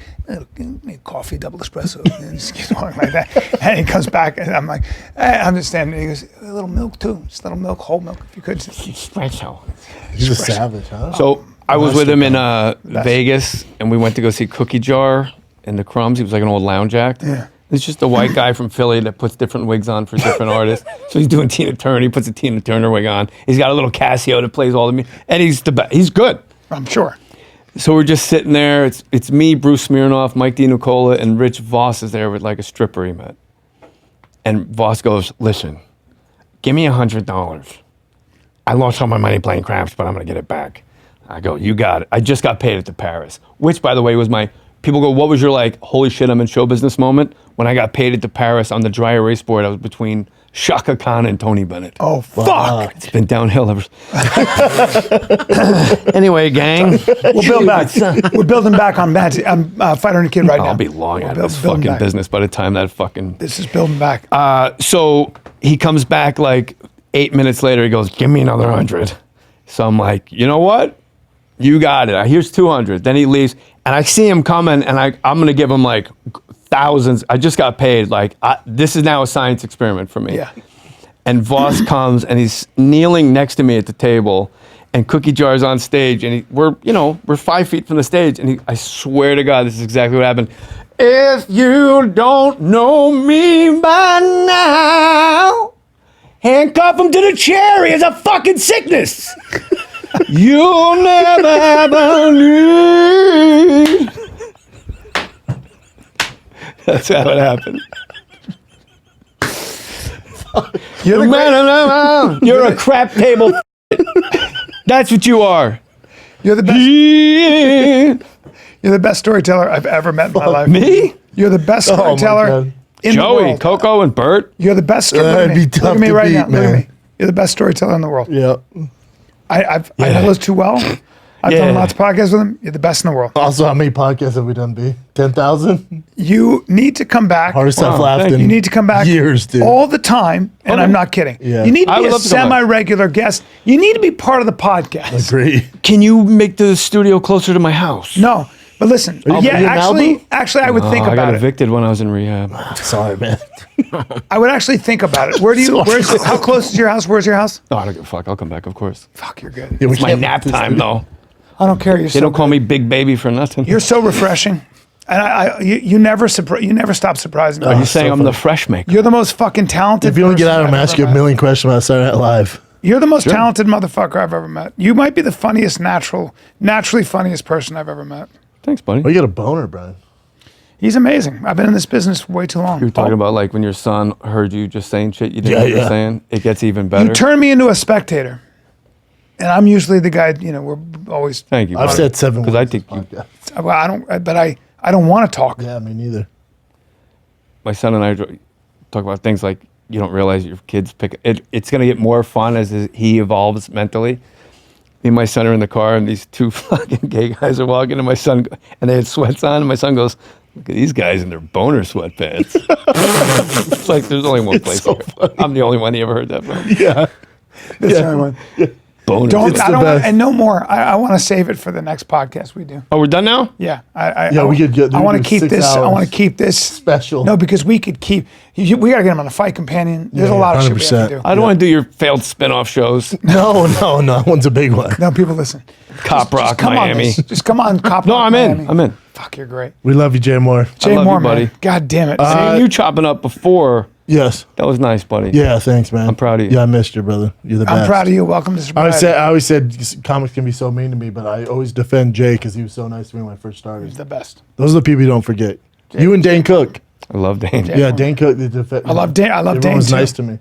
"Give me a coffee, double espresso." And he just keeps walking like that. And he comes back, and I'm like, "Hey, I'm just standing." He goes, "A little milk too, just a little milk, whole milk, if you could." Espresso. He's a savage, huh? So I was with him in Vegas, and we went to go see Cookie Jar in the Crumbs. He was like an old lounge act. Yeah. It's just a white guy from Philly that puts different wigs on for different artists. So he's doing Tina Turner. He puts a Tina Turner wig on. He's got a little Casio that plays all the music, and he's the best. He's good. I'm sure. So we're just sitting there. It's me, Bruce Smirnoff, Mike DiNicola, and Rich Voss is there with like a stripper he met. And Voss goes, "Listen, give me $100. I lost all my money playing craps, but I'm gonna get it back." I go, "You got it." I just got paid at the Paris, which, by the way, was my. People go, "What was your like, holy shit, I'm in show business moment?" When I got paid at the Paris on the dry erase board, I was between Shaka Khan and Tony Bennett. Oh, fuck. It's been downhill ever. Anyway, gang. We'll build back. We're building back on that. I'm fighting a kid right now. I'll be long out of this building fucking back. business by the time that fucking. This is building back. So he comes back like 8 minutes later. He goes, "Give me another 100." So I'm like, "You know what? You got it. Here's 200. Then he leaves, and I see him coming, and I'm gonna give him like thousands. I just got paid. Like this is now a science experiment for me. Yeah. And Voss comes, and he's kneeling next to me at the table, and Cookie Jar's on stage, and we're 5 feet from the stage, and I swear to God, this is exactly what happened. "If you don't know me by now, handcuff him to the chair. He has a fucking sickness." You'll never ever need. That's how it happened. You're the great- You're a crap table. That's what you are. You're the best. You're the best storyteller I've ever met in my life. Me? You're the best Oh, my storyteller God. in the Joey, world. Coco, and Bert. You're the best. Look That'd at be me. tough Look at me to right beat, now. Look man. at me. You're the best storyteller in the world. Yeah. I know those two well. I've done lots of podcasts with them. You're the best in the world. Also, how many podcasts have we done, B? 10,000? You need to come back. Hardest I've Wow, laughed thank in You need to come back years, dude. all the time, and Okay. I'm not kidding. Yeah. You need to I be would a love to come back. semi-regular guest. You need to be part of the podcast. Agree. Can you make the studio closer to my house? No, but listen. you in Malibu? Actually, I would think I got about it. evicted when I was in rehab. Sorry, man. I would actually think about it. Where do you? How close is your house? Where's your house? Oh, I don't give a fuck. I'll come back, of course. Fuck, you're good. Yeah, we It's my can't nap put this time, in. though. I don't care. You're They so don't call me Big Baby for nothing. You're so refreshing, and you never you never stop surprising me. Are you saying I'm the fresh maker? You're the most fucking talented. If you want to get person out, I'm I've ask you ever a met. million questions about Saturday Night Live. You're the most talented motherfucker I've ever met. You might be the funniest, naturally funniest person I've ever met. Thanks, buddy. Oh, you got a boner, Brian. He's amazing. I've been in this business way too long. You were talking about like when your son heard you just saying shit you didn't Yeah, know you were yeah. saying. It gets even better. You turn me into a spectator, and I'm usually the guy. You know, we're always. Thank you. I've said 7 because I words think this you, podcast. Well, I don't. But I don't want to talk. Yeah, me neither. my son and I talk about things like you don't realize your kids pick it. It's gonna get more fun as he evolves mentally. Me and my son are in the car, and these two fucking gay guys are walking, and my son and they had sweats on, and my son goes, "Look at these guys in their boner sweatpants." It's like there's only one place. so here. funny. I'm the only one he ever heard that from. Yeah. That's the only one. Boner. Don't. It's I the don't. best. And no more. I want to save it for the next podcast we do. Oh, we're done now? Yeah. Yeah, we could get- I we want could to do keep 6 this. I want hours. to keep this Special. No, because we could keep. We got to get him on a fight companion. There's a Yeah, lot of shit we have to 100%. do. I don't want to do your failed spin-off shows. No, that one's a big one. No, people listen. Cop Rock, Come on, Miami. just come on, Cop No, Rock, I'm in. Miami. I'm in. Fuck, you're great. We love you, Jay Moore. Jay love Moore, you, buddy. man. God damn it. Seeing you chopping up before, Yes. that was nice, buddy. Yeah, thanks, man. I'm proud of you. Yeah, I missed you, brother. You're the best. I'm proud of you. Welcome to Sobriety. I always said comics can be so mean to me, but I always defend Jay because he was so nice to me when I first started. He's the best. Those are the people you don't forget. You and Dane Cook. I love Dane. Yeah, Dane Cook. I love Dane- I love Everyone Dane, was too. nice to me.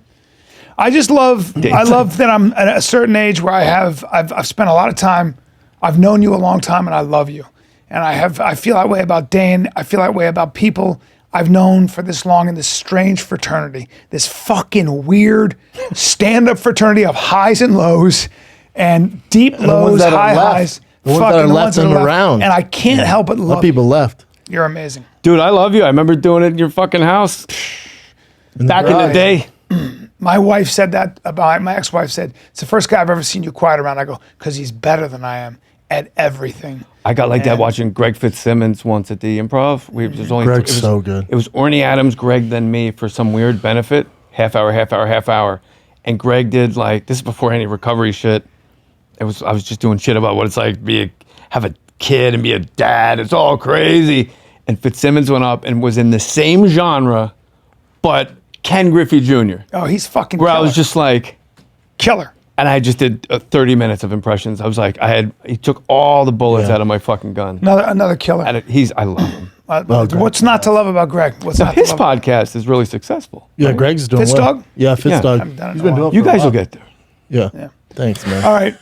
I just love. I love that I'm at a certain age where I've spent a lot of time. I've known you a long time, and I love you. And I feel that way about Dane. I feel that way about people I've known for this long in this strange fraternity, this fucking weird stand-up fraternity of highs and lows, and deep the ones lows, that are high left. highs. The ones fucking that are the left ones that and are left. around. And I can't help but A lot love of people you. left. You're amazing. Dude, I love you. I remember doing it in your fucking house back in the garage. day. My wife said that about my ex-wife said it's the first guy I've ever seen you quiet around. I go because he's better than I am at everything. I got like that And- watching Greg Fitzsimmons once at the Improv. It was only Greg's it was, so good. It was Orny Adams, Greg, then me for some weird benefit. Half hour. And Greg did like this is before any recovery shit. I was just doing shit about what it's like to have a kid and be a dad. It's all crazy. And Fitzsimmons went up and was in the same genre, but Ken Griffey Jr. Oh, he's fucking. Where I killer. was just like, killer. and I just did 30 minutes of impressions. I was like, he took all the bullets Yeah. out of my fucking gun. Another killer. And I love him. What's not to love about Greg? What's not His to love? podcast is really successful. Yeah, Greg's doing Fitz well. Dog? Yeah, Fitz Yeah. Dog. Haven't done it He's in a been doing while. it You for a guys will while. get there. Yeah. Thanks, man. All right.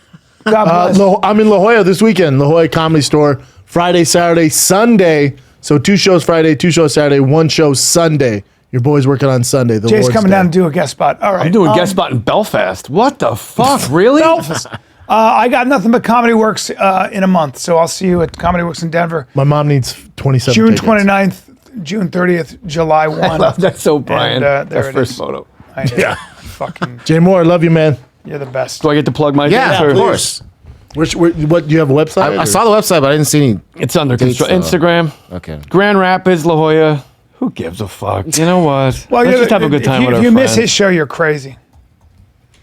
God bless. I'm in La Jolla this weekend, La Jolla Comedy Store, Friday, Saturday, Sunday. So 2 shows Friday, 2 shows Saturday, 1 show Sunday. Your boy's working on Sunday. The Jay's Lord's coming Day. down to do a guest spot. All right. I'm doing guest spot in Belfast. What the fuck? Really? Belfast. I got nothing but Comedy Works in a month, so I'll see you at Comedy Works in Denver, My mom needs 27 June tickets. 29th, June 30th, July 1. That's so Brian. And, there That's it first is. photo. I know. Yeah. Fucking, Jay Moore, I love you, man. you're the best. Do I get to plug my Yeah, things, of or- course. What do you have a website? I or- saw the website, but I didn't see any. It's under Dates, construction. Instagram. Okay. Grand Rapids, La Jolla. Who gives a fuck? You know what? Well, Let's you're just have a good time with If our you miss friends. his show, you're crazy.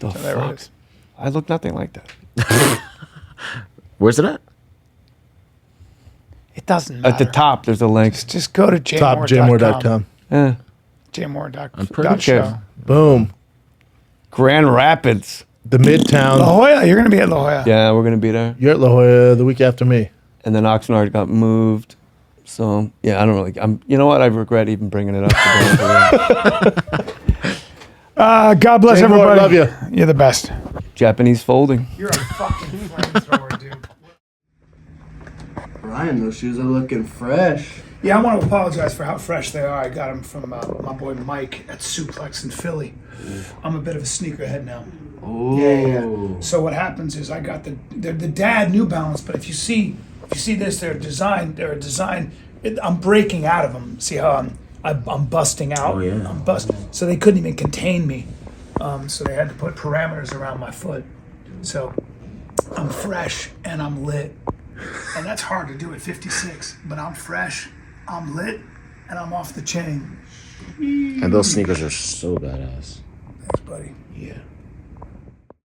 The There it fuck? is. I look nothing like that. Where's it at? It doesn't matter. At the top, there's a link. Just go to TopJMoore.com. Eh. jmore.com. I'm pretty show. Boom. Grand Rapids. the Midtown. La Jolla, you're gonna be at La Jolla. Yeah, we're gonna be there. You're at La Jolla the week after me. And then Oxnard got moved. So yeah, I don't really. You know what? I regret even bringing it up. God bless Jay Mohr, everybody. love you. You're the best. Japanese folding. You're a fucking flamethrower, dude. Bryan, those shoes are looking fresh. Yeah, I want to apologize for how fresh they are. I got them from my boy Mike at Suplex in Philly. I'm a bit of a sneakerhead now. Oh. Yeah. So what happens is I got the dad New Balance, but if you see this, they're a design. I'm breaking out of them. See how I'm busting out. Oh, yeah. I'm so they couldn't even contain me. So they had to put parameters around my foot. So I'm fresh and I'm lit, and that's hard to do at 56. But I'm fresh, I'm lit, and I'm off the chain. And those sneakers are so badass. Thanks, buddy. Yeah.